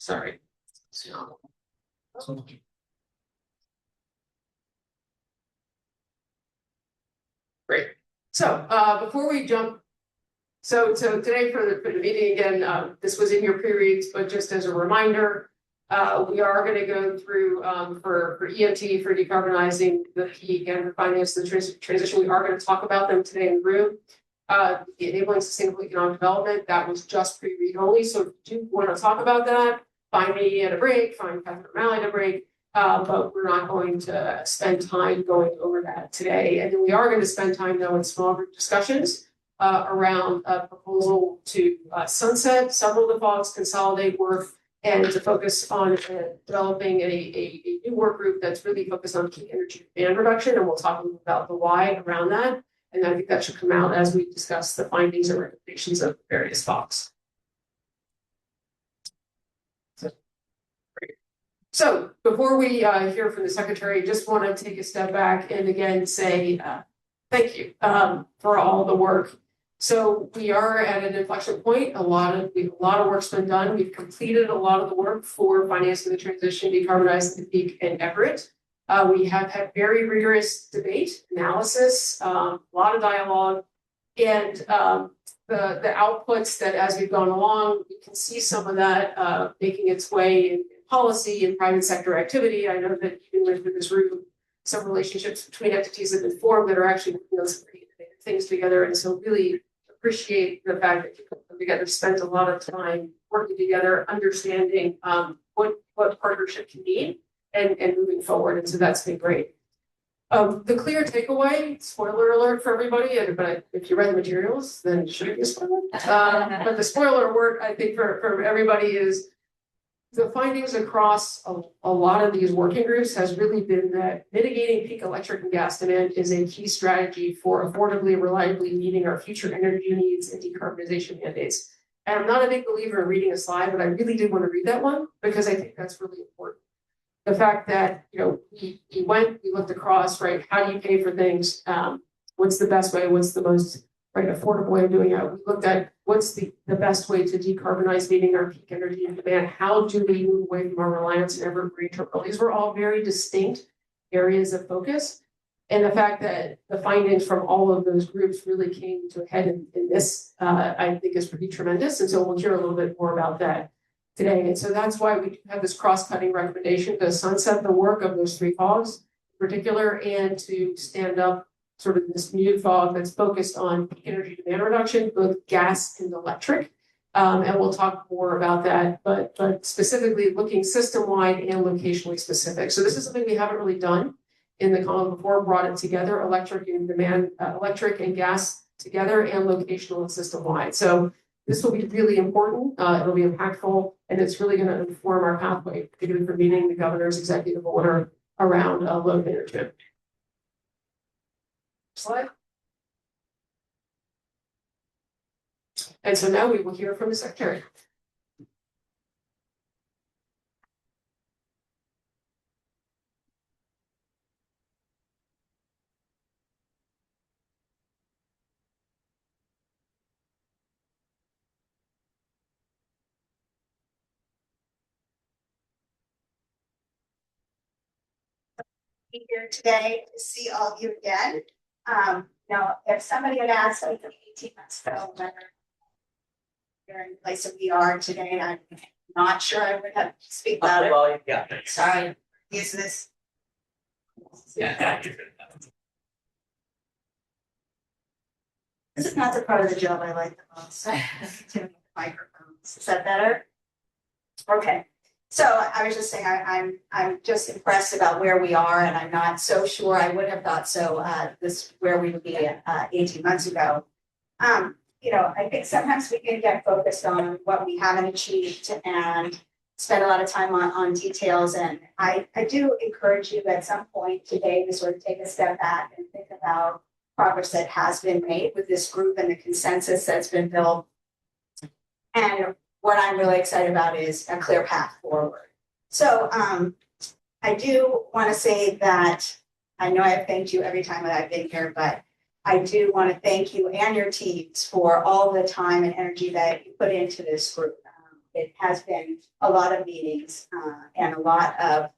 Sorry. Great. So before we jump, so today for the meeting again, this was in your pre-reads, but just as a reminder, we are going to go through for EOT for decarbonizing the peak and for finance the transition. We are going to talk about them today in the room. The enabling sustainable economic development, that was just pre-read only. So if you do want to talk about that, find me at a break, find Catherine O'Malley at a break. But we're not going to spend time going over that today. And then we are going to spend time though in small group discussions around a proposal to sunset several of the FOGs, consolidate work, and to focus on developing a new work group that's really focused on key energy demand reduction. And we'll talk a little about the why around that. And I think that should come out as we discuss the findings and recommendations of various FOGs. So before we hear from the secretary, just want to take a step back and again say thank you for all the work. So we are at an inflection point. A lot of work's been done. We've completed a lot of the work for financing the transition, decarbonizing the peak, and Everett. We have had very rigorous debate, analysis, a lot of dialogue, and the outputs that as we've gone along, we can see some of that making its way in policy and private sector activity. I know that even within this room, some relationships between entities have been formed that are actually working on some pretty innovative things together. And so really appreciate the fact that people come together, spent a lot of time working together, understanding what partnership can mean and moving forward. And so that's been great. The clear takeaway, spoiler alert for everybody, but if you read the materials, then it shouldn't be a spoiler. But the spoiler word, I think, for everybody is the findings across a lot of these working groups has really been that mitigating peak electric and gas demand is a key strategy for affordably and reliably meeting our future energy needs and decarbonization mandates. And I'm not a big believer in reading a slide, but I really did want to read that one because I think that's really important. The fact that, we looked across, right? How do you pay for things? What's the best way? What's the most affordable way of doing it? We looked at what's the best way to decarbonize meeting our peak energy and demand. How do we move away from our reliance on evergreen terminal? These were all very distinct areas of focus. And the fact that the findings from all of those groups really came to a head in this, I think is pretty tremendous. And so we'll hear a little bit more about that today. And so that's why we have this cross-cutting recommendation to sunset the work of those three FOGs in particular and to stand up sort of this new FOG that's focused on peak energy demand reduction, both gas and electric. And we'll talk more about that, but specifically looking system-wide and locationally specific. So this is something we haven't really done in the column before, brought it together, electric and gas together and locational and system-wide. So this will be really important. It'll be impactful, and it's really going to inform our pathway, particularly for meeting the governor's executive order around load management. Slide. And so now we will hear from the secretary. Here today to see all of you again. Now, if somebody had asked me 18 months ago whether you're in the place that we are today, I'm not sure I would have speak louder. Well, yeah. Sorry, use this. Yeah. This is not the part of the job I like the most. Microphones. Is that better? Okay. So I was just saying, I'm just impressed about where we are, and I'm not so sure I would have thought so. This where we would be 18 months ago. I think sometimes we can get focused on what we haven't achieved and spend a lot of time on details. And I do encourage you at some point today to sort of take a step back and think about progress that has been made with this group and the consensus that's been built. And what I'm really excited about is a clear path forward. So I do want to say that I know I've thanked you every time that I've been here, but I do want to thank you and your teams for all the time and energy that you put into this group. it has been a lot of meetings and a lot of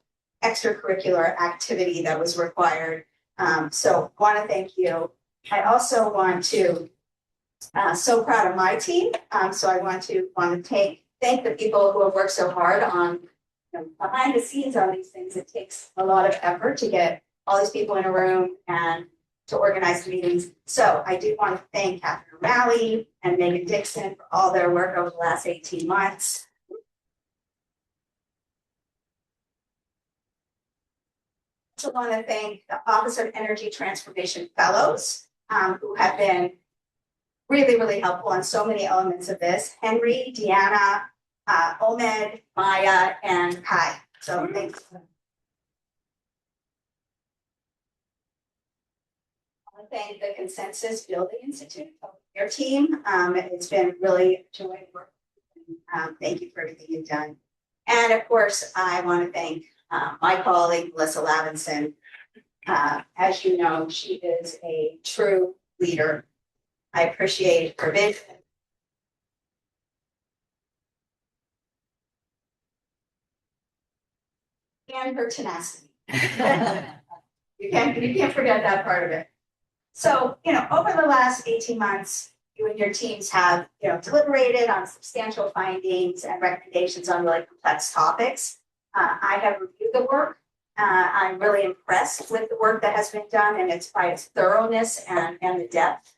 extracurricular activity that was required. So want to thank you. I also want to, so proud of my team. So I want to thank the people who have worked so hard on behind the scenes on these things. It takes a lot of effort to get all these people in a room and to organize the meetings. So I do want to thank Catherine O'Malley and Megan Dixon for all their work over the last 18 months. I also want to thank the Office of Energy Transformation Fellows who have been really, really helpful on so many elements of this. Henry, Deanna, Omed, Maya, and Kai. So thanks. I want to thank the Consensus Building Institute, your team. It's been really a joy to work with you. Thank you for everything you've done. And of course, I want to thank my colleague, Melissa Lavinson. As you know, she is a true leader. I appreciate her vision. And her tenacity. You can't forget that part of it. So, over the last 18 months, you and your teams have, deliberated on substantial findings and recommendations on really complex topics. I have reviewed the work. I'm really impressed with the work that has been done and by its thoroughness and the depth.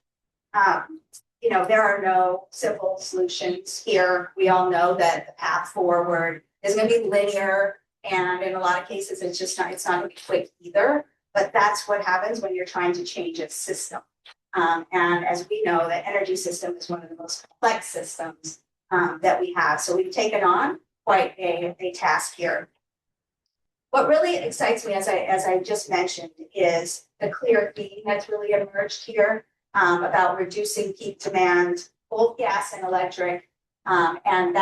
There are no simple solutions here. We all know that the path forward is going to be linear, and in a lot of cases, it's not going to be quick either. But that's what happens when you're trying to change a system. And as we know, the energy system is one of the most complex systems that we have. So we've taken on quite a task here. What really excites me, as I just mentioned, is the clear theme that's really emerged here about reducing peak demand, both gas and electric, and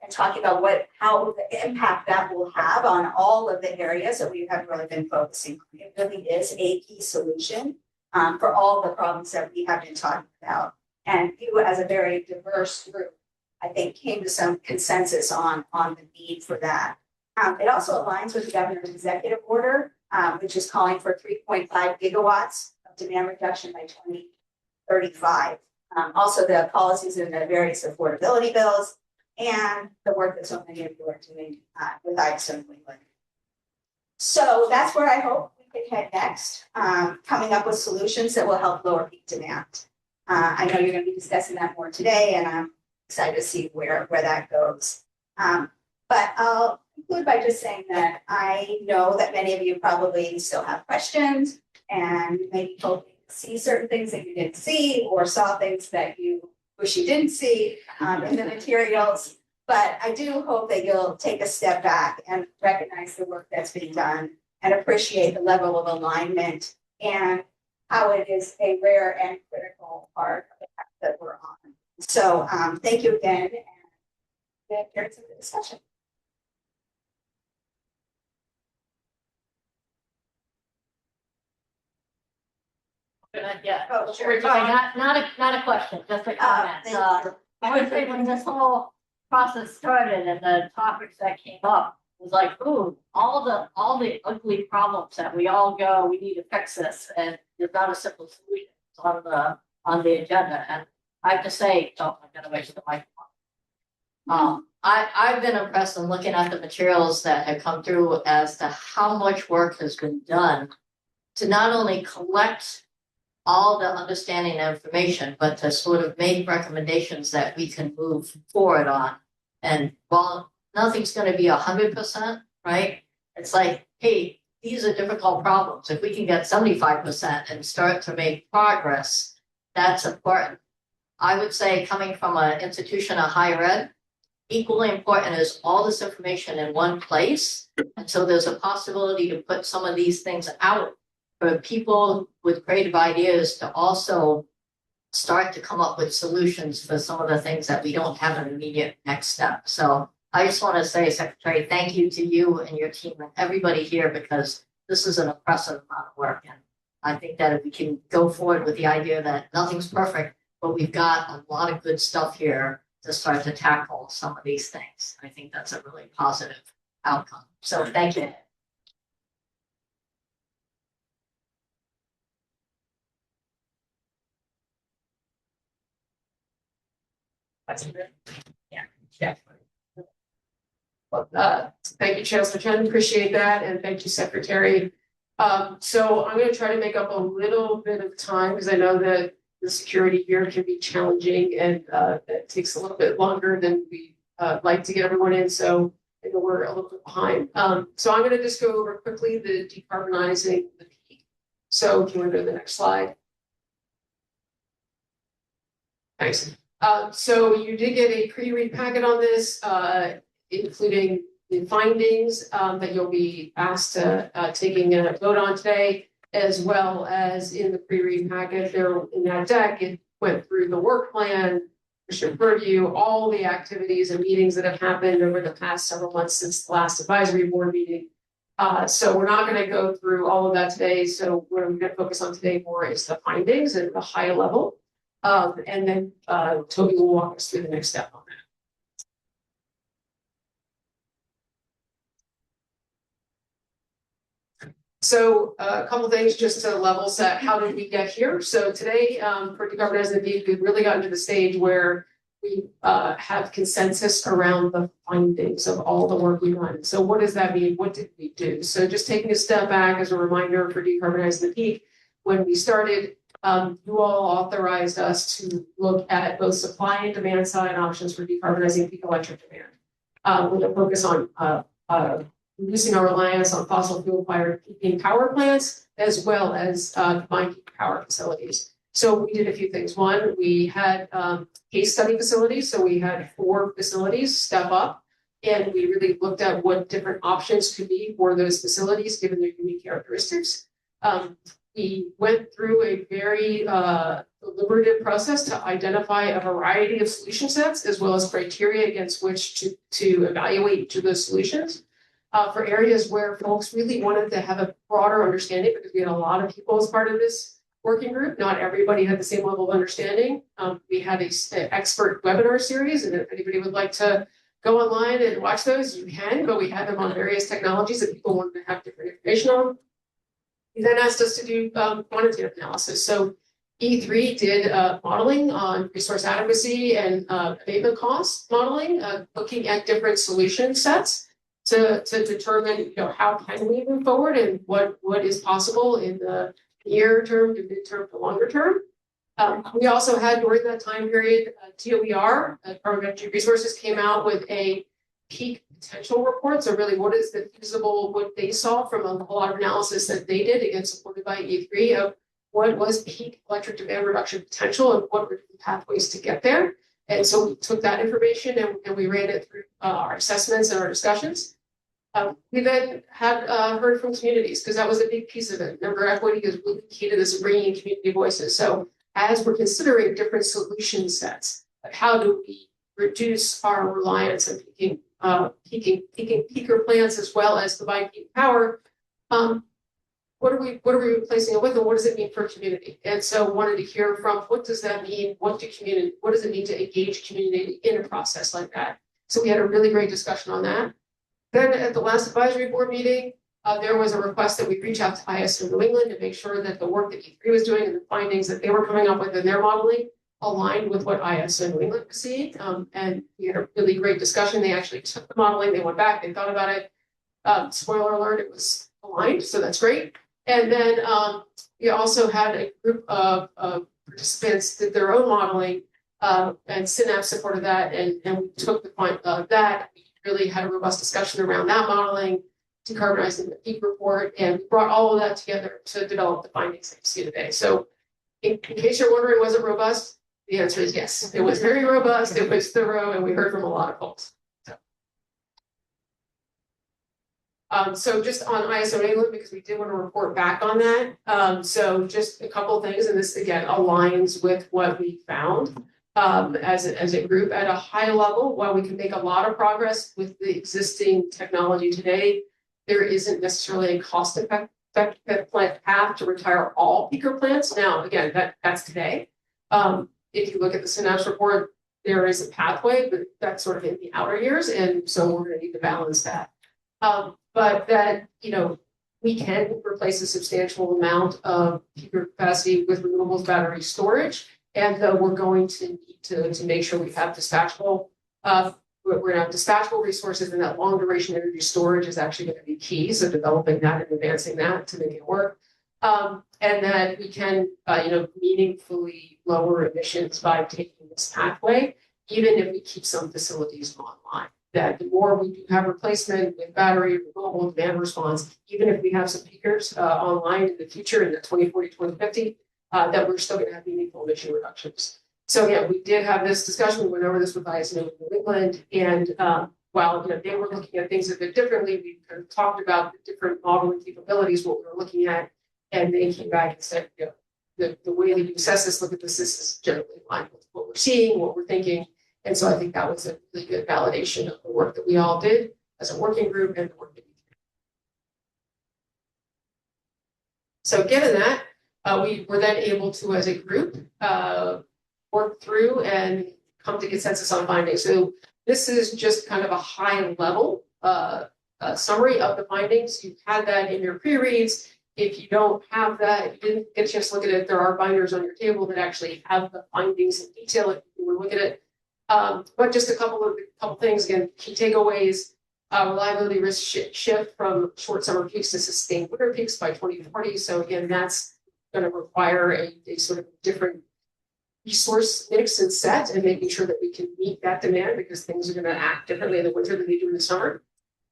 talking about how the impact that will have on all of the areas that we have really been focusing on. It really is a key solution for all the problems that we have been talking about. And you, as a very diverse group, I think came to some consensus on the need for that. It also aligns with the governor's executive order, which is calling for 3.5 gigawatts of demand reduction by 2035. Also the policies in the various affordability bills and the work that so many of you are doing with ISO New England. So that's where I hope we can head next, coming up with solutions that will help lower peak demand. I know you're going to be discussing that more today, and I'm excited to see where that goes. But I'll conclude by just saying that I know that many of you probably still have questions and maybe hoping to see certain things that you didn't see or saw things that you wish you didn't see in the materials. But I do hope that you'll take a step back and recognize the work that's being done and appreciate the level of alignment and how it is a rare and critical part of the path that we're on. So thank you again, and then here's the discussion. Yeah. Oh, sure. Sorry, not a question, just a comment. Thank you. I would say when this whole process started and the topics that came up was like, ooh, all the ugly problems that we all go, we need to fix this, and there's not a simple solution on the agenda. And I have to say, oh, I'm gonna wait for the microphone. I've been impressed in looking at the materials that have come through as to how much work has been done to not only collect all the understanding and information, but to sort of make recommendations that we can move forward on. And while nothing's going to be 100%, right? It's like, hey, these are difficult problems. If we can get 75% and start to make progress, that's important. I would say, coming from an institution of higher ed, equally important is all this information in one place. And so there's a possibility to put some of these things out for people with creative ideas to also start to come up with solutions for some of the things that we don't have an immediate next step. So I just want to say, Secretary, thank you to you and your team and everybody here, because this is an impressive amount of work. And I think that if we can go forward with the idea that nothing's perfect, but we've got a lot of good stuff here, to start to tackle some of these things. I think that's a really positive outcome. So thank you. Yeah. Well, thank you, Chancellor Chen, appreciate that, and thank you, Secretary. So I'm gonna try to make up a little bit of time, because I know that the security here can be challenging, and it takes a little bit longer than we like to get everyone in, so I know we're a little bit behind. So I'm gonna just go over quickly the decarbonizing the peak. So if you want to go to the next slide. Thanks. So you did get a pre-read packet on this, including the findings that you'll be asked to taking a vote on today, as well as in the pre-read packet there in that deck, it went through the work plan, mission purview, all the activities and meetings that have happened over the past several months since the last advisory board meeting. So we're not going to go through all of that today. So what I'm going to focus on today more is the findings at the high level. And then Toby will walk us through the next step on that. So a couple of things just to level set. How did we get here? So today, for decarbonizing the peak, we've really gotten to the stage where we have consensus around the findings of all the work we've done. So what does that mean? What did we do? So just taking a step back as a reminder for decarbonizing the peak, when we started, you all authorized us to look at both supply and demand side options for decarbonizing peak electric demand, with a focus on reducing our reliance on fossil fuel fired peaking power plants, as well as combined heat power facilities. So we did a few things. One, we had case study facilities. So we had 4 facilities step up, and we really looked at what different options could be for those facilities, given their unique characteristics. We went through a very deliberative process to identify a variety of solution sets, as well as criteria against which to evaluate each of those solutions. For areas where folks really wanted to have a broader understanding, because we had a lot of people as part of this working group. Not everybody had the same level of understanding. We had an expert webinar series, and if anybody would like to go online and watch those, you can, but we had them on various technologies that people wanted to have different information on. He then asked us to do quantitative analysis. So E3 did modeling on resource adequacy and abatement cost modeling, looking at different solution sets to determine, how can we move forward and what is possible in the near term to mid-term to longer term. We also had during that time period, DOER, Department of Energy Resources, came out with a peak potential report. So really, what is the feasible, what they saw from a lot of analysis that they did, again, supported by E3, of what was peak electric demand reduction potential and what were the pathways to get there. And so we took that information and we ran it through our assessments and our discussions. We then had heard from communities, because that was a big piece of it. Member equity is really key to this, bringing community voices. So as we're considering different solution sets, like how do we reduce our reliance on peaker plants, as well as combined heat power, what are we replacing it with, and what does it mean for community? And so wanted to hear from, what does that mean? What does it mean to engage community in a process like that? So we had a really great discussion on that. Then at the last advisory board meeting, there was a request that we reach out to ISO New England to make sure that the work that E3 was doing and the findings that they were coming up with in their modeling aligned with what ISO New England was seeing. And we had a really great discussion. They actually took the modeling, they went back, they thought about it. Spoiler alert, it was aligned, so that's great. And then we also had a group of participants did their own modeling, and Synapse supported that, and we took the point of that. We really had a robust discussion around that modeling, decarbonizing the peak report, and we brought all of that together to develop the findings that you see today. So in case you're wondering, was it robust? The answer is yes. It was very robust, it was thorough, and we heard from a lot of folks. So just on ISO England, because we did want to report back on that. So just a couple of things, and this again aligns with what we found as a group at a high level. While we can make a lot of progress with the existing technology today, there isn't necessarily a cost-effective path to retire all peaker plants. Now, again, that's today. If you look at the Synapse report, there is a pathway, but that's sort of in the outer years, and so we're gonna need to balance that. But that, we can replace a substantial amount of peaker capacity with renewables battery storage. And we're going to need to make sure we have dispatchable, we're gonna have dispatchable resources, and that long duration energy storage is actually gonna be key. So developing that and advancing that to make it work. And that we can, meaningfully lower emissions by taking this pathway, even if we keep some facilities online. That the more we do have replacement with battery, renewable demand response, even if we have some peakers online in the future in the 2040, 2050, that we're still gonna have meaningful emission reductions. So yeah, we did have this discussion, we went over this with ISO New England, and while they were looking at things a bit differently, we kind of talked about the different modeling capabilities, what we were looking at, and they came back and said, the way that you assess this, look at this is generally in line with what we're seeing, what we're thinking. And so I think that was a really good validation of the work that we all did as a working group and the work that we did. So given that, we were then able to, as a group, work through and come to consensus on findings. So this is just kind of a high level summary of the findings. You've had that in your pre-reads. If you don't have that, if you didn't get a chance to look at it, there are binders on your table that actually have the findings in detail if you want to look at it. But just a couple things, again, key takeaways, reliability risk shift from short summer peaks to sustained winter peaks by 2040. So again, that's going to require a sort of different resource mix and set, and making sure that we can meet that demand, because things are going to act differently in the winter than they do in the summer.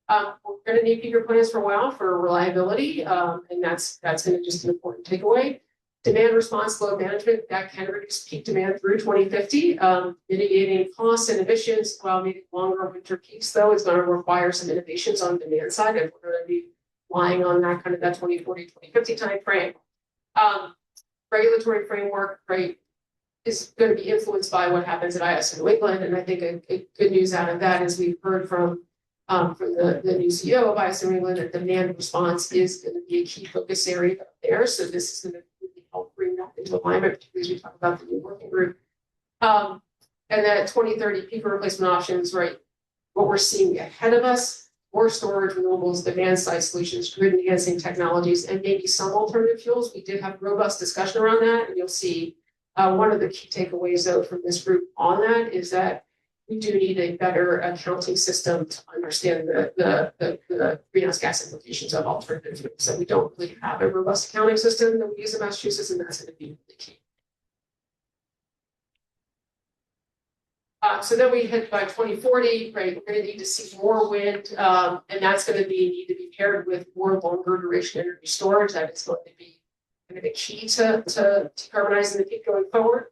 We're going to need peaker plans for a while for reliability, and that's going to just an important takeaway. Demand response load management, that can reduce peak demand through 2050. Mitigating costs and emissions while meeting longer winter peaks, though, is going to require some innovations on the demand side, and we're going to be relying on that kind of that 2040, 2050 time frame. Regulatory framework, right, is going to be influenced by what happens at ISO New England, and I think a good news out of that is we've heard from the new CEO of ISO New England that demand response is going to be a key focus area there. So this is going to really help bring that into alignment, particularly as we talk about the new working group. And then 2030 peaker replacement options, right? What we're seeing ahead of us, more storage, renewables, demand side solutions, grid enhancing technologies, and maybe some alternative fuels. We did have robust discussion around that, and you'll see one of the key takeaways though from this group on that is that we do need a better accounting system to understand the greenhouse gas implications of alternative fuels. So we don't really have a robust accounting system that we use in Massachusetts, and that's going to be really key. So then we hit by 2040, right? We're going to need to see more wind, and that's going to need to be paired with more longer duration energy storage. That is going to be kind of a key to decarbonizing the peak going forward.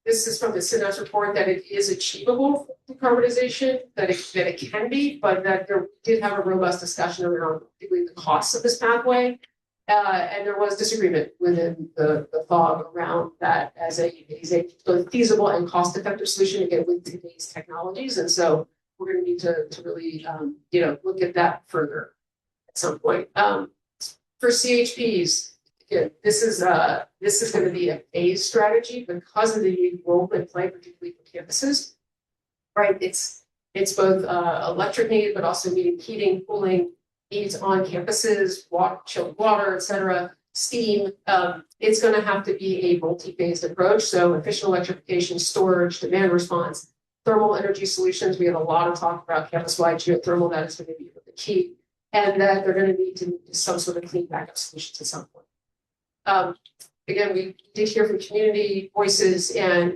This is from the CNS report that it is achievable decarbonization, that it can be, but that there did have a robust discussion around particularly the costs of this pathway. And there was disagreement within the FOG around that as a both feasible and cost-effective solution, again, with today's technologies. And so we're going to need to really, look at that further at some point. For CHPs, again, this is going to be a phased strategy because of the role they play, particularly for campuses. Right? It's both electric need, but also needing heating, cooling needs on campuses, chilled water, et cetera, steam. It's going to have to be a multi-phased approach. So efficient electrification, storage, demand response, thermal energy solutions. We have a lot of talk about campus-wide geothermal. That is going to be the key. And that they're going to need some sort of clean backup solutions at some point. Again, we did hear from community voices, and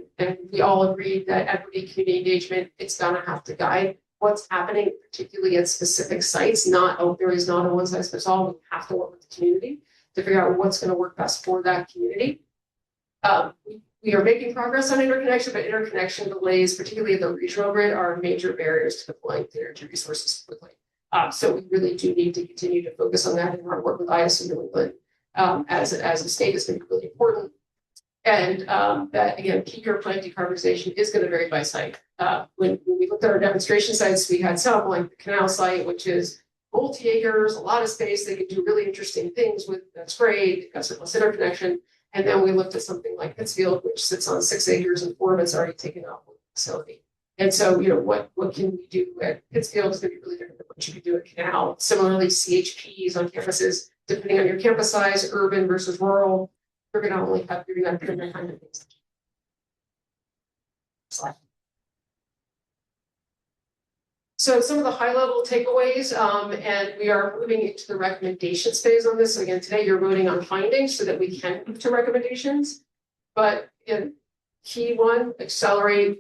we all agreed that equity, community engagement, it's going to have to guide what's happening, particularly at specific sites. There is not a one size fits all. We have to work with the community to figure out what's going to work best for that community. We are making progress on interconnection, but interconnection delays, particularly at the regional grid, are major barriers to deploying energy resources quickly. So we really do need to continue to focus on that in our work with ISO New England as a state is going to be really important. And that, again, peaker plant decarbonization is going to vary by site. When we looked at our demonstration sites, we had some like the canal site, which is multi-acres, a lot of space. They could do really interesting things with, that's great, they've got surplus interconnection. And then we looked at something like Pittsfield, which sits on 6 acres and 4 of it's already taken up with facility. And so, you know, what can we do at Pittsfield is going to be really different than what you could do at Canal. Similarly, CHPs on campuses, depending on your campus size, urban versus rural, you're going to only have different kind of things. Slide. So some of the high level takeaways, and we are moving into the recommendations phase on this. So again, today you're voting on findings so that we can move to recommendations. But again, key one, accelerate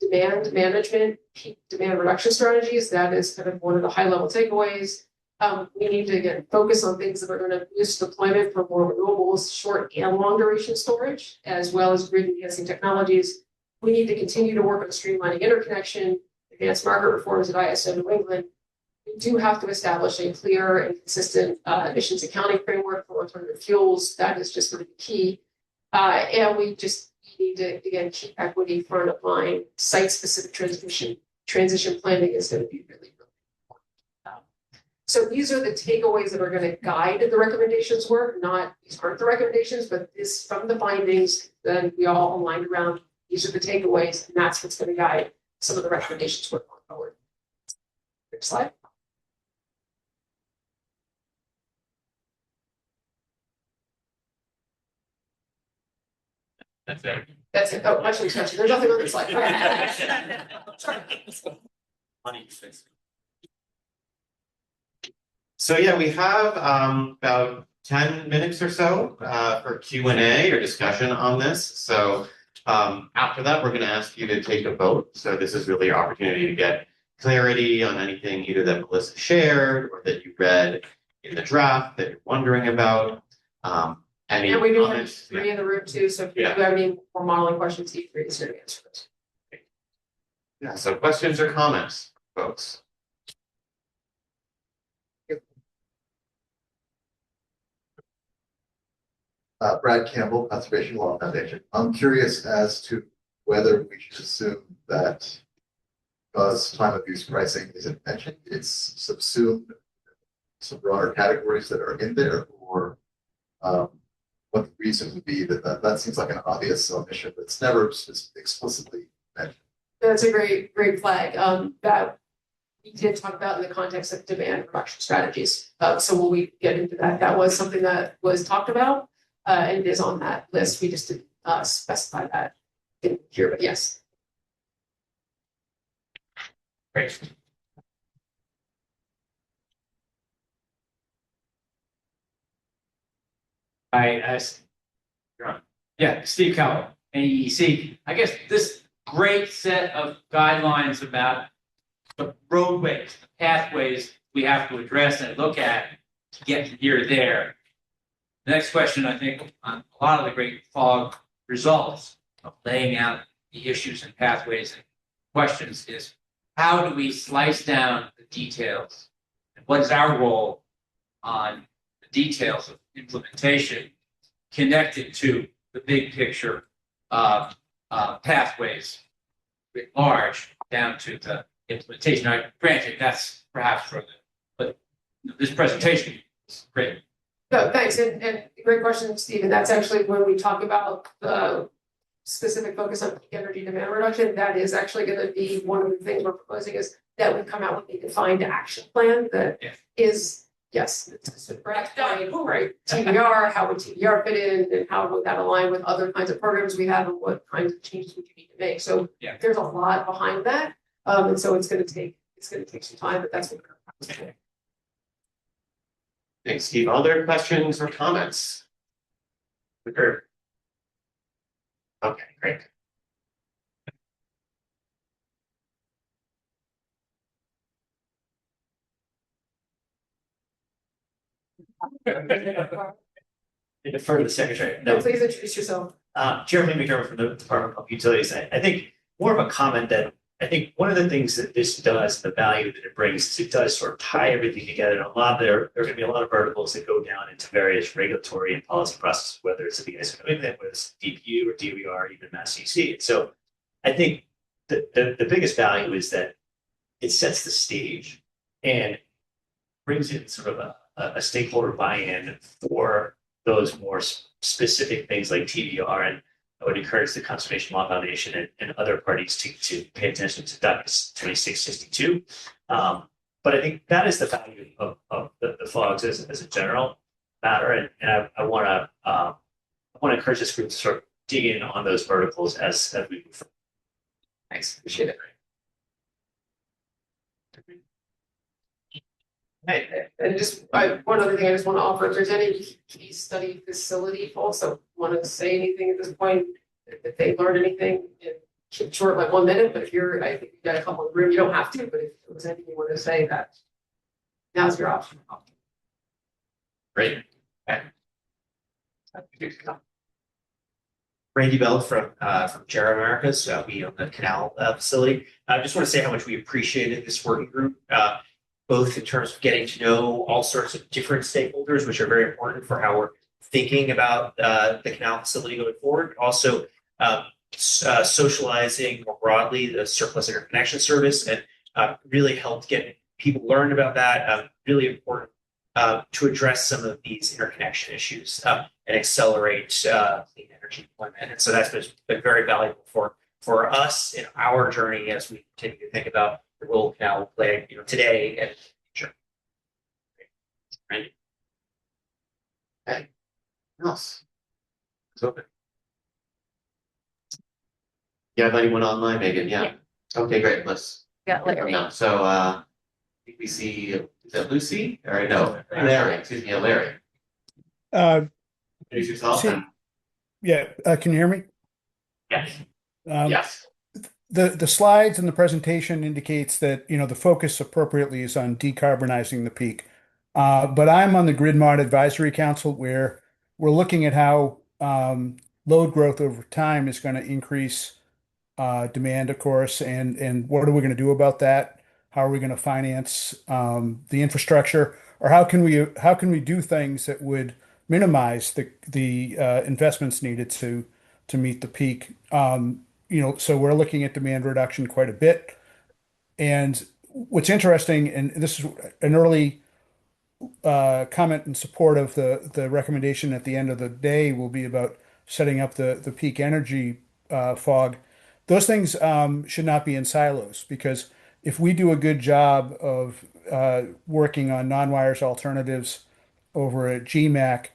demand management, peak demand reduction strategies. That is kind of one of the high level takeaways. We need to again focus on things that are going to boost deployment for more renewables, short and long duration storage, as well as grid enhancing technologies. We need to continue to work on streamlining interconnection, advanced market reforms at ISO New England. We do have to establish a clear and consistent emissions accounting framework for alternative fuels. That is just going to be key. And we need to, again, keep equity front of mind. Site-specific transition planning is going to be really, really important. So these are the takeaways that are going to guide the recommendations work. These aren't the recommendations, but this from the findings that we all aligned around. These are the takeaways, and that's what's going to guide some of the recommendations work going forward. Next slide. That's it. That's it. Oh, actually, there's nothing on this slide. Money fix. So yeah, we have about 10 minutes or so for Q&A or discussion on this. So after that, we're going to ask you to take a vote. So this is really your opportunity to get clarity on anything either that Melissa shared or that you read in the draft that you're wondering about. Any And we do have comments? three in the room too, so if you Yeah. do have any more modeling questions, feel free to answer those. Yeah, so questions or comments, folks? Brad Campbell, Conservation Law Foundation. I'm curious as to whether we should assume that because time of use pricing isn't mentioned, it's subsumed some broader categories that are in there, or what the reason would be that seems like an obvious omission that's never explicitly mentioned. That's a great flag that we did talk about in the context of demand reduction strategies. So when we get into that, that was something that was talked about and it is on that list. We just didn't specify that in here, but yes. Great. Yeah, Steve Keller, AEC. I guess this great set of guidelines about the roadways, the pathways we have to address and look at to get from here to there. The next question, I think, on a lot of the great FOG results of laying out the issues and pathways and questions is how do we slice down the details? And what is our role on the details of implementation connected to the big picture of pathways writ large down to the implementation? Now, granted, that's perhaps for but this presentation is great. No, thanks, and great question, Stephen. That's actually when we talk about the specific focus on energy demand reduction. That is actually going to be one of the things we're proposing is that we come out with a defined action plan that is, yes, it's a right, TBR, how would TBR fit in, and how would that align with other kinds of programs we have, and what kinds of changes we need to make. So there's a lot behind that, and so it's going to take some time, but that's what we're doing. Thanks, Steve. Other questions or comments? Okay, great. Defer to the secretary. No, please introduce yourself. Jeremy McDermott from the Department of Public Utilities. I think more of a comment that I think one of the things that this does, the value that it brings, is it does sort of tie everything together. And there are going to be a lot of verticals that go down into various regulatory and policy processes, whether it's the ISO New England, whether it's DPU or DOER, even Mass DEC. So I think the biggest value is that it sets the stage and brings in sort of a stakeholder buy-in for those more specific things like TBR. And I would encourage the Conservation Law Foundation and other parties to pay attention to DUCS 2662. But I think that is the value of the FOGs as a general matter, and I want to encourage this group to sort of dig in on those verticals as we move forward. Thanks, appreciate it. Hey, And just, one other thing I just want to offer, if there's any case study facility folks that want to say anything at this point, if they learned anything, keep it short, like 1 minute, but if you're, I think you've got a couple of room, you don't have to, but if there was anything you want to say, that now's your option. great. Okay. Randy Bell from Jarrah Americas. We own the canal facility. I just want to say how much we appreciated this working group, both in terms of getting to know all sorts of different stakeholders, which are very important for how we're thinking about the canal facility going forward. Also, socializing more broadly the surplus interconnection service, and really helped get people learn about that. Really important to address some of these interconnection issues and accelerate clean energy deployment. And so that's been very valuable for us in our journey as we continue to think about the role canal will play, today and in the future. Right. Okay. What else? It's open. You have anyone online, Megan? Yeah. Okay, great. Let's Got Larry. no. So I think we see, is that Lucy? Or no, Larry, excuse me, Larry. Introduce yourself. see- Can you hear me? Yes. Yes. Yes. The slides and the presentation indicates that, the focus appropriately is on decarbonizing the peak. But I'm on the Grid Mod Advisory Council, where we're looking at how load growth over time is going to increase demand, of course, and what are we going to do about that? How are we going to finance the infrastructure, or how can we do things that would minimize the investments needed to meet the peak? So we're looking at demand reduction quite a bit. And what's interesting, and this is an early comment in support of the recommendation at the end of the day, will be about setting up the peak energy fog. Those things should not be in silos, because if we do a good job of working on non-wires alternatives over at GMAC,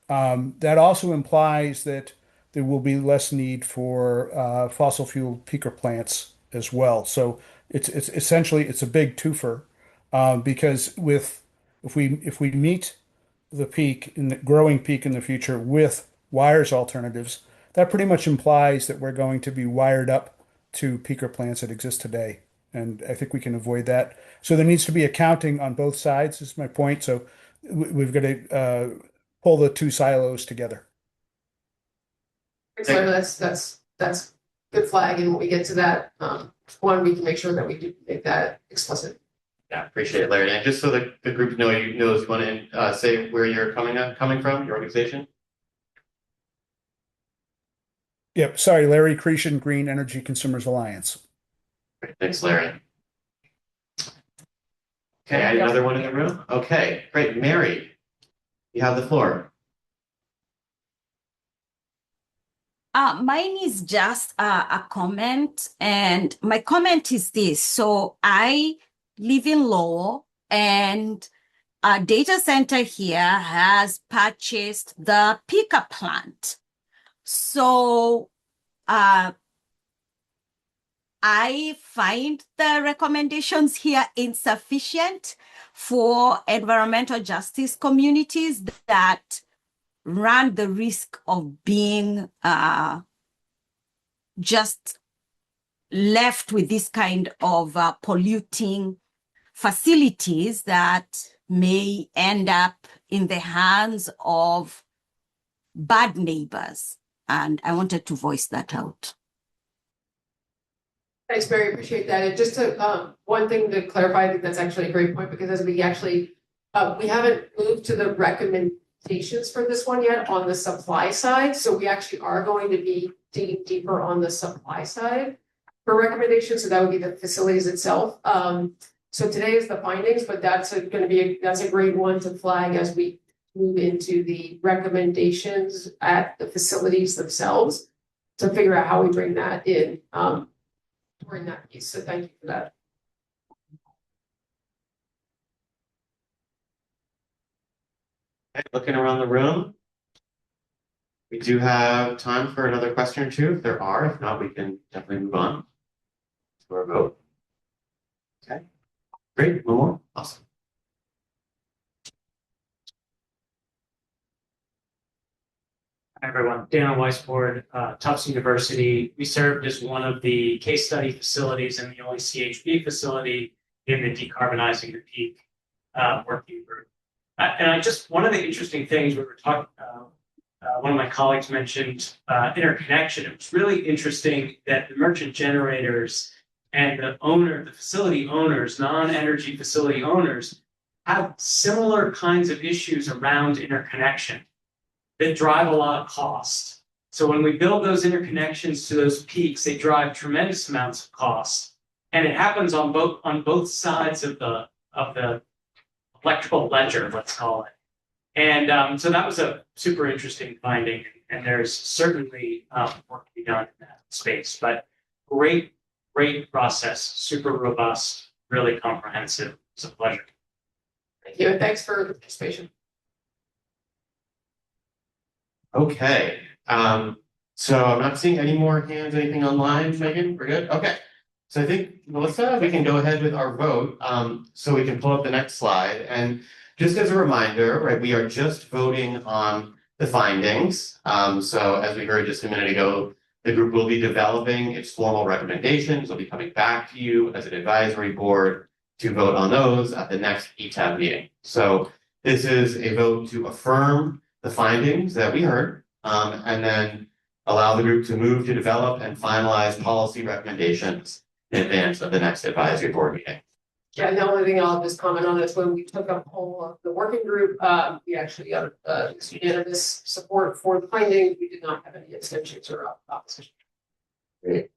that also implies that there will be less need for fossil fuel peaker plants as well. So it's essentially a big twofer, because if we meet the peak in the growing peak in the future with wires alternatives, that pretty much implies that we're going to be wired up to peaker plants that exist today. And I think we can avoid that. So there needs to be accounting on both sides, is my point. So we've got to pull the two silos together. So that's good flag, and when we get to that, we can make sure that we do make that explicit. Yeah, appreciate it, Larry. And just so the group knows, you want to say where you're coming from, your organization. Yep. Sorry, Larry Cretion, Green Energy Consumers Alliance. Great, thanks, Larry. Okay, another one in the room. Okay, great, Mary, you have the floor. Mine is just a comment, and my comment is this. So I live in Lowell, and a data center here has purchased the peaker plant. So I find the recommendations here insufficient for environmental justice communities that run the risk of being just left with this kind of polluting facilities that may end up in the hands of bad neighbors. And I wanted to voice that out. Thanks, Mary, appreciate that. And just to, one thing to clarify, I think that's actually a great point, because as we actually, we haven't moved to the recommendations for this one yet on the supply side. So we actually are going to be digging deeper on the supply side for recommendations. So that would be the facilities itself. So today is the findings, but that's a great one to flag as we move into the recommendations at the facilities themselves. to figure out how we bring that in, during that piece. So thank you for that. Okay, looking around the room. We do have time for another question or two, if there are. If not, we can definitely move on to our vote. Okay, great, one more, awesome. Hi, everyone. Dan Weisbord, Tufts University. We served as one of the case study facilities and the only CHP facility in the Decarbonizing the Peak working group. And one of the interesting things we were talking, one of my colleagues mentioned interconnection. It was really interesting that the merchant generators and the facility owners, non-energy facility owners, have similar kinds of issues around interconnection that drive a lot of cost. So when we build those interconnections to those peaks, they drive tremendous amounts of cost. And it happens on both sides of the electrical ledger, let's call it. And so that was a super interesting finding. And there's certainly work to be done in that space. But great process, super robust, really comprehensive. It's a pleasure. Thank you, and thanks for the participation. Okay, so I'm not seeing any more hands, anything online, Megan, we're good? Okay. So I think, Melissa, we can go ahead with our vote, so we can pull up the next slide. And just as a reminder, right, we are just voting on the findings. So as we heard just a minute ago, the group will be developing its formal recommendations. We'll be coming back to you as an advisory board to vote on those at the next ETAB meeting. So this is a vote to affirm the findings that we heard, and then allow the group to move to develop and finalize policy recommendations in advance of the next advisory board meeting. Yeah, and the only thing I'll just comment on is when we took up whole of the working group, we actually got unanimous support for the finding. We did not have any abstentions or opposition. Great.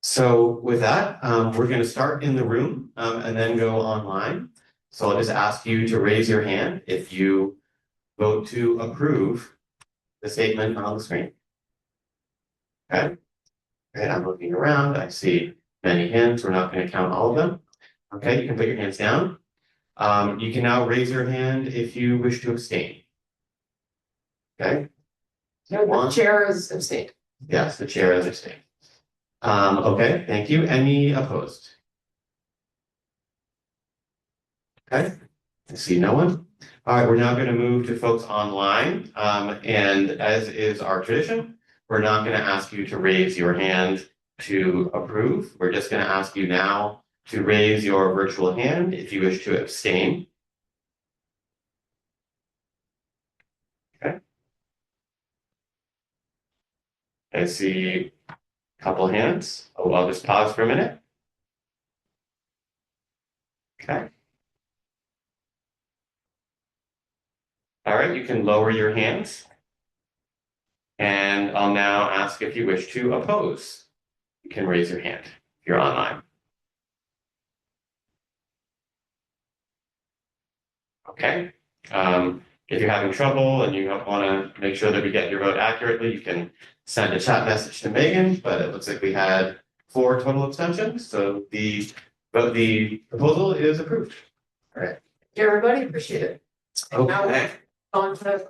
So with that, we're going to start in the room and then go online. So I'll just ask you to raise your hand if you vote to approve the statement on the screen. Okay. Okay, I'm looking around. I see many hands. We're not going to count all of them. Okay, you can put your hands down. You can now raise your hand if you wish to abstain. Okay. The chair is abstained. Yes, the chair is abstained. Okay, thank you. Any opposed? Okay, I see no one. All right, we're now going to move to folks online. And as is our tradition, we're not going to ask you to raise your hand to approve. We're just going to ask you now to raise your virtual hand if you wish to abstain. Okay. I see a couple hands. Oh, I'll just pause for a minute. Okay. All right, you can lower your hands. And I'll now ask if you wish to oppose. You can raise your hand if you're online. Okay. If you're having trouble and you want to make sure that we get your vote accurately, you can send a chat message to Megan, but it looks like we had 4 total abstentions. So the proposal is approved. All right. Thank you, everybody, appreciate it. And now Okay. on to.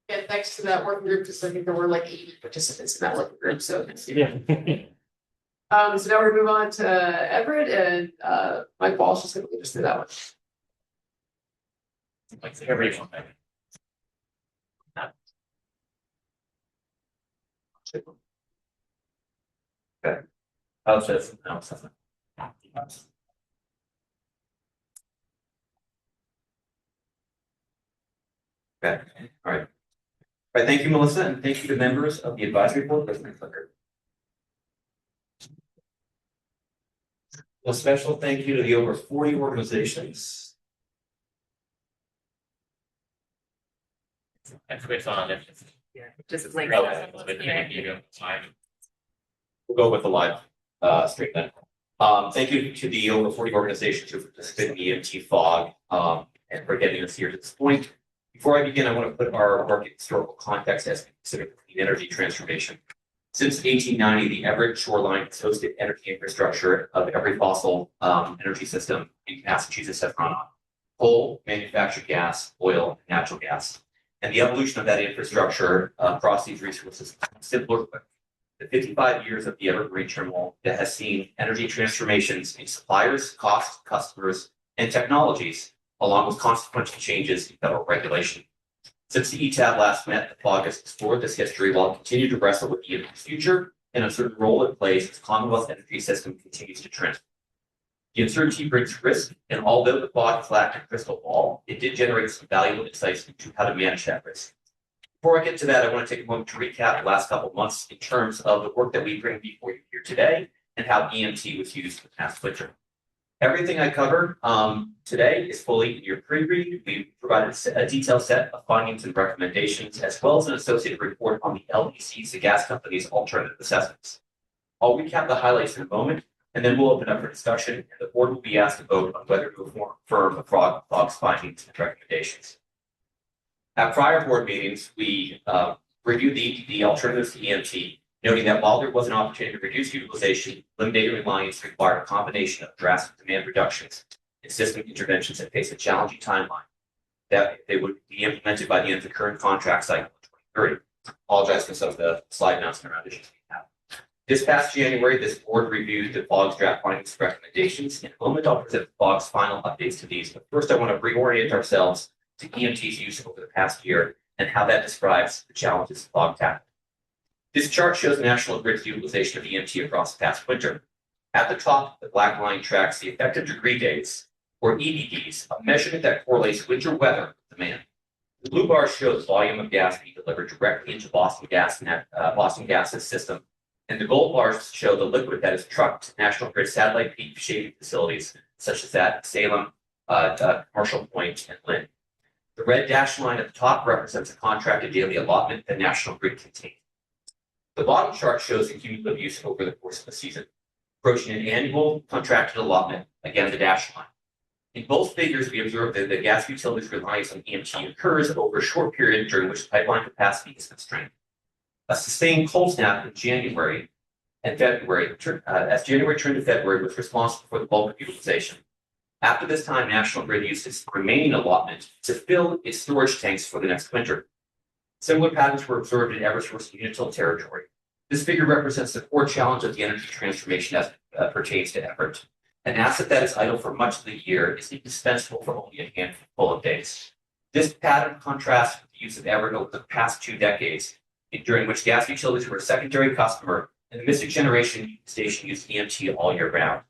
Yeah, thanks to that working group, because I think there were like 80 participants in that working group, so. Yeah. So now we move on to Everett, and Mike Walsh is going to lead us through that one. Like everyone. Okay. Okay, all right. All right, thank you, Melissa, and thank you to members of the advisory board. That's my clicker. A special thank you to the over 40 organizations. And switch on if it's. Just like we'll go with the live stream then. Thank you to the over 40 organizations who participated in the EMT fog and for getting us here to this point. Before I begin, I want to put our work in historical context as we consider clean energy transformation. Since 1890, the Everett shoreline has hosted energy infrastructure of every fossil energy system in Massachusetts has run on: coal, manufactured gas, oil, and natural gas. And the evolution of that infrastructure across these resources is simpler. The 55 years of the Everett Marine Terminal that has seen energy transformations in suppliers, costs, customers, and technologies, along with consequential changes in federal regulation. Since the ETAB last met, the FOG has explored this history while it continued to wrestle with the future and uncertain role it plays as the Commonwealth energy system continues to transform. The uncertainty brings risk, and although the FOG has lacked a crystal ball, it did generate some valuable insights into how to manage that risk. Before I get to that, I want to take a moment to recap the last couple of months in terms of the work that we bring before you here today and how EMT was used the past winter. Everything I covered today is fully in your pre-read. We provided a detailed set of findings and recommendations, as well as an associated report on the LDC's, the gas company's alternative assessments. I'll recap the highlights in a moment, and then we'll open up for discussion, and the board will be asked to vote on whether to affirm the FOG's findings and recommendations. At prior board meetings, we reviewed the alternatives to EMT, noting that while there was an opportunity to reduce utilization, eliminating reliance required a combination of drastic demand reductions and system interventions that face a challenging timeline that they would be implemented by the end of the current contract cycle in 2030. Apologize for some of the slide announcement around issues we have. This past January, this board reviewed the FOG's draft findings and recommendations. In a moment, I'll present the FOG's final updates to these, but first I want to reorient ourselves to EMT's use over the past year and how that describes the challenges FOG tackled. This chart shows National Grid's utilization of EMT across the past winter. At the top, the black line tracks the effective degree days, or EDDs, a measurement that correlates winter weather with demand. The blue bars show the volume of gas being delivered directly into Boston Gas's system, and the gold bars show the liquid that is trucked to National Grid satellite peak shading facilities, such as at Salem, Commercial Point, and Lynn. The red dashed line at the top represents a contracted daily allotment that National Grid contains. The bottom chart shows the cumulative use over the course of the season, approaching an annual contracted allotment, again the dashed line. In both figures, we observe that the gas utility's reliance on EMT occurs over a short period during which pipeline capacity is constrained. A sustained cold snap in January and February, as January turned to February, was responsible for the bulk of utilization. After this time, National Grid used its remaining allotment to fill its storage tanks for the next winter. Similar patterns were observed in Eversource and Unitil territory. This figure represents the core challenge of the energy transformation as it pertains to Everett. An asset that is idle for much of the year is indispensable for only a handful of days. This pattern contrasts with the use of Everett over the past 2 decades, during which gas utilities were a secondary customer and the Mystic Generation station used EMT all year round.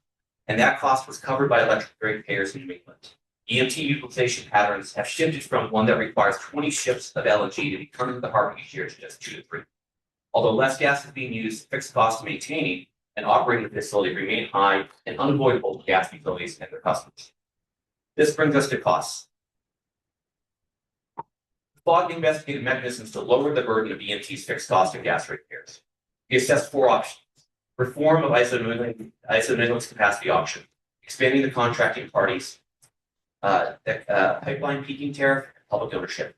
And that cost was covered by electric ratepayers in New England. EMT utilization patterns have shifted from one that requires 20 ships of LNG to be turned into the harbor each year to just 2 to 3. Although less gas is being used, fixed costs of maintaining and operating the facility remain high and unavoidable for gas utilities and their customers. This brings us to costs. FOG investigated mechanisms to lower the burden of EMT's fixed cost of gas repairs. We assessed 4 options: reform of ISO capacity auction, expanding the contracting parties, pipeline peaking tariff, and public ownership.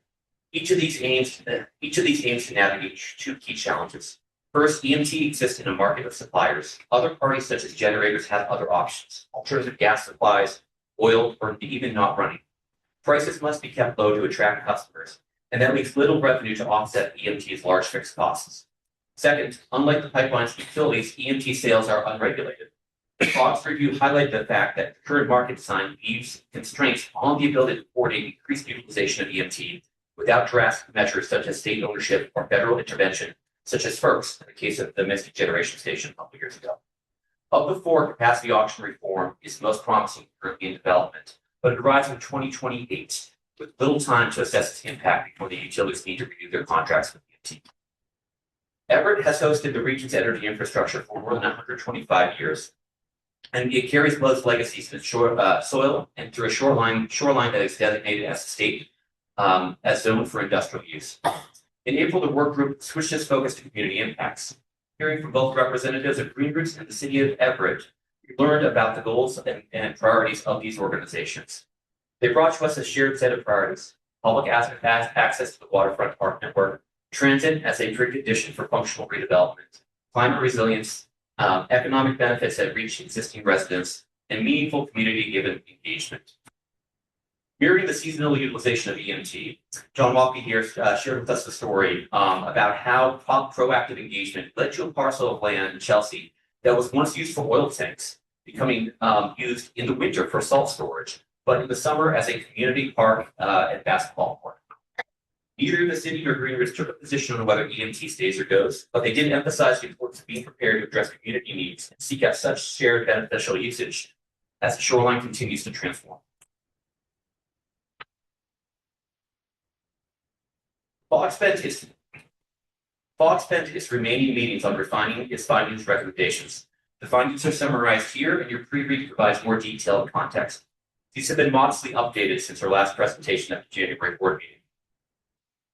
Each of these aims to navigate 2 key challenges. First, EMT exists in a market of suppliers. Other parties, such as generators, have other options: alternative gas supplies, oil, or even not running. Prices must be kept low to attract customers, and that leaves little revenue to offset EMT's large fixed costs. Second, unlike the pipelines and utilities, EMT sales are unregulated. FOG's review highlighted the fact that the current market design leaves constraints on the ability to coordinate increased utilization of EMT without drastic measures such as state ownership or federal intervention, such as FERC's in the case of the Mystic Generation station a couple years ago. Of the 4, capacity auction reform is the most promising currently in development, but it arrives in 2028 with little time to assess its impact before the utilities need to renew their contracts with EMT. Everett has hosted the region's energy infrastructure for more than 125 years, and it carries both legacies in soil and through a shoreline that is designated as a state as zone for industrial use. In April, the work group switched its focus to community impacts. Hearing from both representatives of Green Roots and the city of Everett, we learned about the goals and priorities of these organizations. They brought to us a shared set of priorities: public access to the waterfront park network, transit as a precondition for functional redevelopment, climate resilience, economic benefits that reach existing residents, and meaningful community-given engagement. Mirroring the seasonal utilization of EMT, John Walke here shared with us the story about how proactive engagement led to a parcel of land in Chelsea that was once used for oil tanks, becoming used in the winter for salt storage, but in the summer as a community park and basketball court. Neither the city nor Greenridge took a position on whether EMT stays or goes, but they did emphasize the importance of being prepared to address community needs and seek out such shared beneficial usage as the shoreline continues to transform. FOG spent its remaining meetings on refining its findings and recommendations. The findings are summarized here, and your pre-read provides more detailed context. These have been modestly updated since our last presentation at the January board meeting.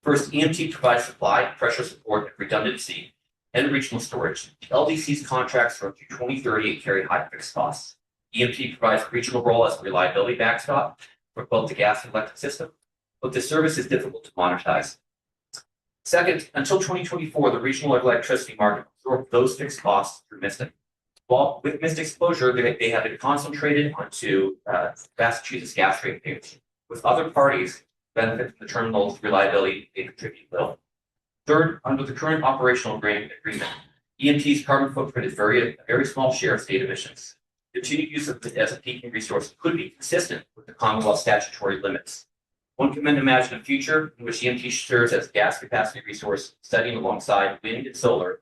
First, EMT provides supply, pressure support, and redundancy, and regional storage. LDC's contracts are through 2030 and carry high fixed costs. EMT provides a regional role as a reliability backstop for both the gas and electric system, but the service is difficult to monetize. Second, until 2024, the regional electricity market absorbed those fixed costs through Mystic. Well, with Mystic's closure, they have been concentrated onto Massachusetts gas ratepayers. With other parties benefit from the terminal's reliability, they contribute little. Third, under the current operational agreement, EMT's carbon footprint is a very small share of state emissions. Continued use of it as a peaking resource could be consistent with the Commonwealth statutory limits. One can then imagine a future in which EMT serves as a gas capacity resource, studying alongside wind and solar,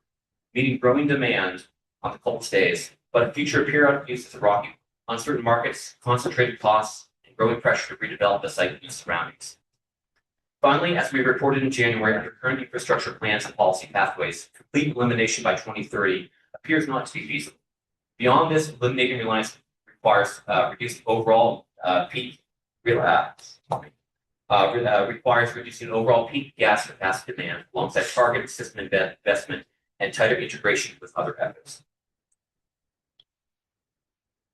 meeting growing demand on the cold days, but a future periodic use of rocky, uncertain markets, concentrated costs, and growing pressure to redevelop the site and its surroundings. Finally, as we reported in January, under current infrastructure plans and policy pathways, complete elimination by 2030 appears not to be feasible. Beyond this, eliminating reliance requires reducing overall requires reducing overall peak gas capacity demand alongside targeted system investment and tighter integration with other efforts.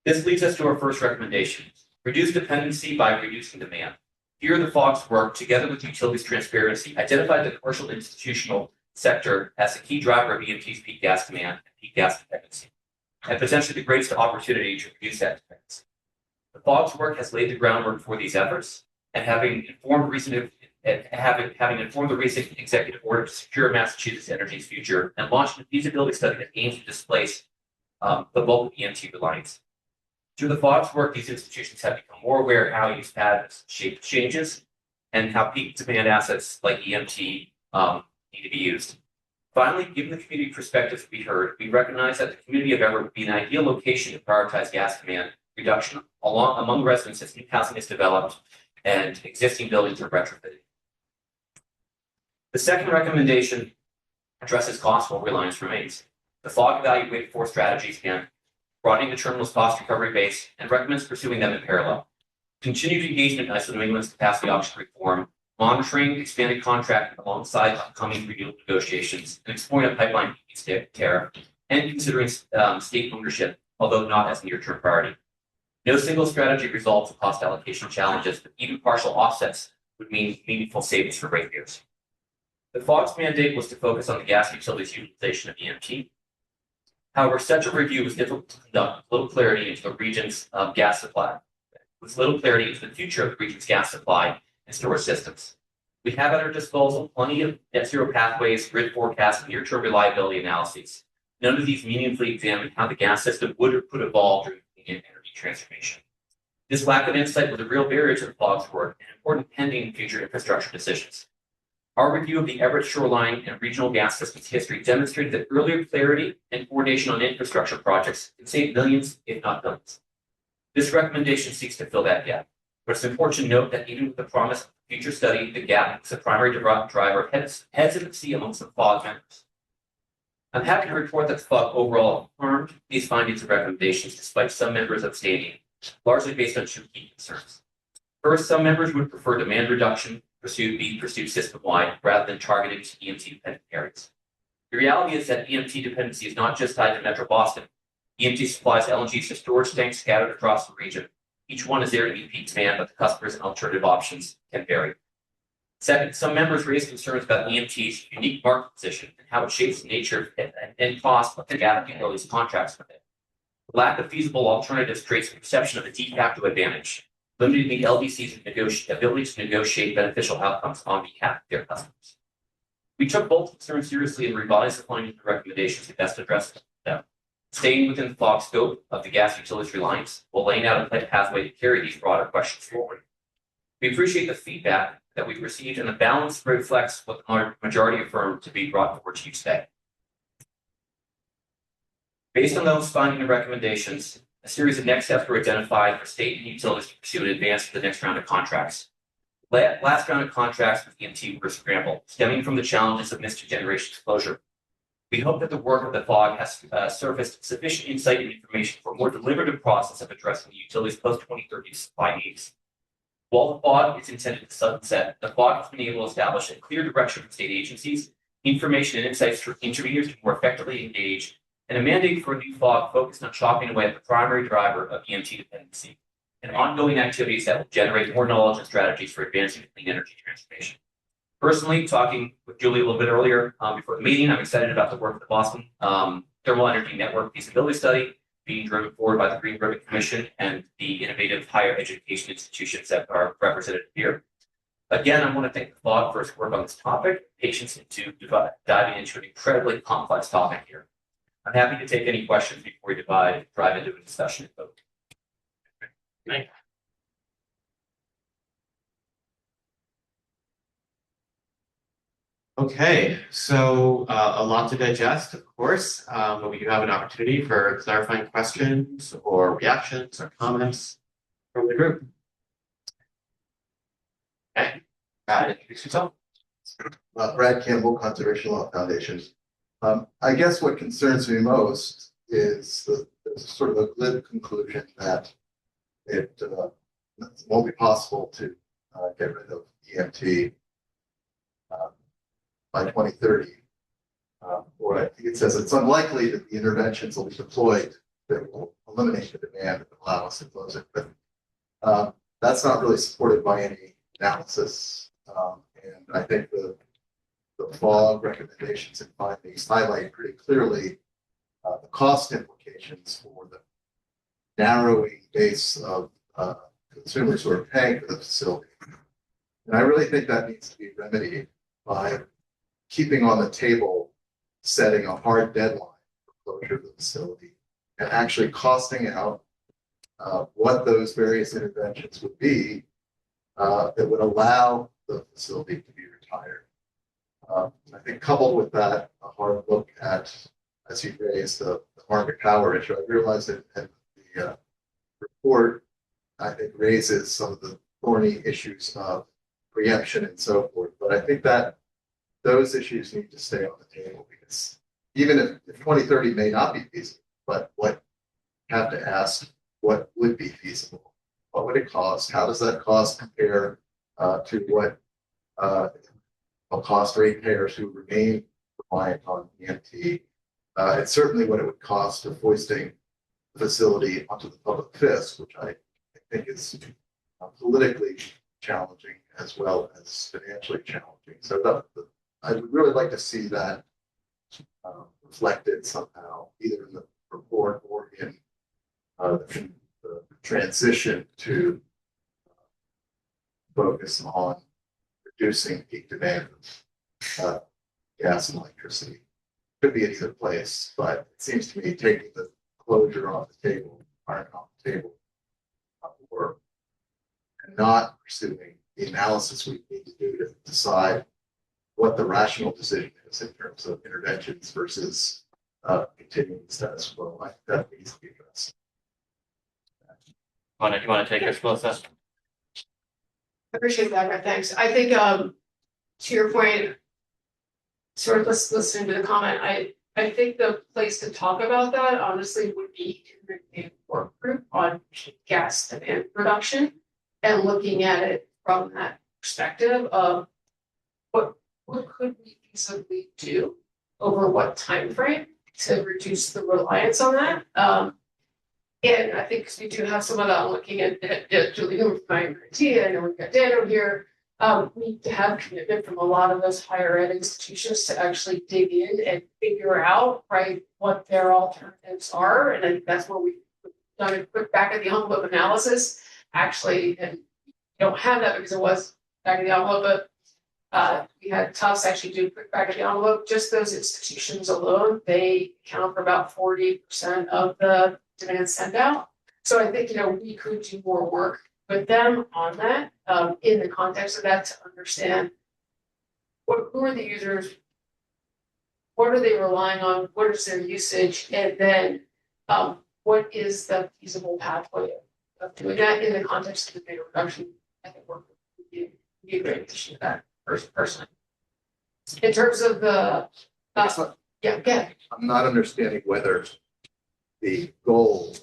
This leads us to our first recommendation: reduce dependency by reducing demand. Here, the FOG's work, together with utilities transparency, identified the commercial institutional sector as a key driver of EMT's peak gas demand and peak gas dependency, and potentially the greatest opportunity to reduce that dependency. The FOG's work has laid the groundwork for these efforts, and having informed the recent executive order to secure Massachusetts energy's future and launching a feasibility study that aims to displace the bulk of EMT reliance. Through the FOG's work, these institutions have become more aware of how use patterns shape changes and how peak demand assets like EMT need to be used. Finally, given the community perspectives we heard, we recognize that the community of Everett would be an ideal location to prioritize gas demand reduction among residents as new housing is developed and existing buildings are retrofitted. The second recommendation addresses cost while reliance remains. The FOG evaluated 4 strategies again, broadening the terminal's cost recovery base, and recommends pursuing them in parallel. Continued engagement in ISO New England's capacity auction reform, monitoring expanded contracting alongside upcoming renewal negotiations, and exploring a pipeline tariff, and considering state ownership, although not as a near-term priority. No single strategy resolves the cost allocation challenges, but even partial offsets would mean meaningful savings for ratepayers. The FOG's mandate was to focus on the gas utilities utilization of EMT. However, such a review was difficult to conduct with little clarity into the region's gas supply, with little clarity into the future of the region's gas supply and storage systems. We have at our disposal plenty of net zero pathways, grid forecasts, and near-term reliability analyses. None of these meaningfully examine how the gas system would or could evolve during energy transformation. This lack of insight was a real barrier to the FOG's work and important pending future infrastructure decisions. Our review of the Everett shoreline and regional gas systems history demonstrated that earlier clarity and coordination on infrastructure projects can save millions, if not billions. This recommendation seeks to fill that gap, but it's important to note that even with the promise of a future study, the gap is the primary driver of hesitancy amongst the FOG members. I'm happy to report that the FOG overall affirmed these findings and recommendations despite some members abstaining, largely based on 2 key concerns. First, some members would prefer demand reduction be pursued system-wide rather than targeted to EMT-dependent areas. The reality is that EMT dependency is not just tied to Metro Boston. EMT supplies LNG to storage tanks scattered across the region. Each one is there to meet peak demand, but the customers and alternative options can vary. Second, some members raised concerns about EMT's unique market position and how it shapes the nature and cost of the gas utilities contracts with it. The lack of feasible alternatives creates a perception of a de facto advantage, limiting the LDC's ability to negotiate beneficial outcomes on behalf of their customers. We took both concerns seriously and revised the findings and recommendations to best address them, staying within the FOG scope of the gas utilities reliance, while laying out a pathway to carry these broader questions forward. We appreciate the feedback that we've received, and the balance reflects what the majority affirmed to be brought forward to you today. Based on those findings and recommendations, a series of next steps were identified for state and utilities to pursue in advance of the next round of contracts. Last round of contracts with EMT were scrambled, stemming from the challenges of missed generation disclosure. We hope that the work of the FOG has surfaced sufficient insight and information for a more deliberative process of addressing the utilities post-2030 supply needs. While the FOG is intended to sunset, the FOG has been able to establish a clear direction for state agencies, information and insights for interveners to more effectively engage, and a mandate for a new FOG focused on chopping away at the primary driver of EMT dependency, and ongoing activities that will generate more knowledge and strategies for advancing clean energy transformation. Personally, talking with Julie a little bit earlier before the meeting, I'm excited about the work of the Boston Thermal Energy Network feasibility study being driven forward by the Green Ribbon Commission and the innovative higher education institutions that are represented here. Again, I want to thank the FOG for its work on this topic, patience into diving into an incredibly complex topic here. I'm happy to take any questions before we drive into a discussion and vote. Thank you. Okay, so a lot to digest, of course, but we do have an opportunity for clarifying questions or reactions or comments from the group. Okay, introduce yourself. Brad Campbell, Conservation Law Foundation. I guess what concerns me most is the sort of a glib conclusion that it won't be possible to get rid of EMT by 2030. Or I think it says it's unlikely that the interventions will be deployed that will eliminate the demand and allow us to close it. But that's not really supported by any analysis. And I think the FOG recommendations and findings highlight pretty clearly the cost implications for the narrowing base of consumers who are paying for the facility. And I really think that needs to be remedied by keeping on the table, setting a hard deadline for closure of the facility and actually costing out what those various interventions would be that would allow the facility to be retired. I think coupled with that, a hard look at, as you raised, the market power issue. I realize that the report, I think, raises some of the thorny issues of preemption and so forth. But I think that those issues need to stay on the table, because even if 2030 may not be feasible, but what have to ask what would be feasible? What would it cost? How does that cost compare to what will cost ratepayers who remain reliant on EMT? It's certainly what it would cost of foisting the facility onto the public fisc, which I think is politically challenging as well as financially challenging. So I would really like to see that reflected somehow, either in the report or in the transition to focus on reducing peak demand of gas and electricity. Could be in either place, but it seems to me taking the closure off the table, aren't on the table, or not pursuing the analysis we need to do to decide what the rational decision is in terms of interventions versus continuing the status quo. I think that needs to be addressed. You want to take this, Melissa? I appreciate that, Brett. Thanks. I think to your point, sort of listening to the comment, I think the place to talk about that honestly would be in the work group on gas demand reduction and looking at it from that perspective of what could we feasibly do over what time frame to reduce the reliance on that. And I think we do have some of that looking at Julie from IMRT. I know we've got Dano here. We have commitment from a lot of those higher ed institutions to actually dig in and figure out, right, what their alternatives are, and I think that's where we've done a quick back of the envelope analysis, actually, and we don't have that because it was back of the envelope, but we had Tufts actually do a quick back of the envelope, just those institutions alone, they account for about 40% of the demand send out. So I think, we could do more work with them on that, in the context of that, to understand who are the users, what are they relying on, what is their usage, and then, what is the feasible pathway of doing that in the context of the data reduction? I think work would be a great addition to that personally. In terms of the, again, I'm not understanding whether the goal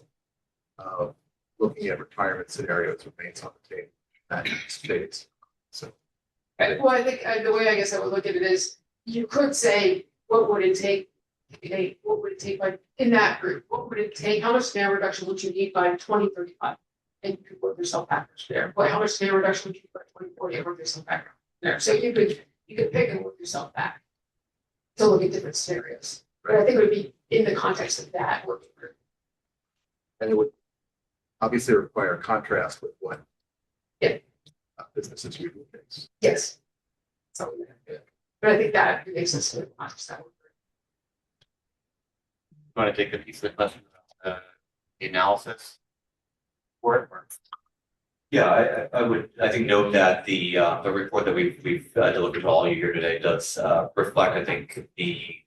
of looking at retirement scenarios remains on the table at states. So well, I think the way I guess I would look at it is, you could say, what would it take? What would it take, like, in that group? What would it take? How much demand reduction would you need by 2035? And you could work yourself backwards there. But how much demand reduction would you need by 2040 and work yourself backwards there? So you could pick and work yourself back to look at different scenarios. But I think it would be in the context of that working group. and it would obviously require contrast with what businesses usually face. Yes. So, but I think that makes sense to the context that work group. You want to take a piece of the question about the analysis? For it? Yeah, I think note that the report that we've delivered to all of you here today does reflect, I think, we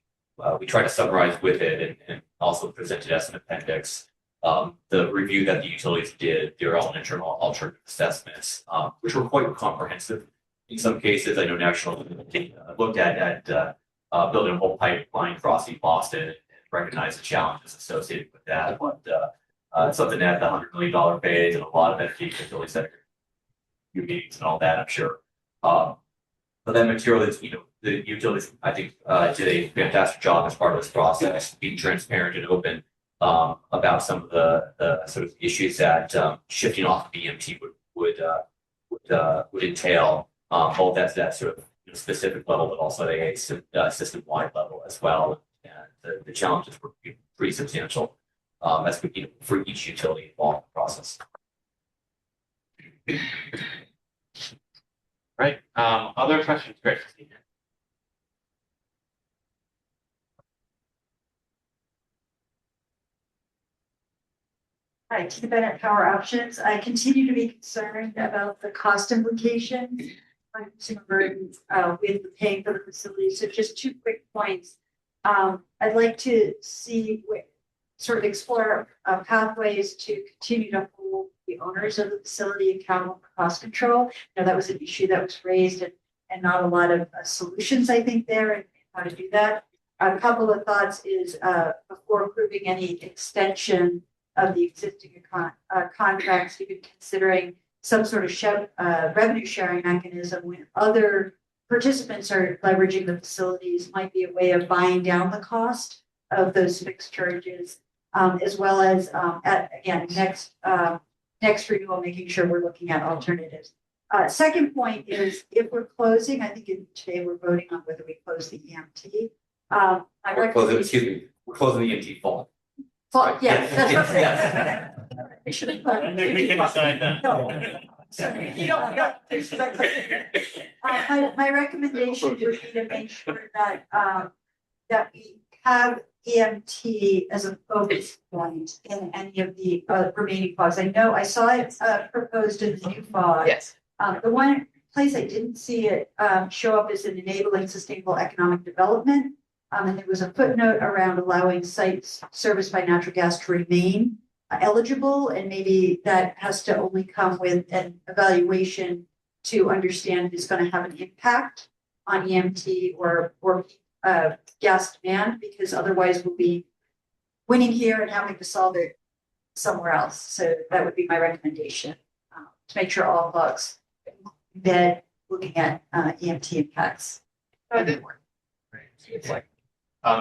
try to summarize with it and also present it as an appendix. The review that the utilities did, their own internal alternative assessments, which were quite comprehensive. In some cases, I know National looked at building a whole pipeline crossing Boston and recognized the challenges associated with that. But something at the $100 million phase and a lot of energy facility sector meetings and all that, I'm sure. But that material is, the utilities, I think, did a fantastic job as part of this process, being transparent and open about some of the sort of issues that shifting off of BMT would entail, both at that sort of specific level, but also at a system-wide level as well. And the challenges were pretty substantial as we, for each utility involved in the process. Right. Other questions? Great. Hi, Tina Bennett, Power Options. I continue to be concerned about the cost implications on consumer burden with the paying for the facility. So just two quick points. I'd like to see sort of explore pathways to continue to hold the owners of the facility accountable for cost control. That was an issue that was raised and not a lot of solutions, I think, there and how to do that. A couple of thoughts is before approving any extension of the existing contracts, even considering some sort of revenue sharing mechanism when other participants are leveraging the facilities might be a way of buying down the cost of those fixed charges, as well as again next renewal, making sure we're looking at alternatives. Second point is if we're closing, I think today we're voting on whether we close the EMT. We're closing the EMT fall. Yes. Yes. I should have. I think we can decide that. No. My recommendation would be to make sure that that we have EMT as a focus point in any of the remaining FOGs. I know I saw it proposed in the new FOG. Yes. The one place I didn't see it show up is in enabling sustainable economic development. And there was a footnote around allowing sites serviced by natural gas to remain eligible, and maybe that has to only come with an evaluation to understand if it's going to have an impact on EMT or gas demand, because otherwise we'll be winning here and having to solve it somewhere else. So that would be my recommendation to make sure all bugs embed looking at EMT impacts.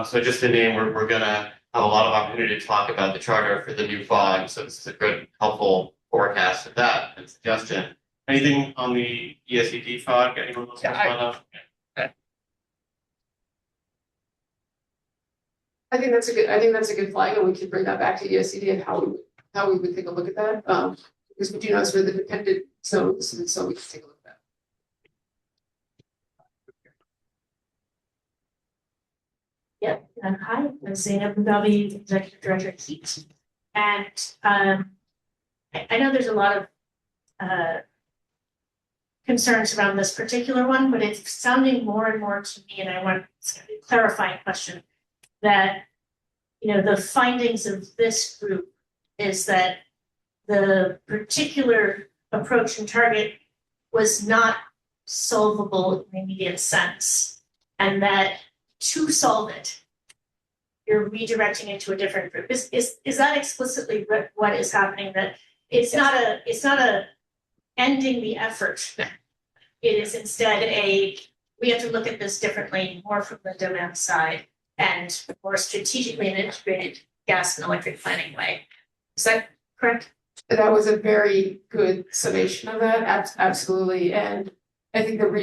So just to name, we're gonna have a lot of opportunity to talk about the charter for the new FOG. So this is a good, helpful forecast of that and suggestion. Anything on the ESED fog? Anyone wants to respond up? I think that's a good flag, and we can bring that back to ESCD and how we would take a look at that, because we do know sort of the dependent zones, and so we can take a look at that. Yeah, hi, I'm Zainab Mugabi, Executive Director at HEAT. And I know there's a lot of concerns around this particular one, but it's sounding more and more to me, and I want to clarify a question, that, you know, the findings of this group is that the particular approach and target was not solvable in the immediate sense, and that to solve it, you're redirecting it to a different group. Is that explicitly what is happening? That it's not a ending the effort. It is instead we have to look at this differently, more from the demand side and more strategically and integrated gas and electric planning way. Is that correct? That was a very good summation of that, absolutely, and I think part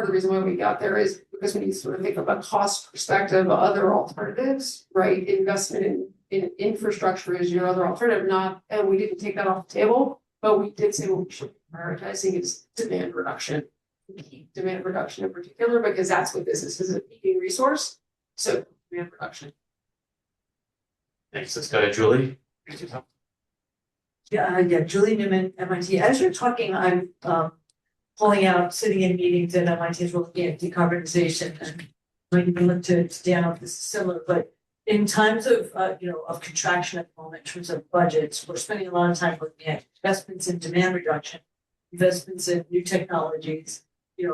of the reason why we got there is because when you sort of think of a cost perspective, other alternatives, right? Investment in infrastructure is your other alternative, and we didn't take that off the table, but we did say what we should be prioritizing is demand reduction. Demand reduction in particular, because that's what this is a peaking resource. So demand reduction. Thanks. Let's go to Julie. Yeah, Julie Newman, MIT. As you're talking, I'm pulling out, sitting in meetings at MIT as we're looking at decarbonization, and might even look to Dan if this is similar, but in times of of contraction at the moment in terms of budgets, we're spending a lot of time looking at investments in demand reduction, investments in new technologies,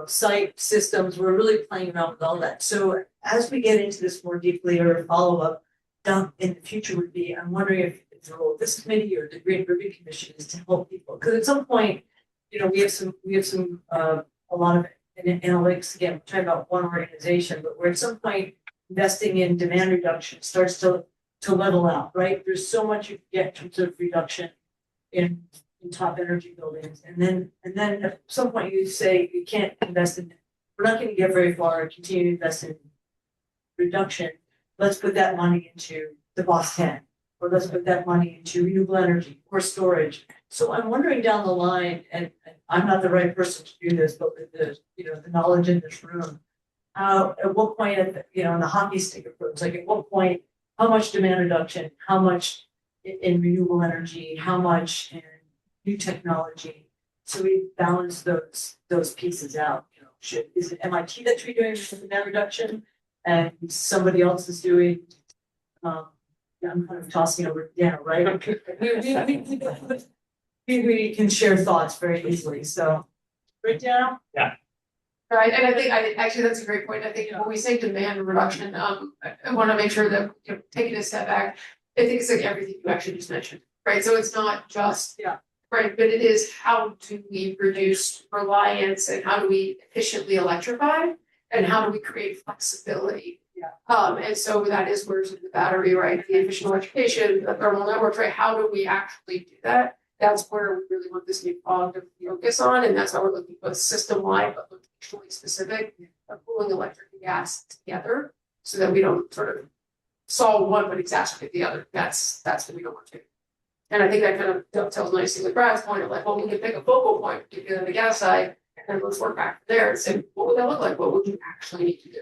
site systems. We're really playing around with all that. So as we get into this more deeply, or a follow-up down in the future would be, I'm wondering if the role of this committee or the Green Review Commission is to help people. Because at some point, we have some a lot of analytics, again, we're talking about one organization, but we're at some point investing in demand reduction starts to level out, right? There's so much you can get in terms of reduction in top energy buildings. And then at some point you say you can't invest in, we're not going to get very far, continue to invest in reduction. Let's put that money into the Boss 10, or let's put that money into renewable energy or storage. So I'm wondering down the line, and I'm not the right person to do this, but with the the knowledge in this room, at what point in the hockey stick approach, like at what point, how much demand reduction, how much in renewable energy, how much in new technology, so we balance those pieces out. Is it MIT that's redoing the demand reduction, and somebody else is doing? I'm kind of tossing over down, right? We can share thoughts very easily. So, right down. Yeah. Right, and I think actually that's a great point. I think when we say demand reduction, I want to make sure that taking a step back, I think it's like everything you actually just mentioned, right? So it's not just right, but it is how do we reduce reliance, and how do we efficiently electrify, and how do we create flexibility? And so that is where the battery, right? The efficient electrification, the thermal networks, right? How do we actually do that? That's where we really want this new fog to focus on, and that's why we're looking both system-wide but locationally specific, pulling electric and gas together, so that we don't sort of solve one but exacerbate the other. That's what we don't want to do. And I think that kind of dovetails nicely with Brad's point of like, well, we can pick a focal point, particularly on the gas side, and then let's work back from there and say, what would that look like? What would you actually need to do?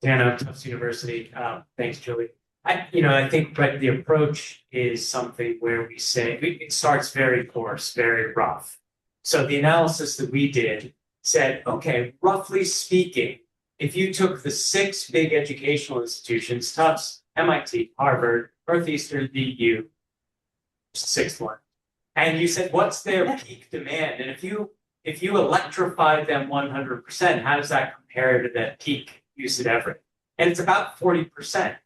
Dan, Tufts University. Thanks, Julie. I think the approach is something where we say it starts very coarse, very rough. So the analysis that we did said, okay, roughly speaking, if you took the 6 big educational institutions, Tufts, MIT, Harvard, Northeastern, BU, 6th one, and you said, what's their peak demand? And if you electrified them 100%, how does that compare to that peak use at Everett? And it's about 40%.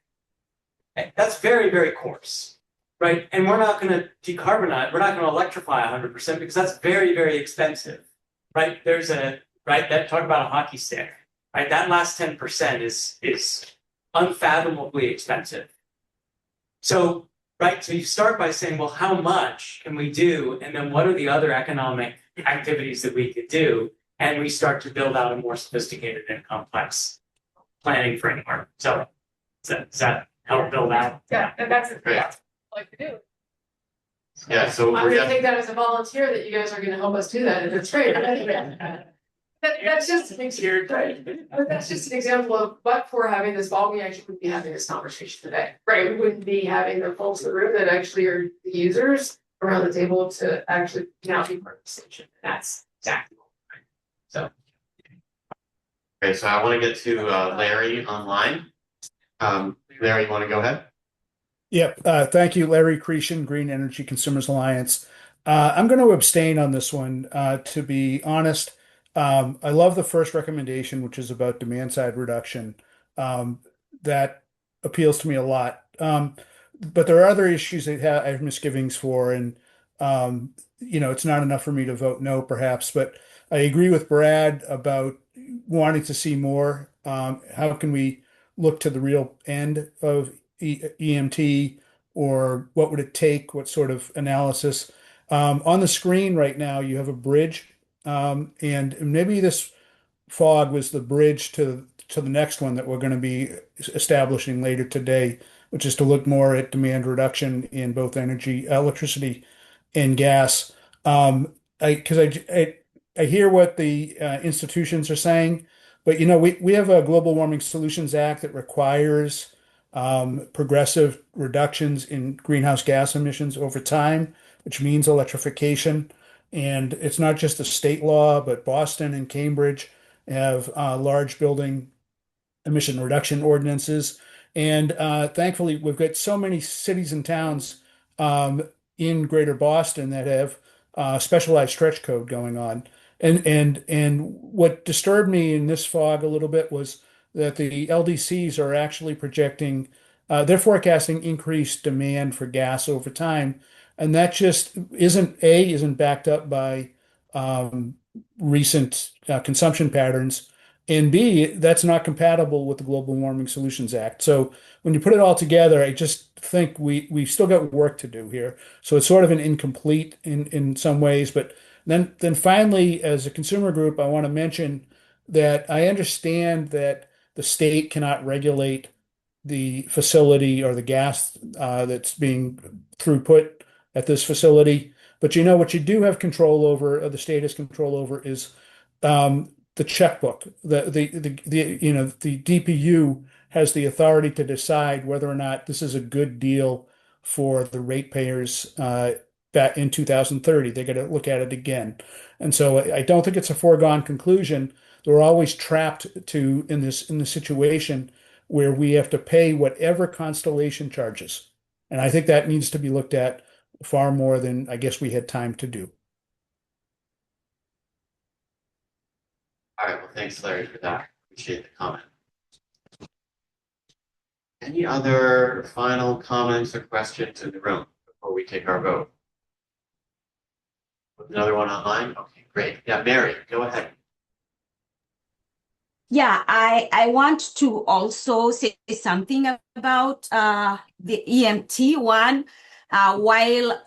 That's very, very coarse, right? And we're not going to decarbonize, we're not going to electrify 100% because that's very, very expensive, right? That talk about a hockey stick, right? That last 10% is unfathomably expensive. So, right, so you start by saying, well, how much can we do? And then what are the other economic activities that we could do? And we start to build out a more sophisticated and complex planning framework. So does that help build out? Yeah, and that's it, Right. yeah, like to do. Yeah, so I'm we're gonna gonna, take that as a volunteer that you guys are gonna help us do that, and it's great. That's just an example, but that's just an example of, but for having this ball, we actually wouldn't be having this conversation today, right? We wouldn't be having the folks in the room that actually are the users around the table to actually now be part of the station. That's exactly. So. okay, so I want to get to Larry online. Larry, you want to go ahead? Yep. Thank you, Larry Cretion, Green Energy Consumers Alliance. I'm going to abstain on this one. To be honest, I love the first recommendation, which is about demand side reduction. That appeals to me a lot. But there are other issues that I have misgivings for, and it's not enough for me to vote no, perhaps. But I agree with Brad about wanting to see more. How can we look to the real end of EMT, or what would it take? What sort of analysis? On the screen right now, you have a bridge, and maybe this fog was the bridge to the next one that we're going to be establishing later today, which is to look more at demand reduction in both energy, electricity, and gas. I hear what the institutions are saying, but we have a Global Warming Solutions Act that requires progressive reductions in greenhouse gas emissions over time, which means electrification. And it's not just a state law, but Boston and Cambridge have large building emission reduction ordinances. And thankfully, we've got so many cities and towns in Greater Boston that have specialized stretch code going on. And what disturbed me in this fog a little bit was that the LDCs are actually projecting, they're forecasting increased demand for gas over time. And that just isn't backed up by recent consumption patterns. And B, that's not compatible with the Global Warming Solutions Act. So when you put it all together, I just think we've still got work to do here. So it's sort of an incomplete in some ways. But then finally, as a consumer group, I want to mention that I understand that the state cannot regulate the facility or the gas that's being throughput at this facility. But what you do have control over, or the state has control over, is the checkbook. The DPU has the authority to decide whether or not this is a good deal for the ratepayers back in 2030. They got to look at it again. And so I don't think it's a foregone conclusion. We're always trapped in this situation where we have to pay whatever Constellation charges. And I think that needs to be looked at far more than I guess we had time to do. All right, well, thanks, Larry, for that. Appreciate the comment. Any other final comments or questions in the room before we take our vote? Another one online? Okay, great. Yeah, Mary, go ahead. Yeah, I want to also say something about the EMT one. While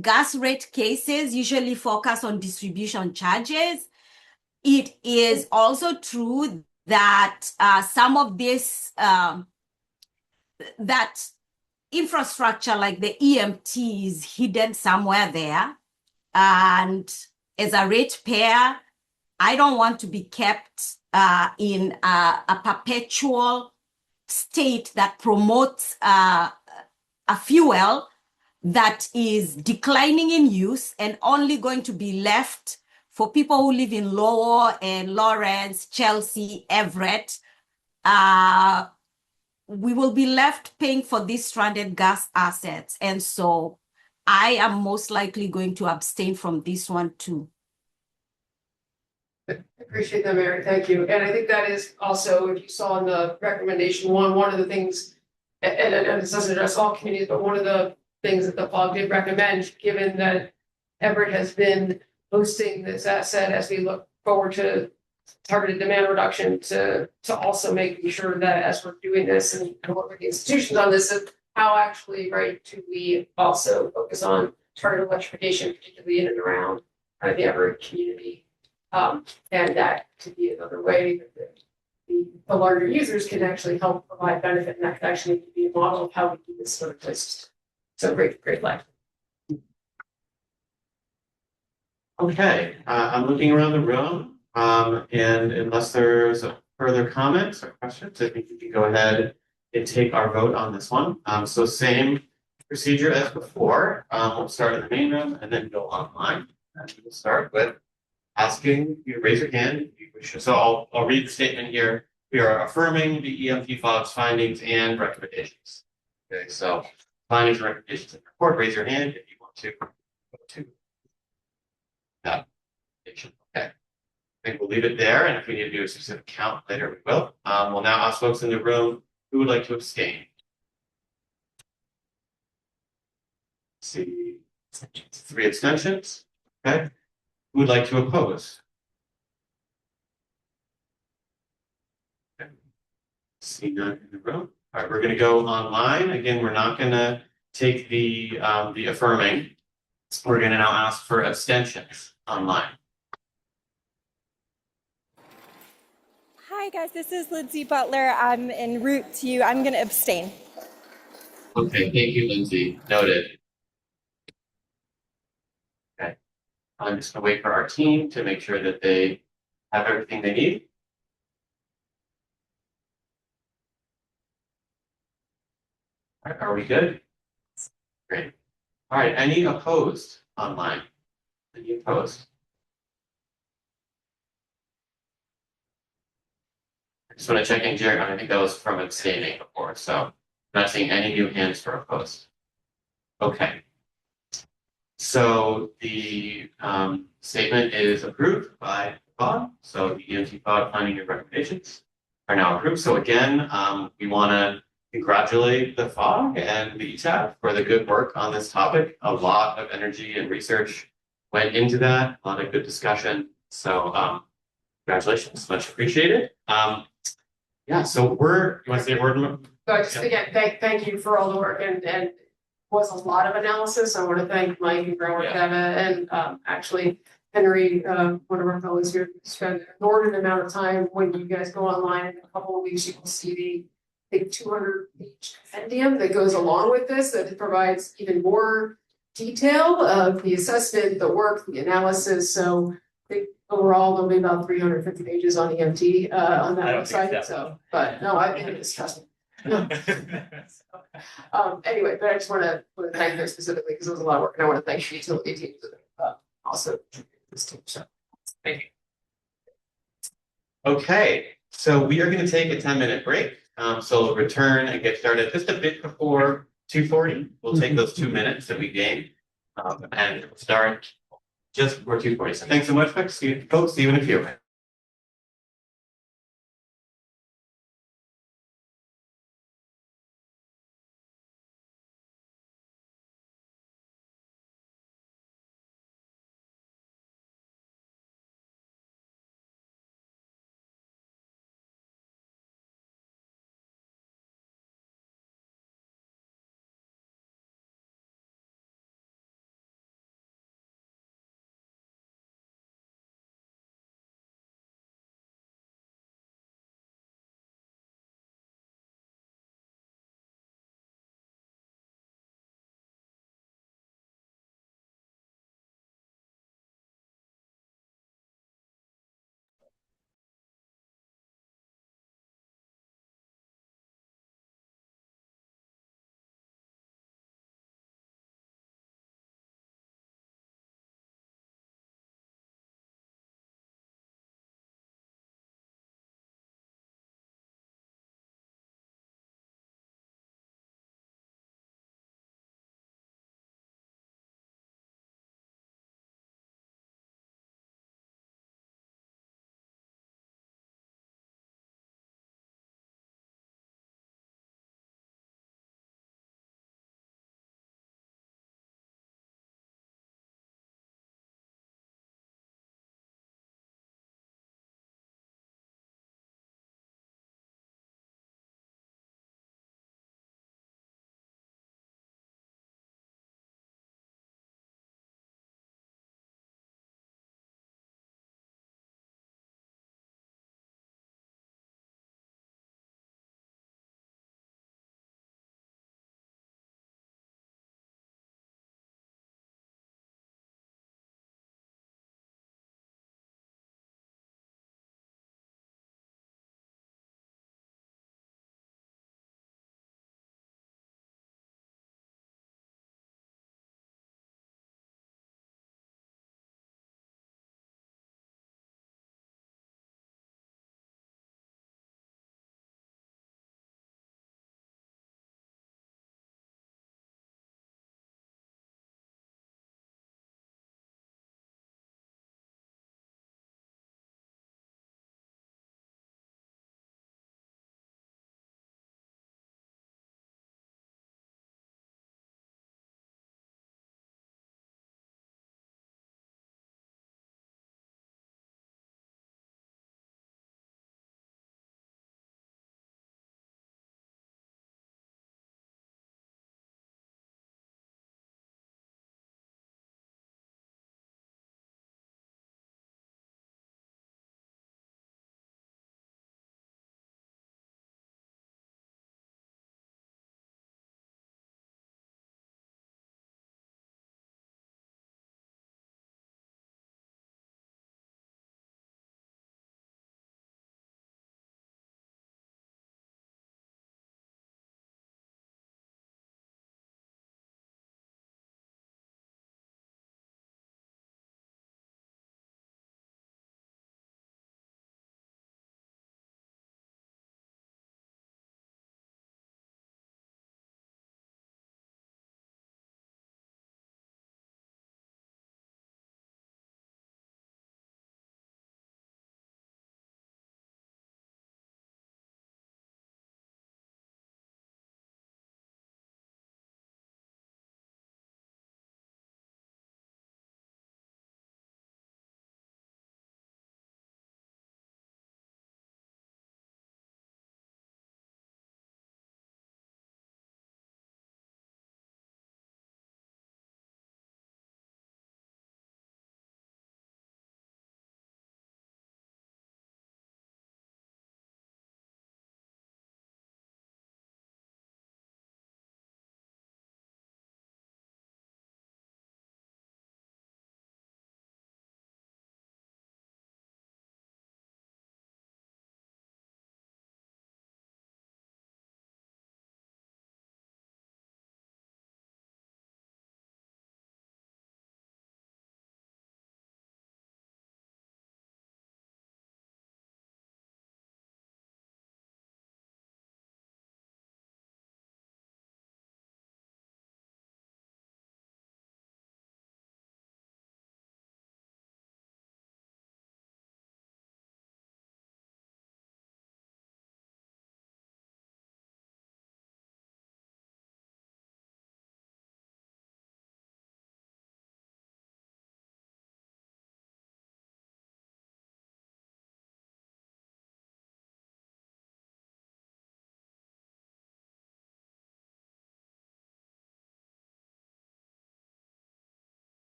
gas rate cases usually focus on distribution charges, it is also true that some of this that infrastructure like the EMT is hidden somewhere there. And as a ratepayer, I don't want to be kept in a perpetual state that promotes a fuel that is declining in use and only going to be left for people who live in Lowell and Lawrence, Chelsea, Everett. We will be left paying for these stranded gas assets. And so I am most likely going to abstain from this one too. I appreciate that, Mary. Thank you. And I think that is also, if you saw in the recommendation one of the things, and this doesn't address all communities, but one of the things that the FOG did recommend, given that Everett has been hosting this asset as we look forward to targeted demand reduction, to also making sure that as we're doing this and work with the institutions on this, that how actually, right, do we also focus on target electrification, particularly in and around the Everett community? And that could be another way that the larger users can actually help provide benefit, and that could actually be a model of how we do this in other places. So great line. Okay, I'm looking around the room, and unless there's further comments or questions, I think we can go ahead and take our vote on this one. So same procedure as before. We'll start in the main room and then go online. And we'll start with asking you to raise your hand if you wish. So I'll read the statement here. We are affirming the EMP FOG's findings and recommendations. Okay, so findings and recommendations in the report. Raise your hand if you want to go to that. Okay. I think we'll leave it there, and if we need to do a specific count later, we will. We'll now ask folks in the room who would like to abstain. Let's see, 3 abstentions. Okay. Who would like to oppose? Okay. See none in the room. All right, we're going to go online. Again, we're not going to take the affirming. We're going to now ask for abstentions online. Hi guys, this is Lindsay Butler. I'm en route to you. I'm going to abstain. Okay, thank you, Lindsay. Noted. Okay, I'm just going to wait for our team to make sure that they have everything they need. All right, are we good? Great. All right, any opposed online? Any opposed? I just want to check in, Jared. I think that was from abstaining before, so I'm not seeing any new hands for opposed. Okay. So the statement is approved by FOG. So the EMT FOG finding and recommendations are now approved. So again, we want to congratulate the FOG and the ETAP for the good work on this topic. A lot of energy and research went into that, a lot of good discussion. So congratulations, much appreciated. Yeah, so you want to say a word? Just again, thank you for all the work, and was a lot of analysis. I want to thank Mike and Grower and actually Henry, one of our fellows here, spent an inordinate amount of time. When you guys go online in a couple of weeks, you will see the 200-page compendium that goes along with this, that provides even more detail of the assessment, the work, the analysis. So I think overall there'll be about 350 pages on EMT on that website. So, but no, I think it's trust me. Anyway, but I just want to thank them specifically because it was a lot of work, and I want to thank the utility teams that also this team. So thank you. Okay, so we are going to take a 10-minute break. So we'll return and get started just a bit before 2:40. We'll take those 2 minutes that we gained and start just before 2:40. So thanks so much, folks. See you in a few.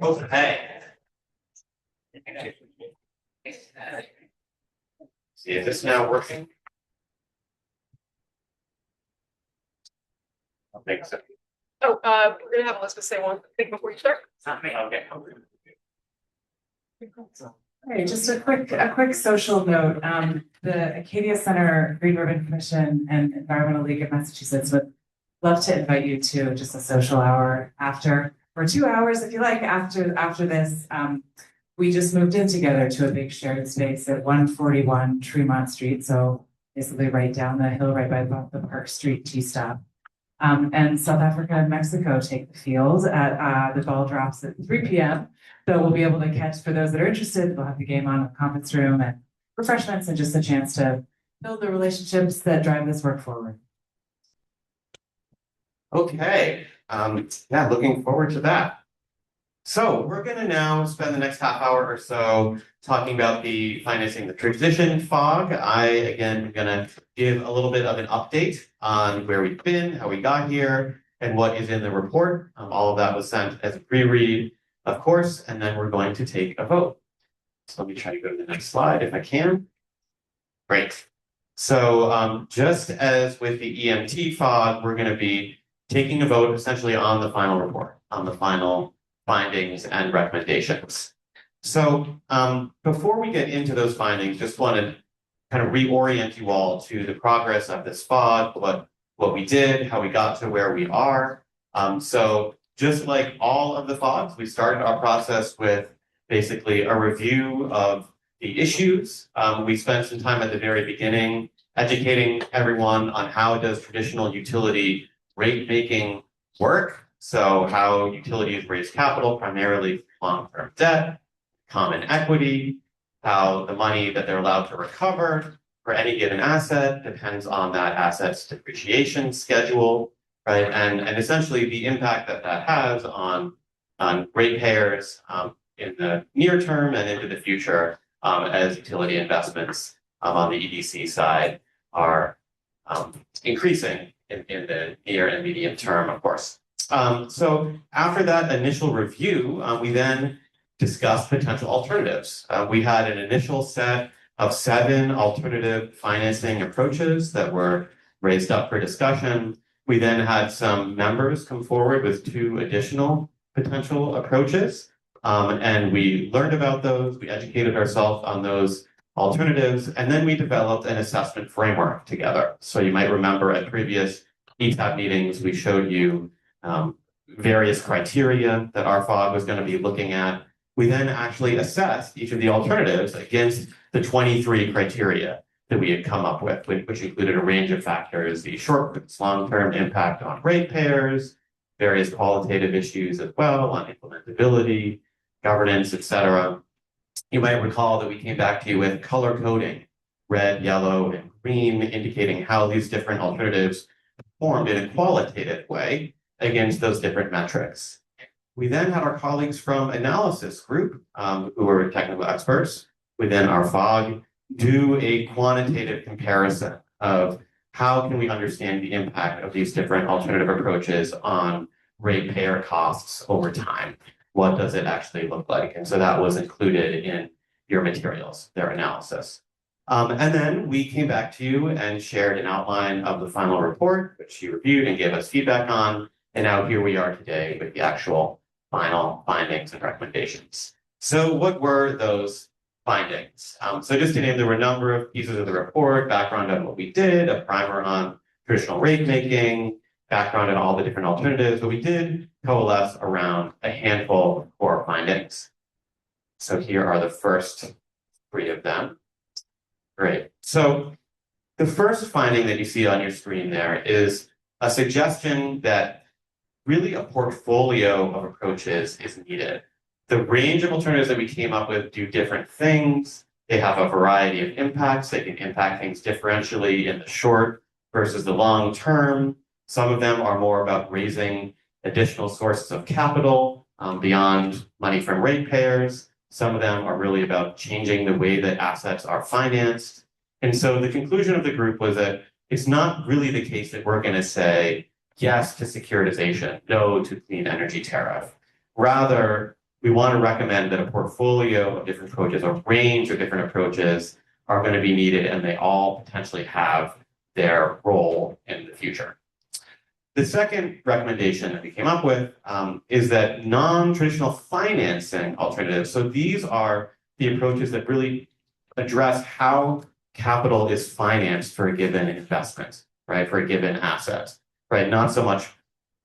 Okay. See, is this now working? I think so. Oh, we're gonna have Elizabeth say one thing before you start. Okay. Okay, just a quick social note. The Acadia Center, Green Ribbon Commission and Environmental League of Massachusetts would love to invite you to just a social hour after, or 2 hours if you like, after this. We just moved in together to a big shared space at 141 Tremont Street, so basically right down the hill, right by the Park Street T stop. And South Africa and Mexico take the field at the ball drops at 3 p.m. So we'll be able to catch, for those that are interested, we'll have the game on in the conference room and refreshments and just a chance to build the relationships that drive this work forward. Okay, yeah, looking forward to that. So we're gonna now spend the next half hour or so talking about the financing the transition FOG. I, again, am gonna give a little bit of an update on where we've been, how we got here, and what is in the report. All of that was sent as a pre-read, of course, and then we're going to take a vote. So let me try to go to the next slide if I can. Great. So just as with the EMT FOG, we're gonna be taking a vote essentially on the final report, on the final findings and recommendations. So before we get into those findings, just want to kind of reorient you all to the progress of this FOG, what we did, how we got to where we are. So just like all of the FOGs, we started our process with basically a review of the issues. We spent some time at the very beginning educating everyone on how does traditional utility rate making work. So how utilities raise capital, primarily long-term debt, common equity, how the money that they're allowed to recover for any given asset depends on that asset's depreciation schedule, right? And essentially the impact that that has on ratepayers in the near term and into the future as utility investments on the EDC side are increasing in the near and medium term, of course. So after that initial review, we then discussed potential alternatives. We had an initial set of 7 alternative financing approaches that were raised up for discussion. We then had some members come forward with 2 additional potential approaches, and we learned about those, we educated ourselves on those alternatives, and then we developed an assessment framework together. So you might remember at previous ETAP meetings, we showed you various criteria that our FOG was going to be looking at. We then actually assessed each of the alternatives against the 23 criteria that we had come up with, which included a range of factors, the short, long-term impact on ratepayers, various qualitative issues as well on implementability, governance, etc. You might recall that we came back to you with color coding, red, yellow, and green, indicating how these different alternatives performed in a qualitative way against those different metrics. We then had our colleagues from analysis group, who were technical experts within our FOG, do a quantitative comparison of how can we understand the impact of these different alternative approaches on ratepayer costs over time. What does it actually look like? And so that was included in your materials, their analysis. And then we came back to you and shared an outline of the final report, which you reviewed and gave us feedback on. And now here we are today with the actual final findings and recommendations. So what were those findings? So just to name, there were a number of pieces of the report, background on what we did, a primer on traditional rate making, background on all the different alternatives, but we did coalesce around a handful of core findings. So here are the first 3 of them. Great. So the first finding that you see on your screen there is a suggestion that really a portfolio of approaches is needed. The range of alternatives that we came up with do different things. They have a variety of impacts. They can impact things differentially in the short versus the long term. Some of them are more about raising additional sources of capital beyond money from ratepayers. Some of them are really about changing the way that assets are financed. And so the conclusion of the group was that it's not really the case that we're going to say yes to securitization, no to clean energy tariff. Rather, we want to recommend that a portfolio of different approaches, a range of different approaches are going to be needed, and they all potentially have their role in the future. The second recommendation that we came up with is that non-traditional financing alternatives. So these are the approaches that really address how capital is financed for a given investment, right? For a given asset, right? Not so much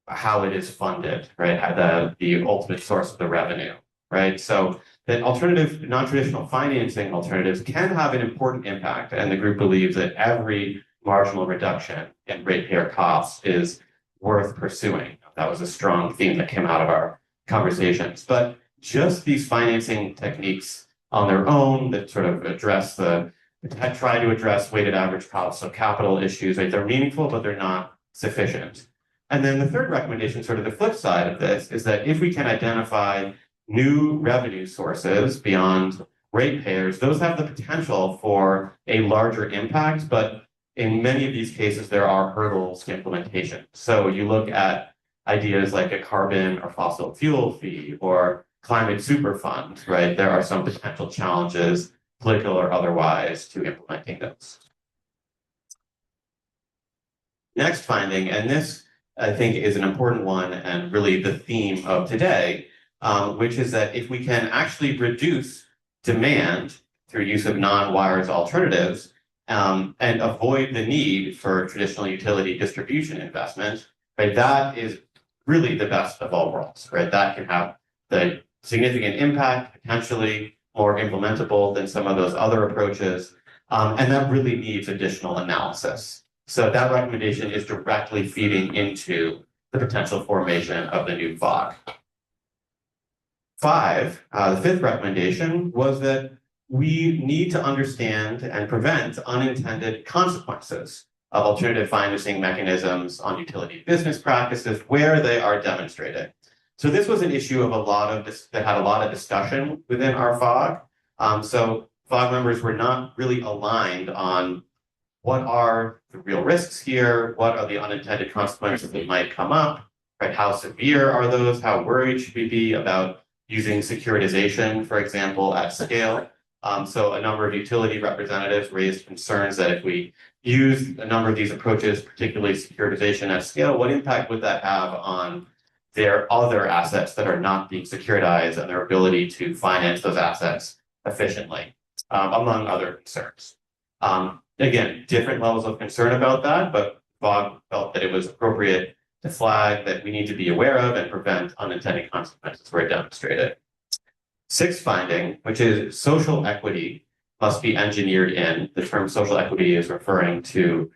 how it is funded, right? The ultimate source of the revenue, right? So that alternative, non-traditional financing alternatives can have an important impact, and the group believes that every marginal reduction in ratepayer costs is worth pursuing. That was a strong theme that came out of our conversations. But just these financing techniques on their own that sort of try to address weighted average costs of capital issues, right? They're meaningful, but they're not sufficient. And then the third recommendation, sort of the flip side of this, is that if we can identify new revenue sources beyond ratepayers, those have the potential for a larger impact, but in many of these cases, there are hurdles to implementation. So you look at ideas like a carbon or fossil fuel fee or climate super fund, right? There are some potential challenges, political or otherwise, to implementing those. Next finding, and this I think is an important one and really the theme of today, which is that if we can actually reduce demand through use of non-wires alternatives, and avoid the need for traditional utility distribution investment, right? That is really the best of all worlds, right? That can have the significant impact, potentially more implementable than some of those other approaches, and that really needs additional analysis. So that recommendation is directly feeding into the potential formation of the new FOG. The fifth recommendation was that we need to understand and prevent unintended consequences of alternative financing mechanisms on utility business practices where they are demonstrated. So this was an issue of that had a lot of discussion within our FOG. So FOG members were not really aligned on what are the real risks here, what are the unintended consequences that might come up, right? How severe are those? How worried should we be about using securitization, for example, at scale? So a number of utility representatives raised concerns that if we use a number of these approaches, particularly securitization at scale, what impact would that have on their other assets that are not being securitized and their ability to finance those assets efficiently, among other concerns. Again, different levels of concern about that, but FOG felt that it was appropriate to flag that we need to be aware of and prevent unintended consequences where demonstrated. Sixth finding, which is social equity must be engineered in. The term social equity is referring to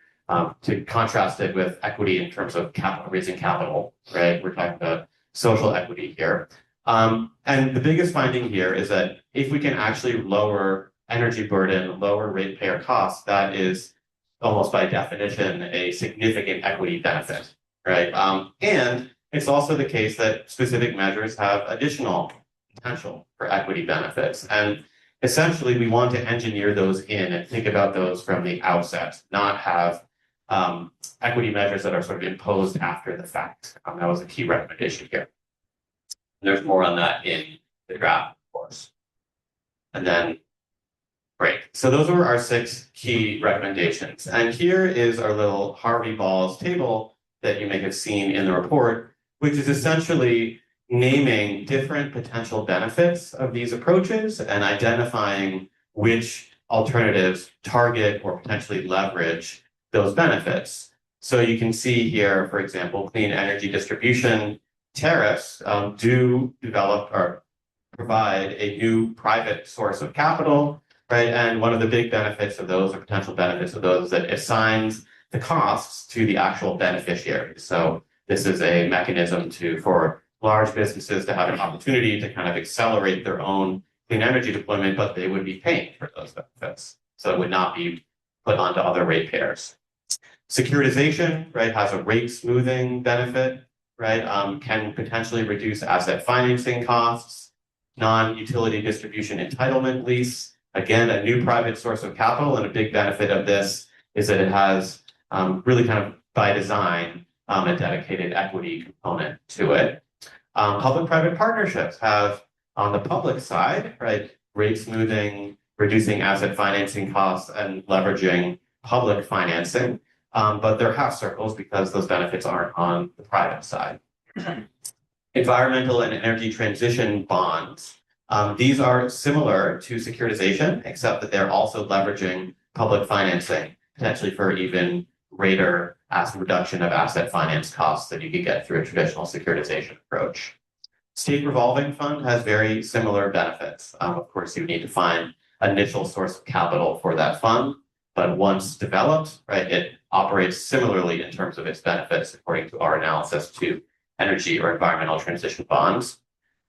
contrast it with equity in terms of raising capital, right? We're talking about social equity here. And the biggest finding here is that if we can actually lower energy burden, lower ratepayer costs, that is almost by definition a significant equity benefit, right? And it's also the case that specific measures have additional potential for equity benefits. And essentially, we want to engineer those in and think about those from the outset, not have equity measures that are sort of imposed after the fact. That was a key recommendation here. And there's more on that in the draft, of course. And then, great. So those were our 6 key recommendations. And here is our little Harvey Balls table that you may have seen in the report, which is essentially naming different potential benefits of these approaches and identifying which alternatives target or potentially leverage those benefits. So you can see here, for example, clean energy distribution tariffs do develop or provide a new private source of capital, right? And one of the big benefits of those, or potential benefits of those, is that it assigns the costs to the actual beneficiaries. So this is a mechanism for large businesses to have an opportunity to kind of accelerate their own clean energy deployment, but they would be paying for those benefits. So it would not be put onto other ratepayers. Securitization, right, has a rate smoothing benefit, right, can potentially reduce asset financing costs. Non-utility distribution entitlement lease, again, a new private source of capital, and a big benefit of this is that it has really kind of by design a dedicated equity component to it. Public-private partnerships have on the public side, right, rate smoothing, reducing asset financing costs, and leveraging public financing. But they're half circles because those benefits aren't on the private side. Environmental and energy transition bonds. These are similar to securitization, except that they're also leveraging public financing, potentially for even greater reduction of asset finance costs than you could get through a traditional securitization approach. State revolving fund has very similar benefits. Of course, you need to find an initial source of capital for that fund, but once developed, right, it operates similarly in terms of its benefits, according to our analysis, to energy or environmental transition bonds.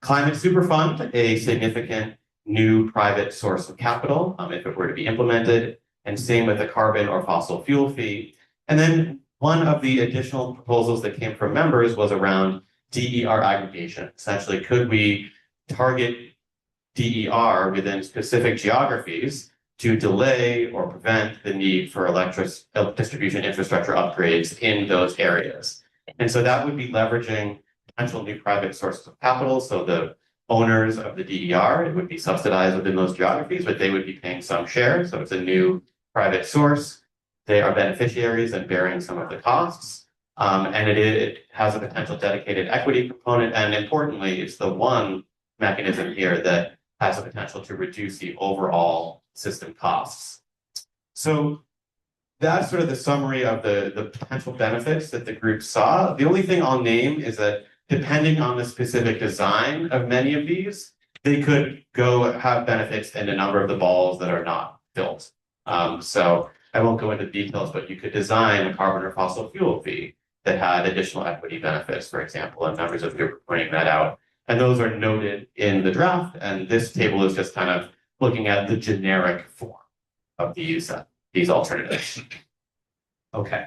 Climate Superfund, a significant new private source of capital, if it were to be implemented, and same with the carbon or fossil fuel fee. And then one of the additional proposals that came from members was around DER aggregation. Essentially, could we target DER within specific geographies to delay or prevent the need for distribution infrastructure upgrades in those areas? And so that would be leveraging potential new private sources of capital. So the owners of the DER, it would be subsidized within those geographies, but they would be paying some share. So it's a new private source. They are beneficiaries and bearing some of the costs. And it has a potential dedicated equity component. And importantly, it's the one mechanism here that has a potential to reduce the overall system costs. So that's sort of the summary of the potential benefits that the group saw. The only thing I'll name is that depending on the specific design of many of these, they could go have benefits in a number of the balls that are not built. So I won't go into details, but you could design a carbon or fossil fuel fee that had additional equity benefits, for example, and members of the group are pointing that out. And those are noted in the draft. And this table is just kind of looking at the generic form of these alternatives. Okay.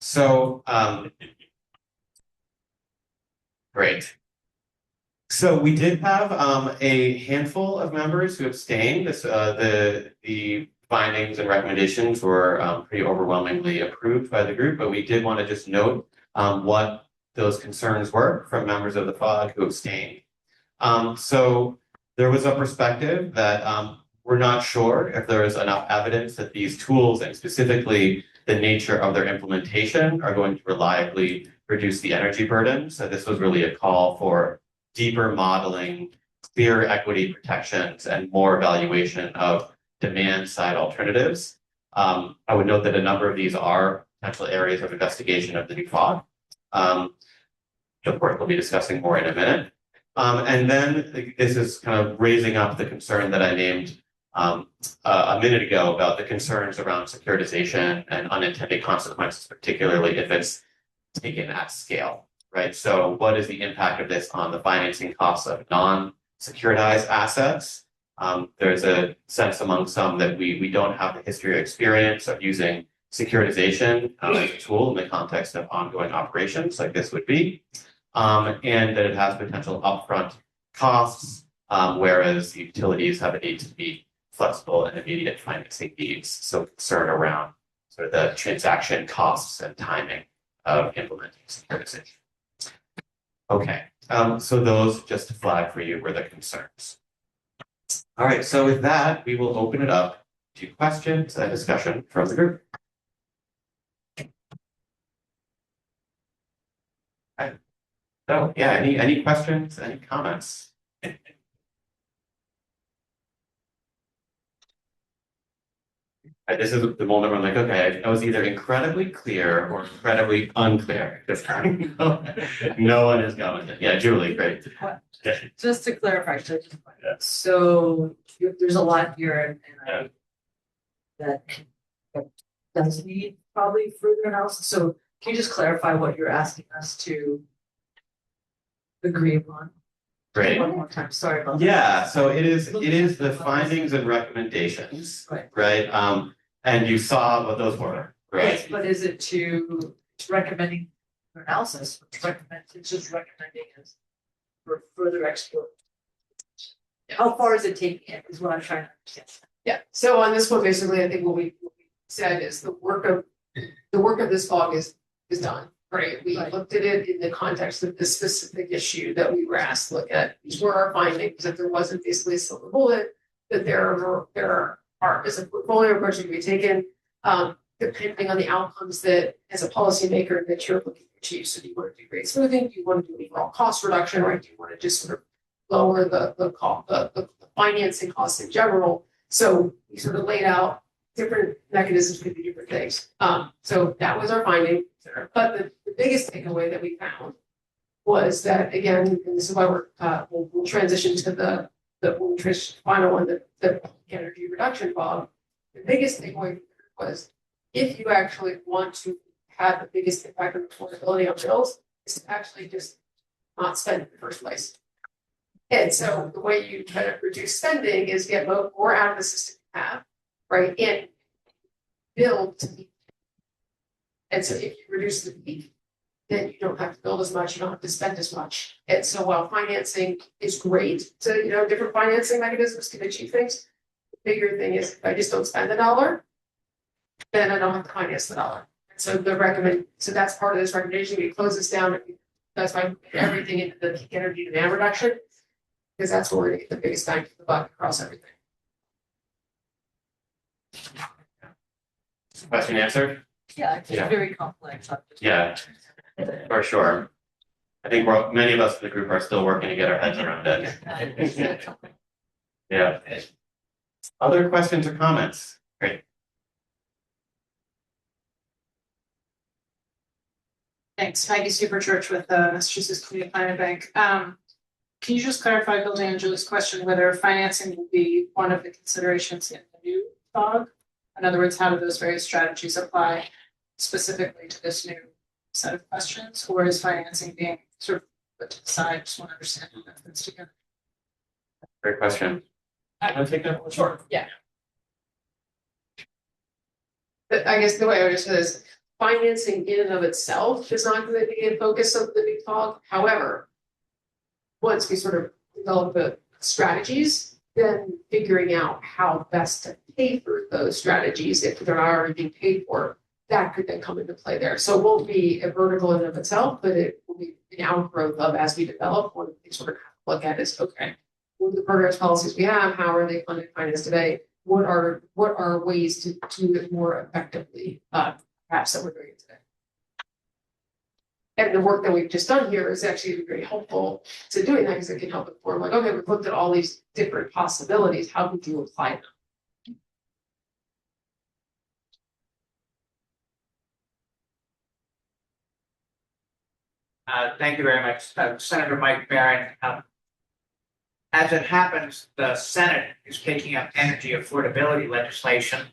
So, great. So we did have a handful of members who abstained. The findings and recommendations were pretty overwhelmingly approved by the group, but we did want to just note what those concerns were from members of the FOG who abstained. So there was a perspective that we're not sure if there is enough evidence that these tools, and specifically the nature of their implementation, are going to reliably reduce the energy burden. So this was really a call for deeper modeling, clear equity protections, and more evaluation of demand side alternatives. I would note that a number of these are potential areas of investigation of the new FOG. Of course, we'll be discussing more in a minute. And then this is kind of raising up the concern that I named a minute ago about the concerns around securitization and unintended consequences, particularly if it's taken at scale, right? So what is the impact of this on the financing costs of non-securitized assets? There's a sense among some that we don't have the history or experience of using securitization as a tool in the context of ongoing operations like this would be, and that it has potential upfront costs, whereas utilities have a need to be flexible and immediate financing needs. So concern around sort of the transaction costs and timing of implementing securitization. Okay, so those, just to flag for you, were the concerns. All right, so with that, we will open it up to questions and discussion from the group. Okay. So yeah, any questions, any comments? This is the moment where I'm like, okay, I was either incredibly clear or incredibly unclear. No one is going. Yeah, Julie, great. Just to clarify, so there's a lot here and that does need probably further analysis. So can you just clarify what you're asking us to agree upon? Great. One more time, sorry about that. Yeah, so it is the findings and recommendations, right? And you saw what those were, right? Yes, but is it to recommending analysis? It's just recommending is for further exploration. How far is it taking it is what I'm trying to understand. Yeah, so on this one, basically, I think what we said is the work of this FOG is done. right? We looked at it in the context of this specific issue that we were asked to look at. These were our findings, that there wasn't basically a silver bullet, that there is a portfolio approach that can be taken, depending on the outcomes that as a policymaker that you're looking to achieve. So do you want to do rate smoothing? Do you want to do overall cost reduction, right? Do you want to just sort of lower the financing costs in general? So we sort of laid out different mechanisms could be different things. So that was our finding. But the biggest takeaway that we found was that, again, and this is why we'll transition to the final one, the energy reduction Bob. The biggest takeaway was if you actually want to have the biggest impact on affordability on bills, is to actually just not spend in the first place. And so the way you try to reduce spending is get more out of the system you have, right? And build to meet. And so if you reduce the peak, then you don't have to build as much, you don't have to spend as much. And so while financing is great, so different financing mechanisms can achieve things. The bigger thing is if I just don't spend $1, then I don't have to finance the dollar. And so so that's part of this recommendation. We close this down. That's why we put everything into the peak energy demand reduction, because that's where we're gonna get the biggest bang for the buck across everything. Question answered? Yeah, it's Yeah. very complex. Yeah, for sure. I think many of us in the group are still working to get our heads around it. Yeah. Other questions or comments? Great. Thanks, Maggie Superchurch with the Massachusetts Community Climate Bank. Can you just clarify, building on Julie's question, whether financing will be one of the considerations in the new FOG? In other words, how do those various strategies apply specifically to this new set of questions, or is financing being sort of put to the side? Just want to understand how that fits together. Great question. I can take that one. Sure. Yeah. But I guess the way I would just say is financing in and of itself is not going to be a focus of the new FOG. However, once we sort of develop the strategies, then figuring out how best to pay for those strategies, if they're not already being paid for, that could then come into play there. So it won't be a vertical in and of itself, but it will be an outgrowth of as we develop. One of the things we're going to look at is, okay, what are the programs policies we have? How are they funded finance today? What are ways to do it more effectively, perhaps that we're doing it today? And the work that we've just done here is actually very helpful to doing that, because it can help inform, like, okay, we've looked at all these different possibilities. How could you apply them? Thank you very much, Senator Mike Barron. As it happens, the Senate is taking up energy affordability legislation,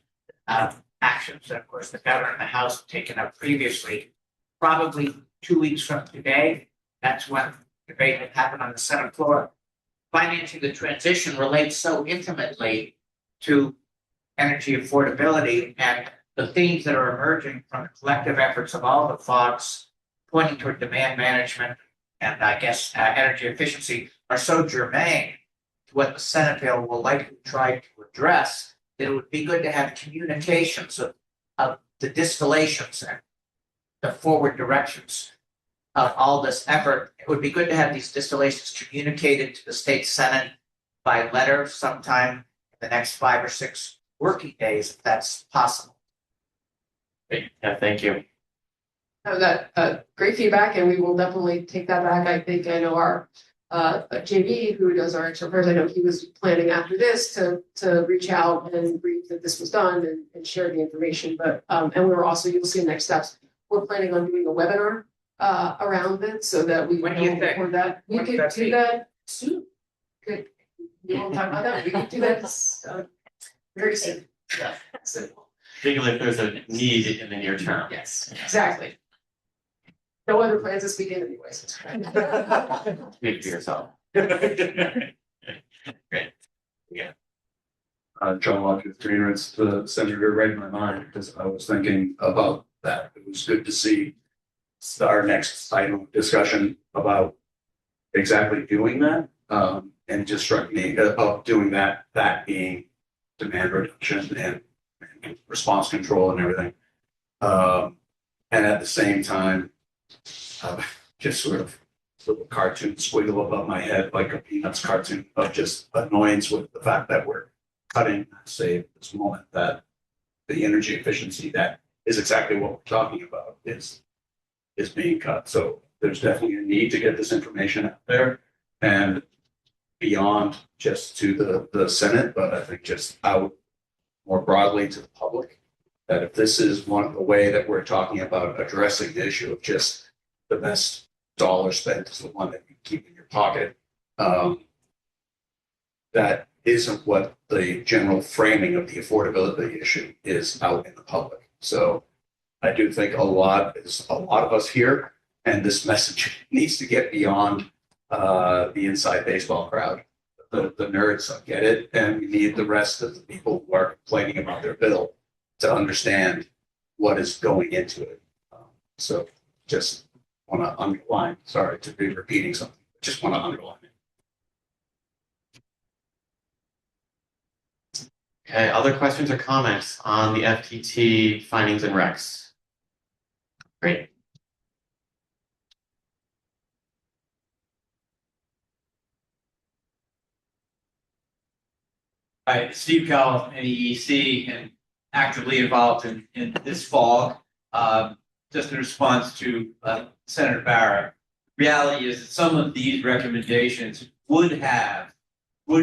actions that, of course, the governor and the House have taken up previously. Probably 2 weeks from today, that's when debate will happen on the Senate floor. Financing the transition relates so intimately to energy affordability, and the themes that are emerging from the collective efforts of all the FOGs pointing toward demand management and I guess energy efficiency are so germane to what the Senate bill will likely try to address that it would be good to have communications of the distillations and the forward directions of all this effort. It would be good to have these distillations communicated to the state Senate by letter sometime in the next 5 or 6 working days, if that's possible. Yeah, thank you. That great feedback, and we will definitely take that back. I know our JV, who does our extra affairs, I know he was planning after this to reach out and brief that this was done and share the information. But and we were also, you'll see next steps. We're planning on doing a webinar around it so that we When do you think? That we could do that soon. Good. You want to talk about that? We could do that very soon. Yeah. Particularly if there's a need in the near term. Yes, exactly. No other plans this weekend anyways. Speak for yourself. Great. Yeah. John Lodge with Green Roots, the senator read in my mind because I was thinking about that. It was good to see our next item of discussion about exactly doing that. And it just struck me about doing that being demand reduction and response control and everything. And at the same time, just sort of little cartoon squiggle above my head, like a Peanuts cartoon of just annoyance with the fact that we're cutting, say, at this moment, that the energy efficiency that is exactly what we're talking about is being cut. So there's definitely a need to get this information out there and beyond just to the Senate, but I think just out more broadly to the public, that if this is one of the way that we're talking about addressing the issue of just the best dollar spent is the one that you keep in your pocket, that isn't what the general framing of the affordability issue is out in the public. So I do think a lot of us here, and this message needs to get beyond the inside baseball crowd. The nerds get it, and we need the rest of the people who are complaining about their bill to understand what is going into it. So just want to underline, sorry to be repeating something, just want to underline it. Okay, other questions or comments on the FTT findings and recs? Great. Hi, Steve Cowell, NEEC, and actively involved in this fall. Just in response to Senator Barrett, reality is that some of these recommendations would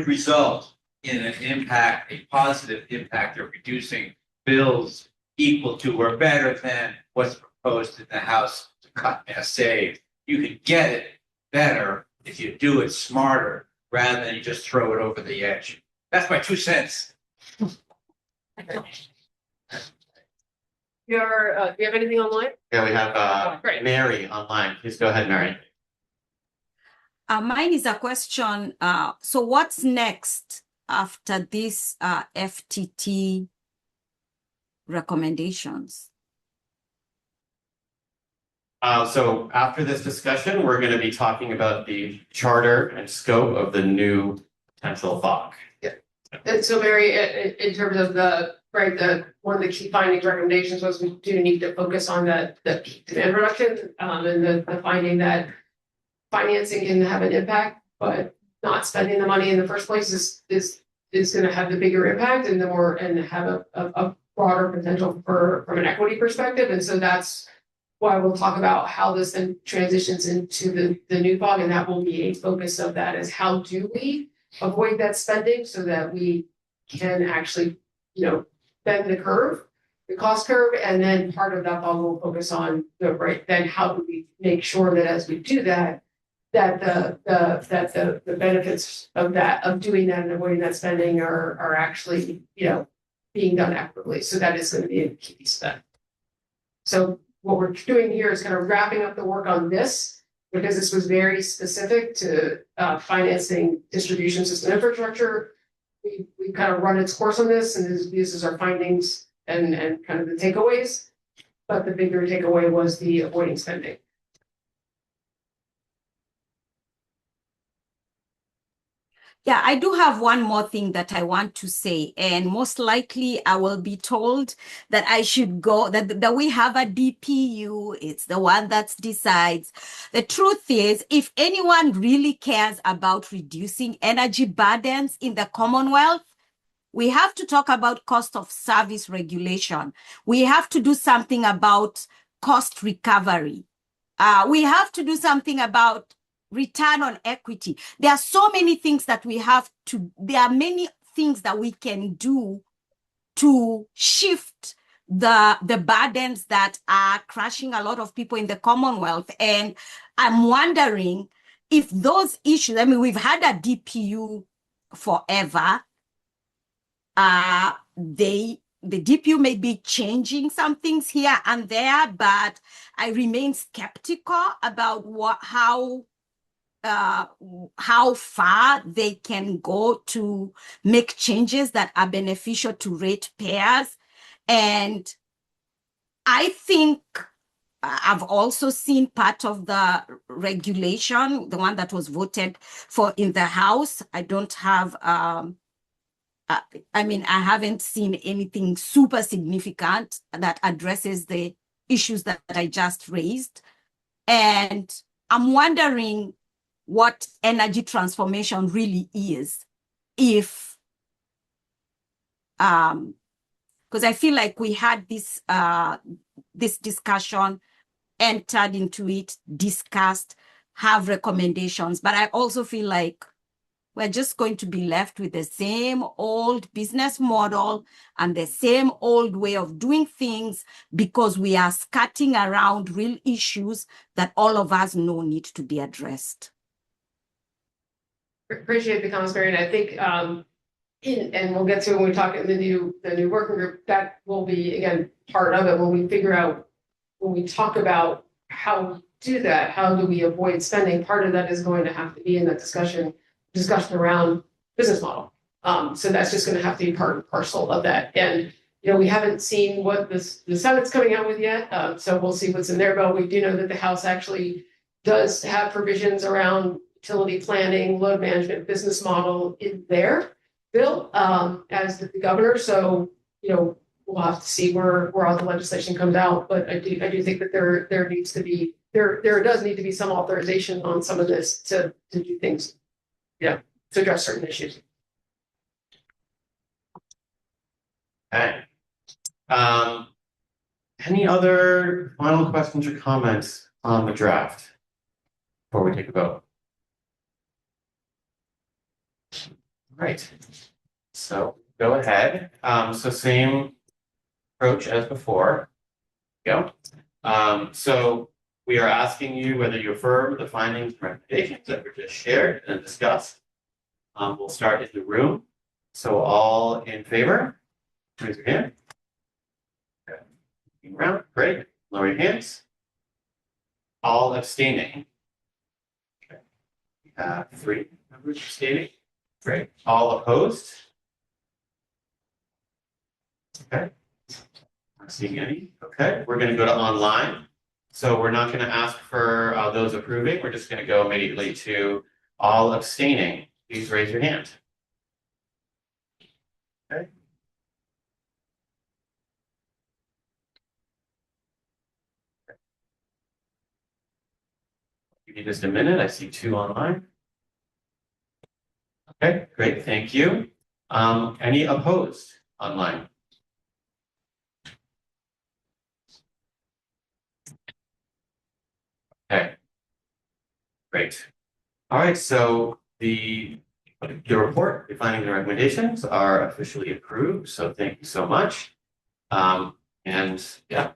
result in an impact, a positive impact of reducing bills equal to or better than what's proposed in the House to cut and save. You could get it better if you do it smarter rather than you just throw it over the edge. That's my 2 cents. Do you have anything online? Yeah, we have Great. Mary online. Please go ahead, Mary. Mine is a question. So what's next after this FTT recommendations? So after this discussion, we're going to be talking about the charter and scope of the new potential FOC. And so Mary, in terms of one of the key findings recommendations was we do need to focus on the peak demand reduction, and the finding that financing can have an impact, but not spending the money in the first place is going to have the bigger impact and have a broader potential from an equity perspective. And so that's why we'll talk about how this then transitions into the new FOG, and that will be a focus of that is how do we avoid that spending so that we can actually, bend the cost curve, and then part of that FOG will focus on then how do we make sure that as we do that, that the benefits of doing that and avoiding that spending are actually, being done equitably. So that is going to be a key piece of that. So what we're doing here is kind of wrapping up the work on this, because this was very specific to financing distribution system infrastructure. We've kind of run its course on this, and these is our findings and kind of the takeaways. But the bigger takeaway was the avoiding spending. Yeah, I do have one more thing that I want to say, and most likely I will be told that I should go, that we have a DPU, it's the one that decides. The truth is, if anyone really cares about reducing energy burdens in the Commonwealth, we have to talk about cost of service regulation. We have to do something about cost recovery. We have to do something about return on equity. There are so many things that there are many things that we can do to shift the burdens that are crushing a lot of people in the Commonwealth. And I'm wondering if those issues, we've had a DPU forever. The DPU may be changing some things here and there, but I remain skeptical about how far they can go to make changes that are beneficial to ratepayers. And I think I've also seen part of the regulation, the one that was voted for in the House. I don't have, I haven't seen anything super significant that addresses the issues that I just raised. And I'm wondering what energy transformation really is, if, because I feel like we had this discussion, entered into it, discussed, have recommendations, but I also feel like we're just going to be left with the same old business model and the same old way of doing things because we are skirting around real issues that all of us know need to be addressed. Appreciate the comments, Mary, and I think and we'll get to when we talk in the new working group, that will be again part of it when we figure out, when we talk about how we do that, how do we avoid spending, part of that is going to have to be in that discussion around business model. So that's just going to have to be part and parcel of that. And we haven't seen what the Senate's coming out with yet, so we'll see what's in there. But we do know that the House actually does have provisions around utility planning, load management, business model in their bill, as did the governor. So we'll have to see where all the legislation comes out. But I do think that there does need to be some authorization on some of this to do things, to address certain issues. Okay. Any other final questions or comments on the draft before we take a vote? Right. So go ahead. So same approach as before. Go. So we are asking you whether you affirm the findings and recommendations that were just shared and discussed. We'll start in the room. So all in favor, raise your hand. Okay. Looking around, great. Lower your hands. All abstaining. Okay. We have 3 members abstaining. Great. All opposed? Okay. Not seeing any. Okay. We're going to go to online. So we're not going to ask for those approving. We're just going to go immediately to all abstaining. Please raise your hand. Okay. Give me just a minute. I see 2 online. Okay, great, thank you. Any opposed online? Okay, great. All right, so the report, the findings and recommendations are officially approved. So thank you so much. And yeah,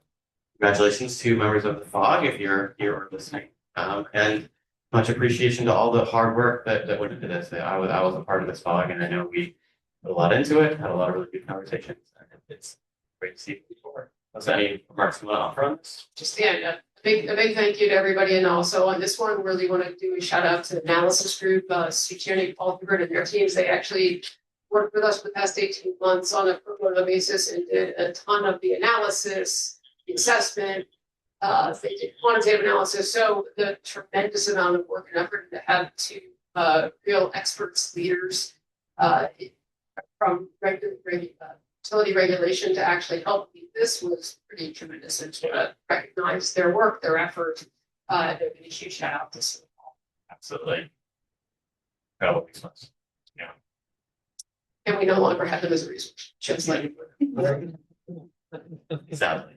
congratulations to members of the FOG if you're here or listening. And much appreciation to all the hard work that went into this. I was a part of this FOG, and I know we put a lot into it, had a lot of really good conversations. And it's great to see people work. Was there any remarks you want to offer on this? Just a big thank you to everybody, and also on this one, really want to do a shout out to the analysis group, Sue Tierney, Paul Hubert, and their teams. They actually worked with us for the past 18 months on a pro bono basis and did a ton of the analysis, the assessment. They did quantitative analysis, so the tremendous amount of work and effort to have 2 real experts, leaders from utility regulation to actually help lead this was pretty tremendous, and to recognize their work, their effort. They're going to huge shout out to Sue. Absolutely. Incredible resource. Yeah. And we no longer have them as a resource, just like Exactly.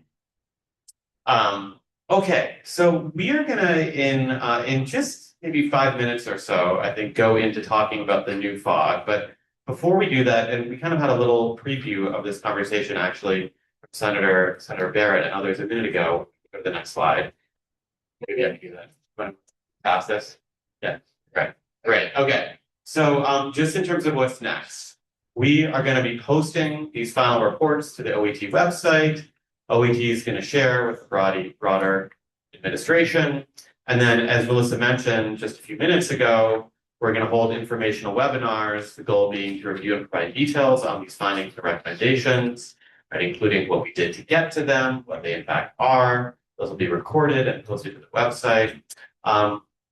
Okay, so we are gonna in just maybe 5 minutes or so, I think, go into talking about the new FOG. But before we do that, and we kind of had a little preview of this conversation actually from Senator Barrett and others a minute ago. Go to the next slide. Maybe I can do that. Want to pass this? Yeah, great. Great. Okay. So just in terms of what's next, we are going to be posting these final reports to the OET website. OET is going to share with the broader administration. And then, as Melissa mentioned just a few minutes ago, we're going to hold informational webinars, the goal being to review and provide details on these findings and recommendations, right, including what we did to get to them, what they in fact are. Those will be recorded and posted to the website.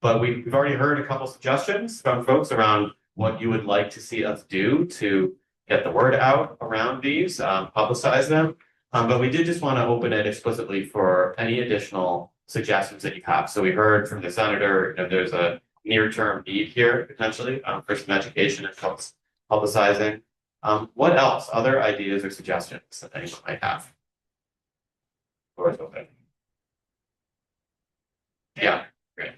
But we've already heard a couple suggestions from folks around what you would like to see us do to get the word out around these, publicize them. But we did just want to open it explicitly for any additional suggestions that you have. So we heard from the senator, there's a near-term need here potentially for some education and publicizing. What else? Other ideas or suggestions that anyone might have? Floor is open. Yeah, great.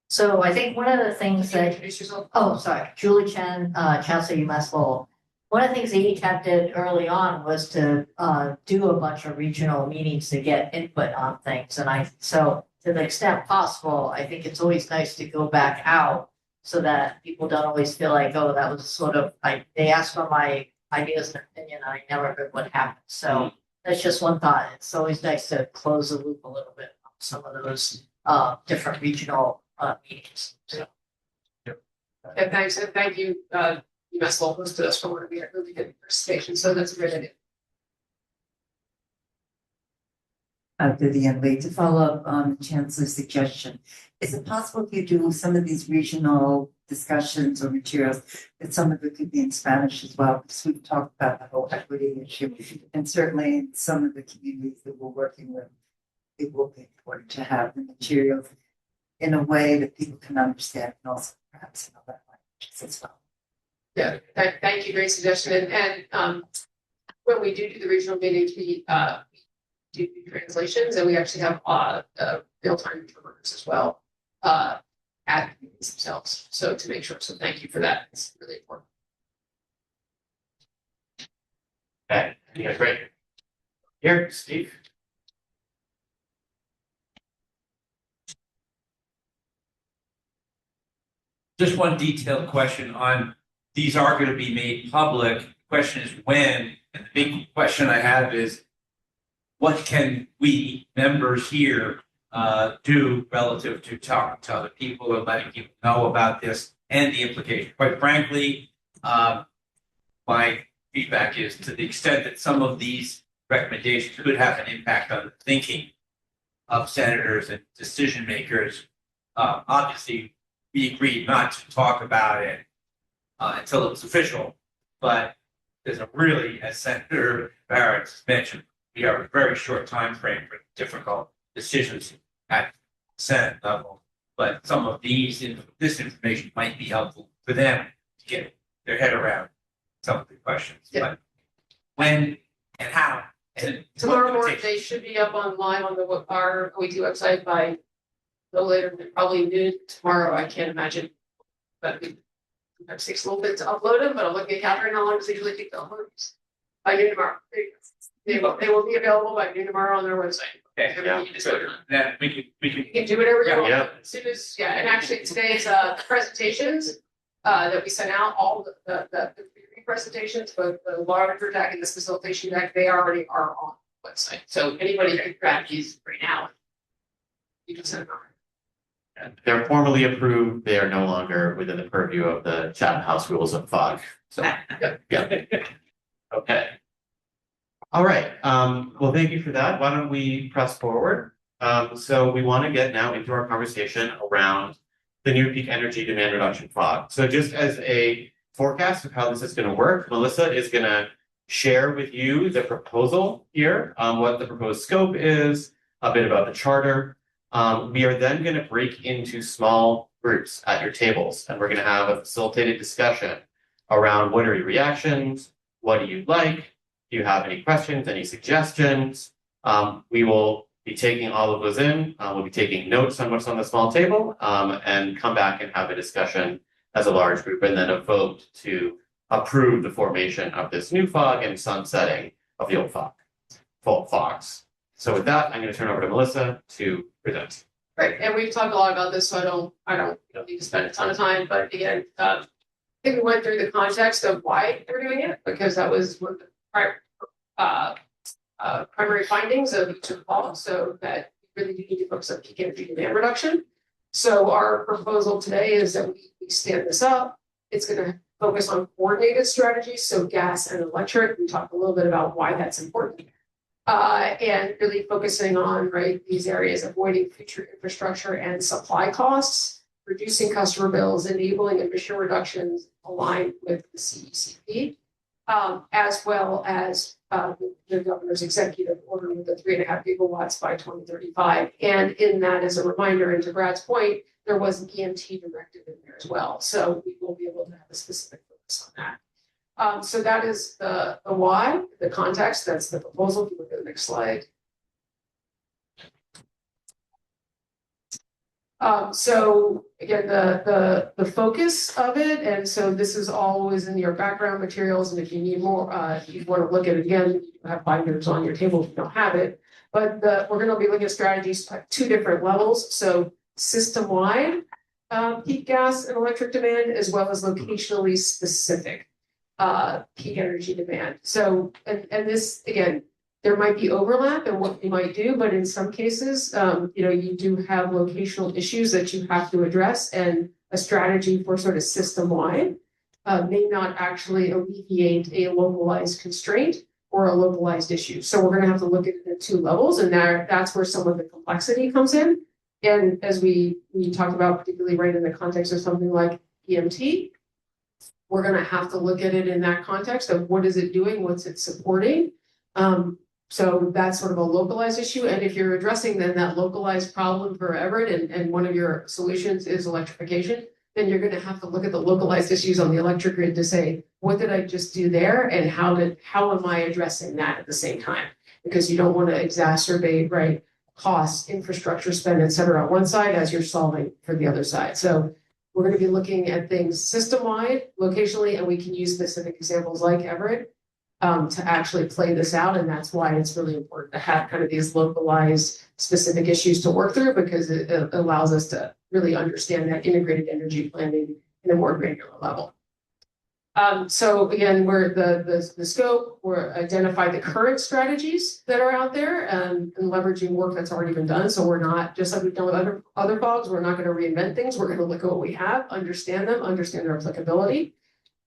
So I think one of the things that, oh, sorry, Julie Chen, Chancellor UMass Lowell. One of the things the ETAP did early on was to do a bunch of regional meetings to get input on things. And so to the extent possible, I think it's always nice to go back out so that people don't always feel like, oh, that was sort of, they asked for my ideas and opinion, and I never heard what happened. So that's just one thought. It's always nice to close the loop a little bit on some of those different regional meetings. So. And thanks, and thank you, UMass Lowell hosted us for one of the really good participation, so that's a great idea. Vivian Lee, to follow up on the Chancellor's suggestion, is it possible if you do some of these regional discussions or materials that some of it could be in Spanish as well? Because we've talked about the whole equity issue, and certainly some of the communities that we're working with, it will be important to have the materials in a way that people can understand, and also perhaps in other languages as well. Yeah, thank you, great suggestion. And when we do the regional meetings, we do translations, and we actually have real-time interpreters as well at the meetings themselves. So to make sure, so thank you for that. It's really important. Okay, yeah, great. Here, Steve. Just one detailed question on, these are going to be made public. The question is when, and the big question I have is, what can we members here do relative to talking to other people and letting people know about this and the implication? Quite frankly, my feedback is, to the extent that some of these recommendations could have an impact on the thinking of senators and decision makers, obviously we agreed not to talk about it until it was official. But there's a really, as Senator Barrett mentioned, we have a very short time frame for difficult decisions at Senate level. But some of this information might be helpful for them to get their head around some of the questions. Yeah. But when and how? And tomorrow morning, they should be up online on our OET website by no later than probably noon tomorrow. I can't imagine, but it takes a little bit to upload them. But I'm looking at Catherine. How long does it usually take to upload? By noon tomorrow. They will be available by noon tomorrow on their website. Okay. Yeah. Then we can do whatever you want. Yeah. As soon as, yeah, and actually today's presentations that we sent out, all the presentations, both the larger deck and this facilitation deck, they already are on the website. So anybody can grab these right now. You can send them over. They're formally approved. They are no longer within the purview of the Chatham House rules of FOG. So, yeah. Okay. All right. Well, thank you for that. Why don't we press forward? So we want to get now into our conversation around the new peak energy demand reduction FOG. So just as a forecast of how this is going to work, Melissa is going to share with you the proposal here, what the proposed scope is, a bit about the charter. We are then going to break into small groups at your tables, and we're going to have a facilitated discussion around what are your reactions, what do you like, do you have any questions, any suggestions. We will be taking all of those in. We'll be taking notes on what's on the small table and come back and have a discussion as a large group, and then a vote to approve the formation of this new FOG and sunsetting of the old FOGs. So with that, I'm going to turn over to Melissa to present. Right, and we've talked a lot about this, so I don't need to spend a ton of time. But again, I think we went through the context of why they're doing it, because that was one of the primary findings of each of the FOG. So that we really do need to focus on peak energy demand reduction. So our proposal today is that we stand this up. It's going to focus on coordinated strategies, so gas and electric. We talked a little bit about why that's important. And really focusing on, right, these areas, avoiding future infrastructure and supply costs, reducing customer bills, enabling emission reductions aligned with the CECP. as well as the governor's executive order with the 3.5 gigawatts by 2035. And in that, as a reminder, and to Brad's point, there was an EMT directive in there as well. So we will be able to have a specific focus on that. So that is the why, the context, that's the proposal. If you look at the next slide. So again, the focus of it, and so this is always in your background materials, and if you need more, if you want to look at it again, you have binders on your table if you don't have it. But we're going to be looking at strategies at 2 different levels. So system-wide peak gas and electric demand, as well as locationally specific peak energy demand. So, and this, again, there might be overlap in what you might do, but in some cases, you do have locational issues that you have to address, and a strategy for sort of system-wide may not actually alleviate a localized constraint or a localized issue. So we're going to have to look at it at 2 levels, and that's where some of the complexity comes in. And as we talked about, particularly right in the context of something like EMT, we're going to have to look at it in that context of what is it doing, what's it supporting. So that's sort of a localized issue. And if you're addressing then that localized problem for Everett, and one of your solutions is electrification, then you're going to have to look at the localized issues on the electric grid to say, what did I just do there? And how am I addressing that at the same time? Because you don't want to exacerbate, right, costs, infrastructure spend, et cetera, on one side as you're solving for the other side. So we're going to be looking at things system-wide, locationally, and we can use specific examples like Everett to actually play this out. And that's why it's really important to have kind of these localized specific issues to work through, because it allows us to really understand that integrated energy planning in a more granular level. So again, we're the scope, we're identify the current strategies that are out there and leveraging work that's already been done. So we're not, just like we've done with other fogs, we're not going to reinvent things. We're going to look at what we have, understand them, understand their applicability.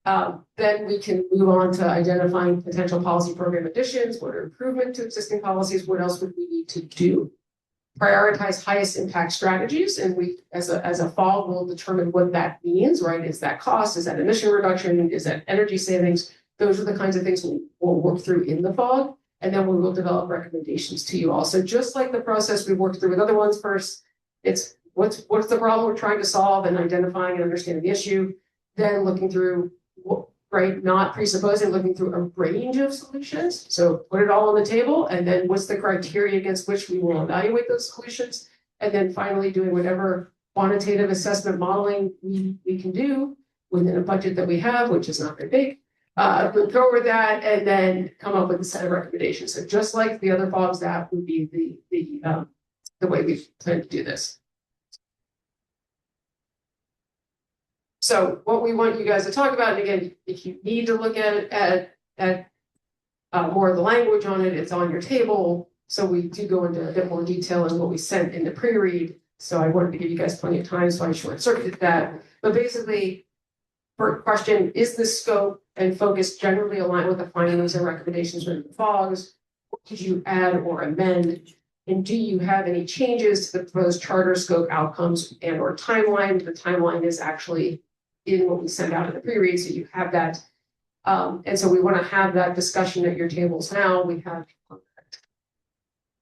Then we can move on to identifying potential policy program additions, what are improvement to existing policies, what else would we need to do? Prioritize highest impact strategies, and we, as a FOG, will determine what that means, right? Is that cost? Is that emission reduction? Is that energy savings? Those are the kinds of things we'll work through in the FOG, and then we will develop recommendations to you all. So just like the process we worked through with other ones first, it's what's the problem we're trying to solve and identifying and understanding the issue, then looking through, right, not presupposing, looking through a range of solutions. So put it all on the table, and then what's the criteria against which we will evaluate those solutions, and then finally doing whatever quantitative assessment modeling we can do within a budget that we have, which is not very big. We'll go over that and then come up with a set of recommendations. So just like the other FOGs, that would be the way we plan to do this. So what we want you guys to talk about, and again, if you need to look at more of the language on it, it's on your table. So we do go into a bit more detail in what we sent in the pre-read. So I wanted to give you guys plenty of time, so I short-circuited that. But basically, for question, is the scope and focus generally aligned with the findings and recommendations within the FOGs? What could you add or amend? And do you have any changes to the proposed charter scope outcomes and or timeline? The timeline is actually in what we send out in the pre-read, so you have that. And so we want to have that discussion at your tables now. We have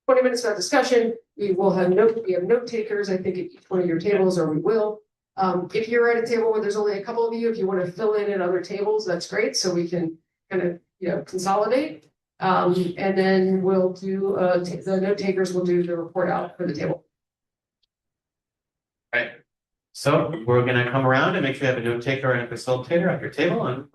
20 minutes of discussion. We have note takers, I think, at each one of your tables, or we will. If you're at a table where there's only a couple of you, if you want to fill in at other tables, that's great. So we can kind of consolidate. And then we'll do the note takers will do the report out for the table. Right. So we're going to come around and make sure you have a note taker and a facilitator at your table, and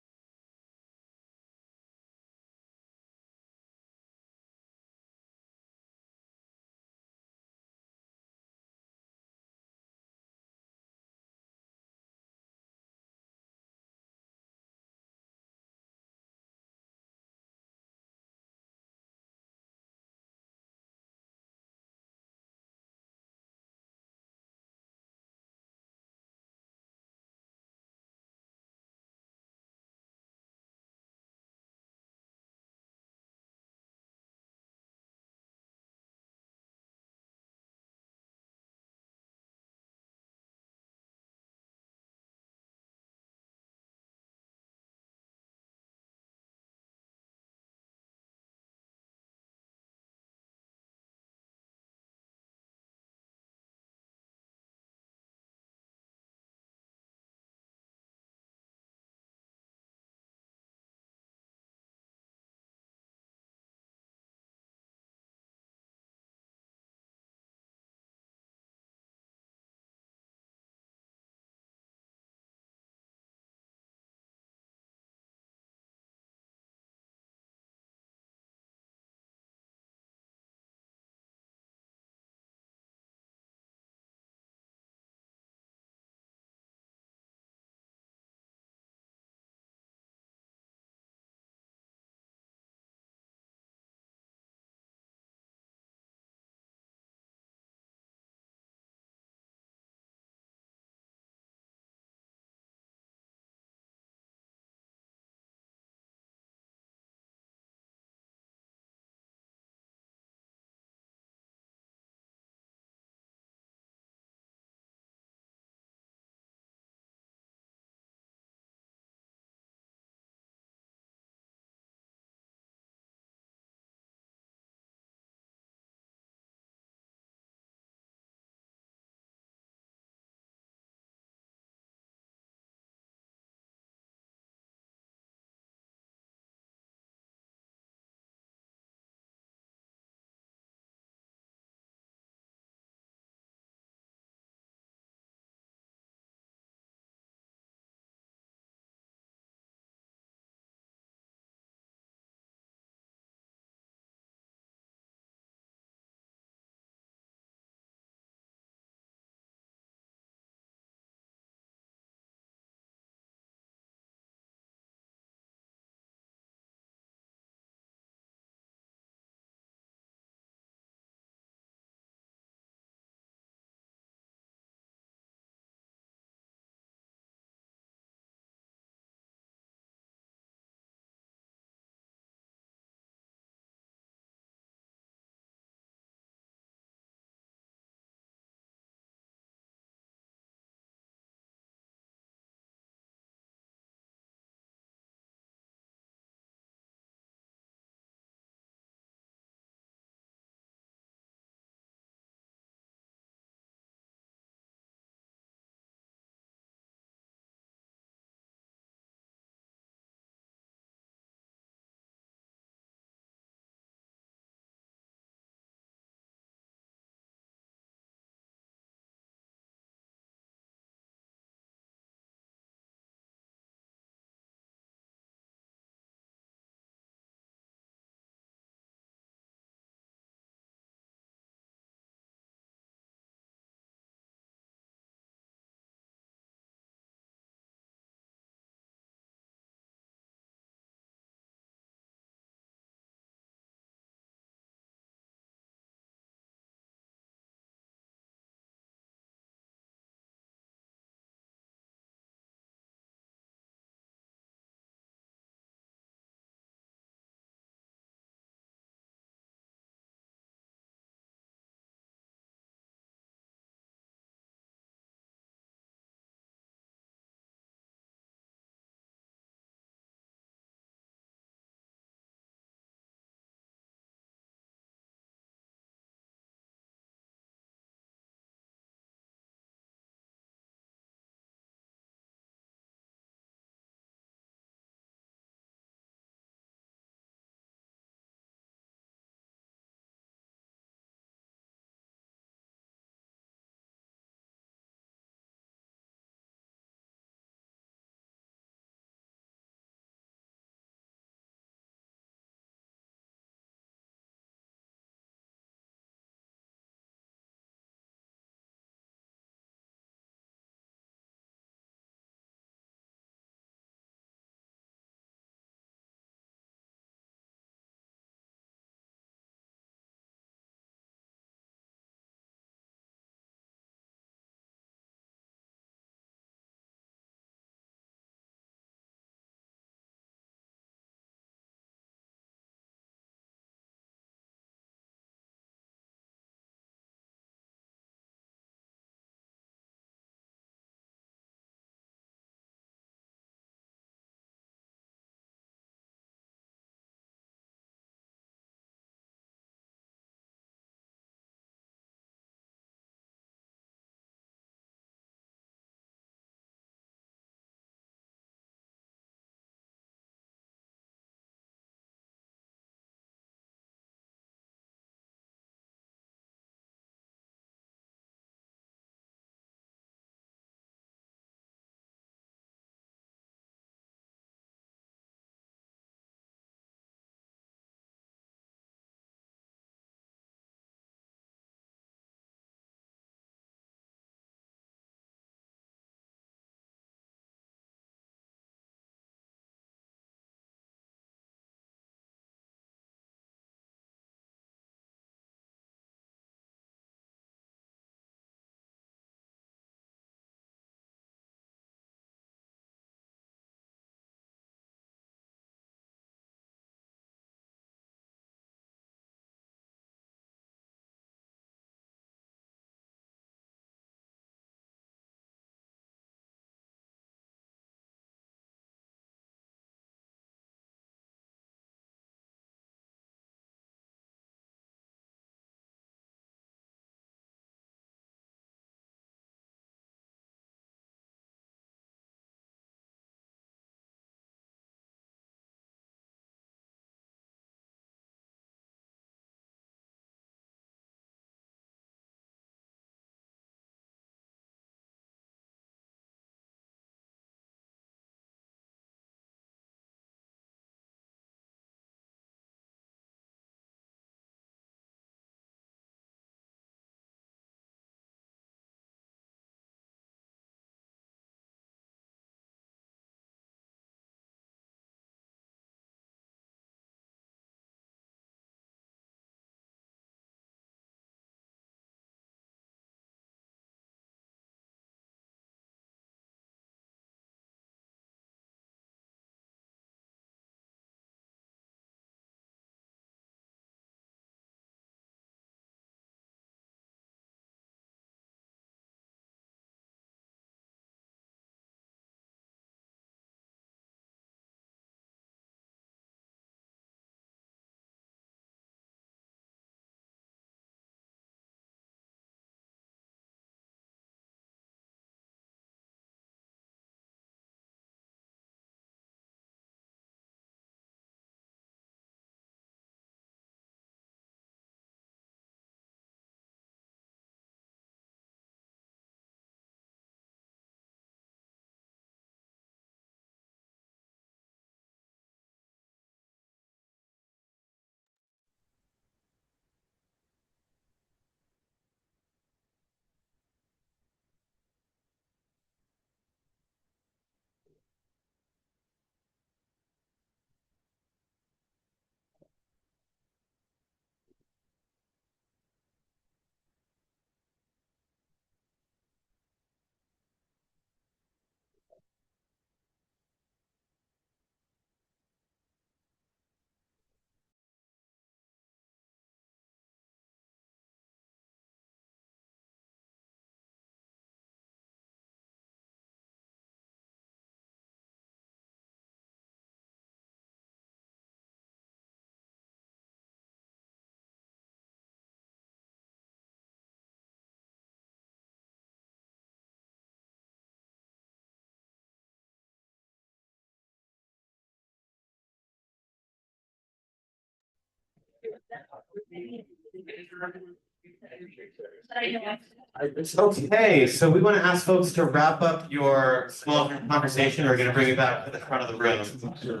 Okay, so we want to ask folks to wrap up your small conversation. We're going to bring it back to the front of the room. Okay.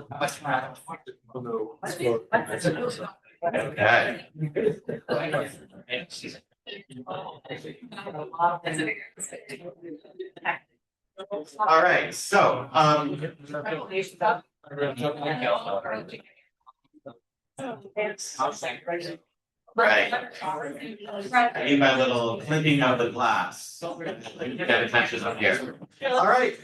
All right, so, right. I need my little clinking of the glass. Get attention up here. All right.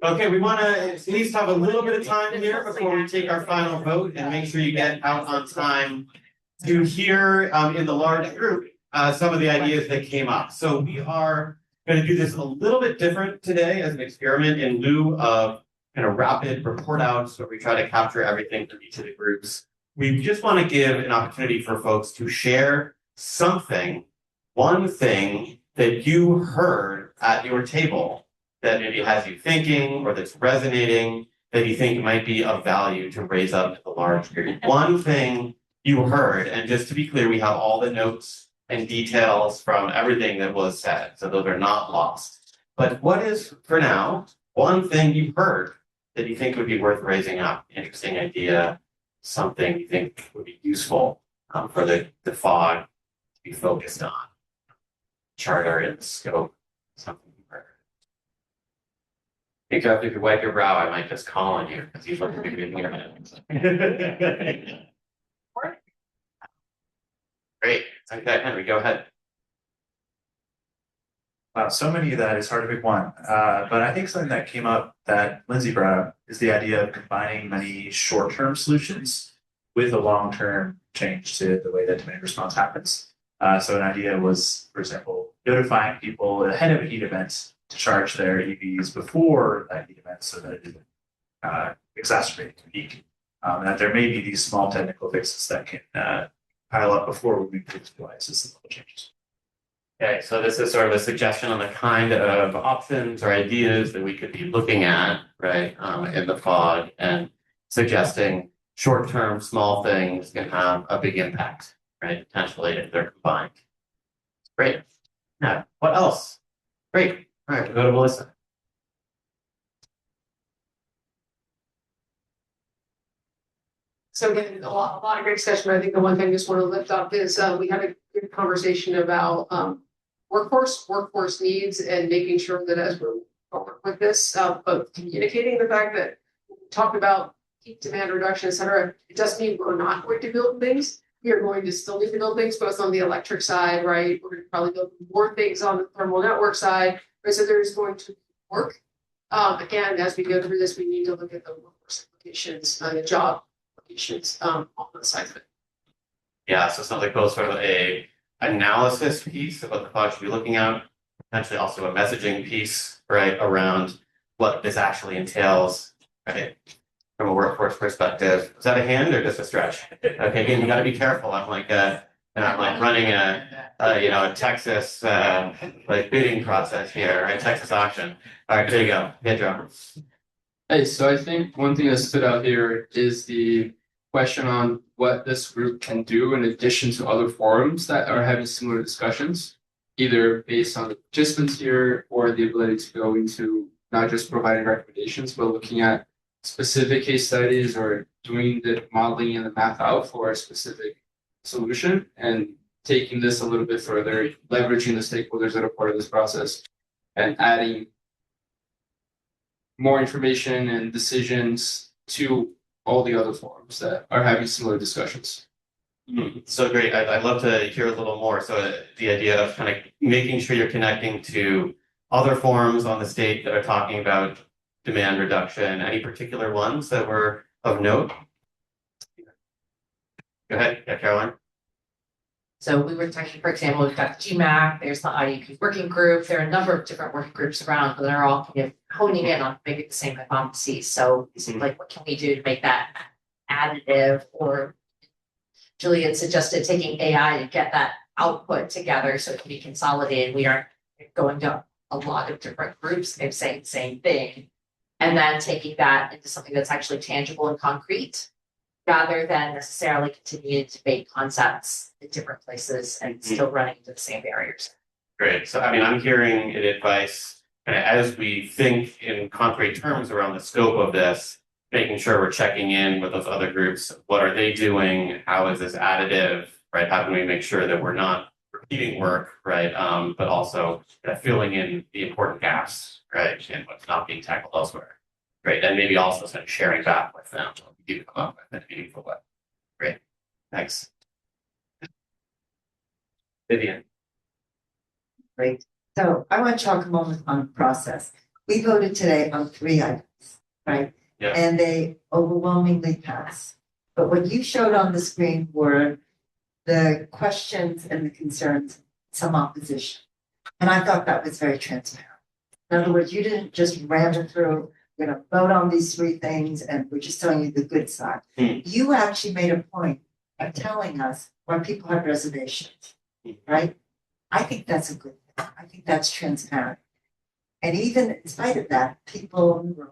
Okay, we want to at least have a little bit of time here before we take our final vote and make sure you get out on time to hear in the large group some of the ideas that came up. So we are going to do this a little bit different today as an experiment in lieu of kind of rapid report outs where we try to capture everything from each of the groups. We just want to give an opportunity for folks to share something, one thing that you heard at your table that maybe has you thinking or that's resonating that you think might be of value to raise up to the large group. One thing you heard, and just to be clear, we have all the notes and details from everything that was said, so those are not lost. But what is, for now, one thing you heard that you think would be worth raising up? Interesting idea, something you think would be useful for the FOG to be focused on. Charter and scope, something you heard. I think after you wipe your brow, I might just call on you because you look like you're doing it. Great. Okay, Henry, go ahead. Wow, so many that it's hard to pick one. But I think something that came up that Lindsay brought up is the idea of combining many short-term solutions with a long-term change to the way that demand response happens. So an idea was, for example, notifying people ahead of a heat event to charge their EVs before that heat event so that it didn't exacerbate the peak. And that there may be these small technical fixes that can pile up before we move to devices and little changes. Okay, so this is sort of a suggestion on the kind of options or ideas that we could be looking at, right, in the FOG, and suggesting short-term small things can have a big impact, right, potentially if they're combined. Great. Now, what else? Great. All right, we'll go to Melissa. So again, a lot of great discussion, but I think the one thing I just want to lift up is we had a good conversation about workforce needs and making sure that as we're going with this, but communicating the fact that we talk about peak demand reduction, et cetera, it doesn't mean we're not going to build things. We are going to still need to build things both on the electric side, right? We're going to probably build more things on the thermal network side, right? So there's going to be work. Again, as we go through this, we need to look at the workforce implications and the job implications on the side of it. Yeah, so something like both sort of a analysis piece of what the FOG should be looking at, potentially also a messaging piece, right, around what this actually entails, right, from a workforce perspective. Is that a hand or just a stretch? Okay, again, you got to be careful. I'm like running a Texas like bidding process here, right? Texas auction. All right, there you go, Pedro. Hey, so I think one thing that stood out here is the question on what this group can do in addition to other forums that are having similar discussions, either based on the participants here or the ability to go into not just providing recommendations, but looking at specific case studies or doing the modeling and the math out for a specific solution and taking this a little bit further, leveraging the stakeholders that are part of this process and adding more information and decisions to all the other forums that are having similar discussions. So great. I'd love to hear a little more. So the idea of kind of making sure you're connecting to other forums on the state that are talking about demand reduction, any particular ones that were of note? Go ahead, yeah, Caroline. So we were talking, for example, we've got the GMAC, there's the IEP working group, there are a number of different working groups around, but they're all kind of honing in on maybe the same hypotheses. So it's like, what can we do to make that additive? Or Julian suggested taking AI to get that output together so it can be consolidated. We aren't going to a lot of different groups and saying the same thing. And then taking that into something that's actually tangible and concrete. rather than necessarily continue to debate concepts in different places and still running into the same barriers. Great. So, I mean, I'm hearing an advice, and as we think in concrete terms around the scope of this, making sure we're checking in with those other groups. What are they doing? How is this additive, right? How can we make sure that we're not repeating work, right? But also filling in the important gaps, right? And what's not being tackled elsewhere. Great. And maybe also sort of sharing back with them what we do come up with in a meaningful way. Great. Thanks. Vivian. Great. So I want to talk a moment on process. We voted today on 3 items, right? Yeah. And they overwhelmingly passed. But what you showed on the screen were the questions and the concerns, some opposition. And I thought that was very transparent. In other words, you didn't just ramble through, we're going to vote on these 3 things and we're just telling you the good side. You actually made a point of telling us why people have reservations, right? I think that's a good thing. I think that's transparent. And even in spite of that, people in the room,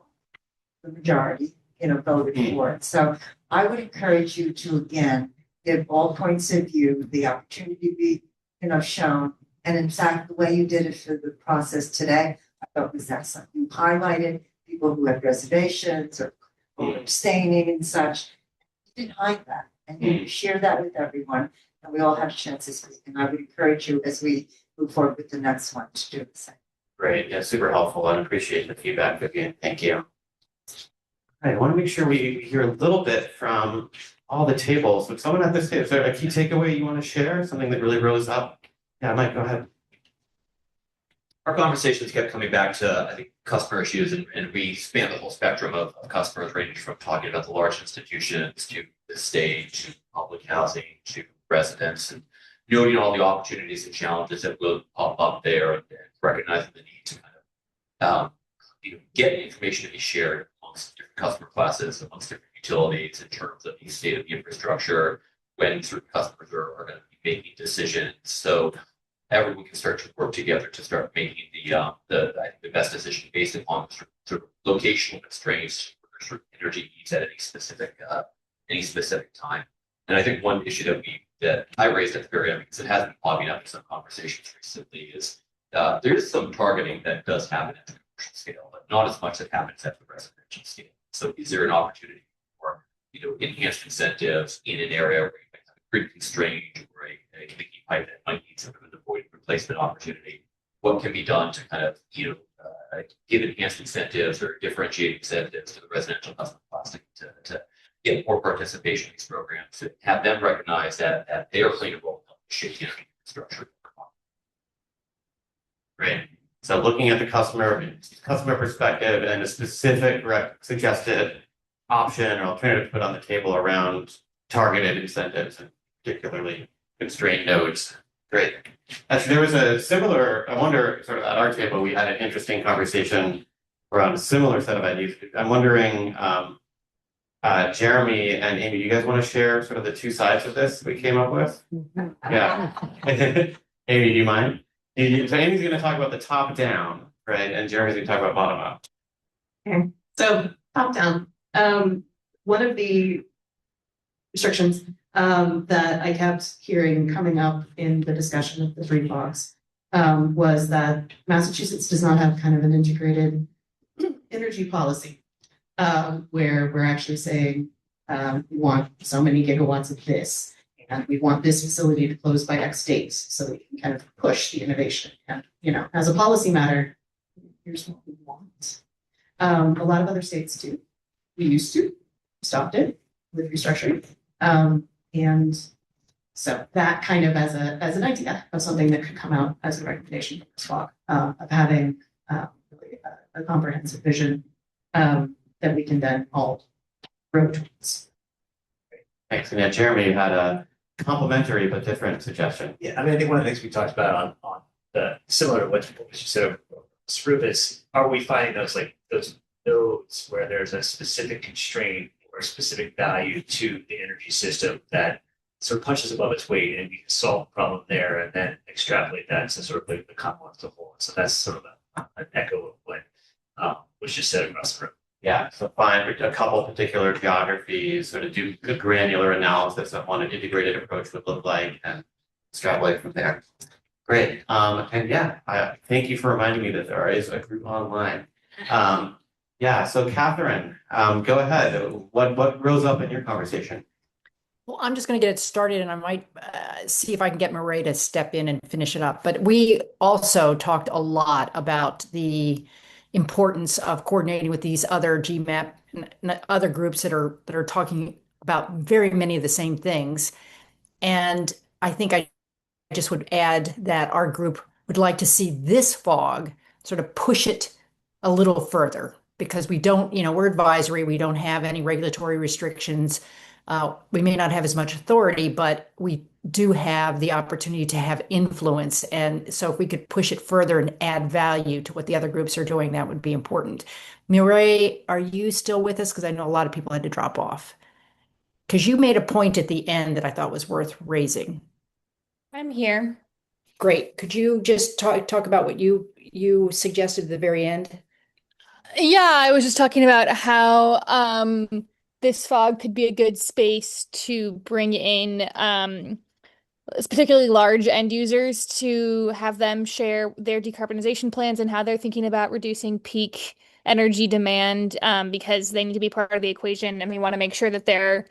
the majority, voted for it. So I would encourage you to, again, give all points of view, the opportunity to be, shown. And in fact, the way you did it for the process today, I thought was excellent. You highlighted people who have reservations or abstaining and such. You didn't hide that. And you share that with everyone. And we all have a chance to speak. And I would encourage you as we move forward with the next one to do the same. Great. Yeah, super helpful and appreciate the feedback, Vivian. Thank you. All right, I want to make sure we hear a little bit from all the tables. Would someone at this stage, is there a key takeaway you want to share? Something that really rose up? Yeah, Mike, go ahead. Our conversations kept coming back to, I think, customer issues, and we span the whole spectrum of customers, ranging from talking about the large institutions to the state, to public housing, to residents, and noting all the opportunities and challenges that will pop up there, and recognizing the need to kind of get information to be shared amongst different customer classes, amongst different utilities in terms of the state of the infrastructure, when certain customers are going to be making decisions. So everyone can start to work together to start making the best decision based upon sort of locational constraints or sort of energy needs at any specific time. And I think one issue that I raised at the very end, because it has been popping up in some conversations recently, is there is some targeting that does happen at the commercial scale, but not as much that happens at the residential scale. So is there an opportunity for enhanced incentives in an area where you might have a grid constraint or a leaky pipe that might need some kind of void replacement opportunity? What can be done to kind of give enhanced incentives or differentiate incentives to the residential customer class to get more participation in these programs, to have them recognize that they are playing a role in shaping the energy infrastructure. Great. So looking at the customer perspective and a specific suggested option or alternative to put on the table around targeted incentives and particularly constrained nodes. Great. Actually, there was a similar, I wonder, sort of at our table, we had an interesting conversation around a similar set of ideas. I'm wondering, Jeremy and Amy, do you guys want to share sort of the 2 sides of this we came up with? Yeah. Amy, do you mind? So Amy's going to talk about the top down, right? And Jeremy's going to talk about bottom up. Okay. So top down. One of the restrictions that I kept hearing coming up in the discussion of the 3 blocks was that Massachusetts does not have kind of an integrated energy policy where we're actually saying we want so many gigawatts of this, and we want this facility to close by X dates, so we can kind of push the innovation. And as a policy matter, here's what we want. A lot of other states do. We used to, stopped it with restructuring. And so that kind of as an idea of something that could come out as a recommendation from this block of having really a comprehensive vision that we can then all grow towards. Thanks. And yeah, Jeremy had a complementary but different suggestion. Yeah, I mean, I think one of the things we talked about on the similar to what you said, Spruce, is are we finding those nodes where there's a specific constraint or specific value to the energy system that sort of punches above its weight, and we can solve the problem there and then extrapolate that to sort of the Commonwealth as a whole. So that's sort of an echo of what was just said across the room. Yeah, so find a couple particular geographies, sort of do a granular analysis of what an integrated approach would look like and extrapolate from there. Great. And yeah, thank you for reminding me that there is a group online. Yeah, so Catherine, go ahead. What rose up in your conversation? Well, I'm just going to get it started and I might see if I can get Murray to step in and finish it up. But we also talked a lot about the importance of coordinating with these other GMAP and other groups that are talking about very many of the same things. And I think I just would add that our group would like to see this FOG sort of push it a little further because we don't, we're advisory, we don't have any regulatory restrictions. We may not have as much authority, but we do have the opportunity to have influence. And so if we could push it further and add value to what the other groups are doing, that would be important. Murray, are you still with us? Because I know a lot of people had to drop off. Because you made a point at the end that I thought was worth raising. I'm here. Great. Could you just talk about what you suggested at the very end? Yeah, I was just talking about how this FOG could be a good space to bring in particularly large end users to have them share their decarbonization plans and how they're thinking about reducing peak energy demand because they need to be part of the equation and we want to make sure that they're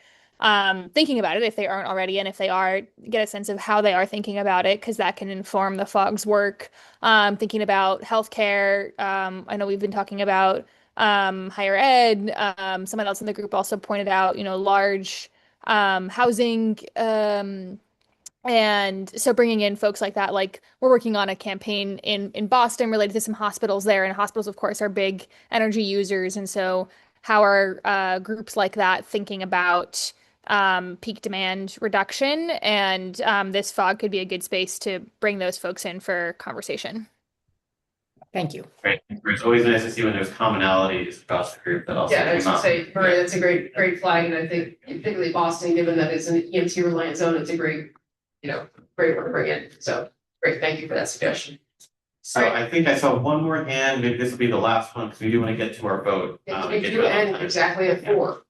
thinking about it if they aren't already, and if they are, get a sense of how they are thinking about it because that can inform the FOG's work. Thinking about healthcare, I know we've been talking about higher ed. Someone else in the group also pointed out, large housing. And so bringing in folks like that, like we're working on a campaign in Boston related to some hospitals there, and hospitals, of course, are big energy users. And so how are groups like that thinking about peak demand reduction? And this FOG could be a good space to bring those folks in for conversation. Thank you. Great. It's always nice to see when there's commonalities across the group that also Yeah, I was came gonna up. say, Murray, that's a great flag, and I think particularly Boston, given that it's an EMT reliant zone, it's a great one to bring in. So great, thank you for that suggestion. So I think I saw one more hand, maybe this will be the last one, because we do want to get to our vote. If you end exactly at 4.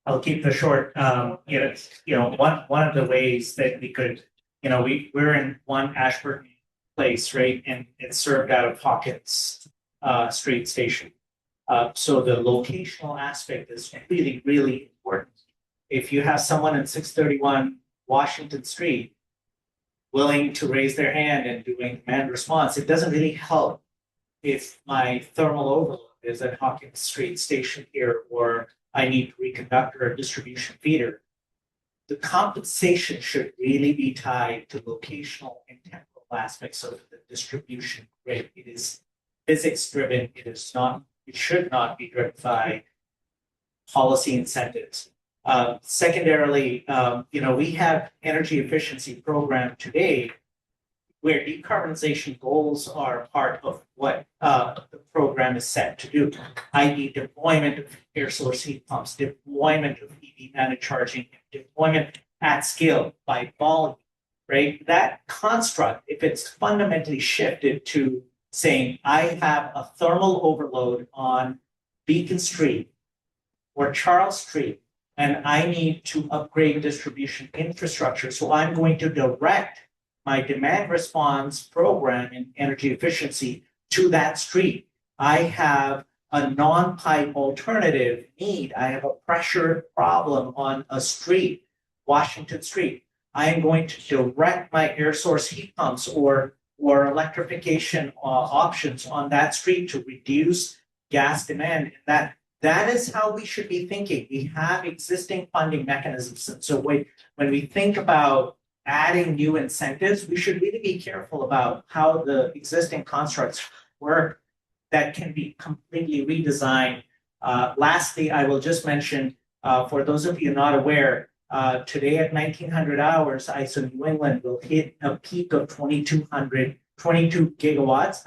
I'll keep this short. One of the ways that we could, we're in one Ashburn place, right? And it's served out of Hawkins Street Station. So the locational aspect is really, really important. If you have someone in 631 Washington Street willing to raise their hand and doing demand response, it doesn't really help if my thermal overload is at Hawkins Street Station here, or I need to reconductor or distribution feeder. The compensation should really be tied to locational and temporal aspects of the distribution grid. It is physics driven. It should not be driven by policy incentives. Secondarily, we have energy efficiency program today where decarbonization goals are part of what the program is set to do, i.e. deployment of air source heat pumps, deployment of EV managed charging, deployment at scale by volume, right? That construct, if it's fundamentally shifted to saying, I have a thermal overload on Beacon Street or Charles Street, and I need to upgrade distribution infrastructure. So I'm going to direct my demand response program in energy efficiency to that street. I have a non-pipe alternative need. I have a pressure problem on a street, Washington Street. I am going to direct my air source heat pumps or electrification options on that street to reduce gas demand. That is how we should be thinking. We have existing funding mechanisms. And so when we think about adding new incentives, we should really be careful about how the existing constructs work that can be completely redesigned. Lastly, I will just mention, for those of you not aware, today at 1900 hours, ISO New England will hit a peak of 22 gigawatts,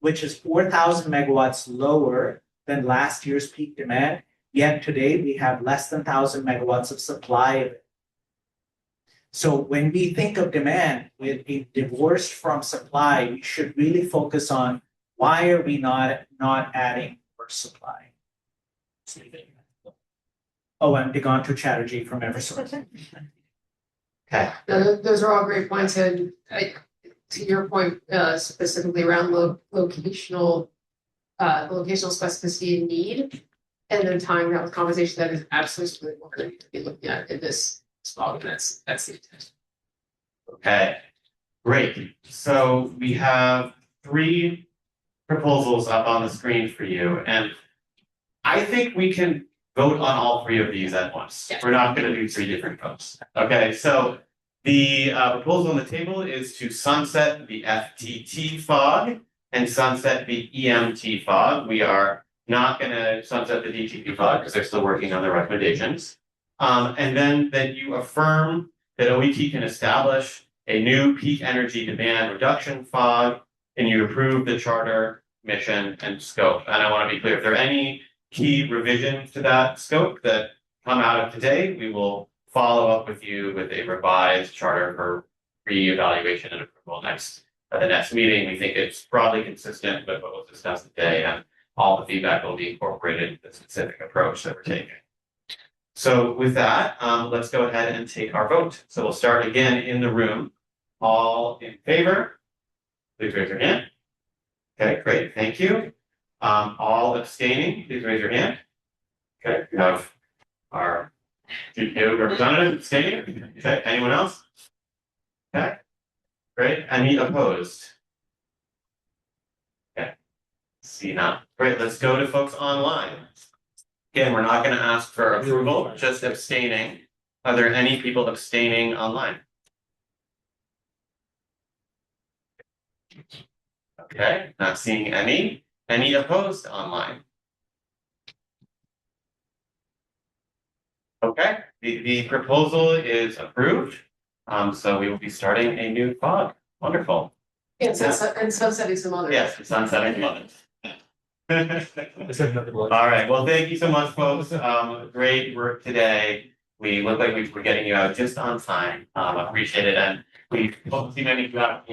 which is 4,000 megawatts lower than last year's peak demand. Yet today we have less than 1,000 megawatts of supply of it. So when we think of demand with a divorced from supply, we should really focus on why are we not adding power supply. Oh, and Digonto Chatterjee from Eversource. Okay. Those are all great points, and to your point, specifically around locational specificity and need, and then tying that with conversation, that is absolutely what we need to be looking at in this spot, and that's the intent. Okay, great. So we have 3 proposals up on the screen for you, and I think we can vote on all 3 of these at once. We're not gonna do 3 different votes. Okay, so the proposal on the table is to sunset the FTT fog and sunset the EMT fog. We are not gonna sunset the DTP fog because they're still working on their recommendations. And then that you affirm that OET can establish a new peak energy demand reduction fog, and you approve the charter, mission, and scope. And I want to be clear, if there are any key revisions to that scope that come out of today, we will follow up with you with a revised charter for reevaluation and approval at the next meeting. We think it's broadly consistent with what was discussed today, and all the feedback will be incorporated into the specific approach that we're taking. So with that, let's go ahead and take our vote. So we'll start again in the room. All in favor, please raise your hand. Okay, great, thank you. All abstaining, please raise your hand. Okay, we have our GPO representative abstaining. Okay, anyone else? Okay, great. Any opposed? Okay, see none. Great, let's go to folks online. Again, we're not going to ask for approval, just abstaining. Are there any people abstaining online? Okay, not seeing any. Any opposed online? Okay, the proposal is approved. So we will be starting a new fog. Wonderful. And sunsetting some others. Yes, sunsetting some others. All right, well, thank you so much, folks. Great work today. We look like we're getting you out just on time. Appreciate it, and we hope to see many of you out.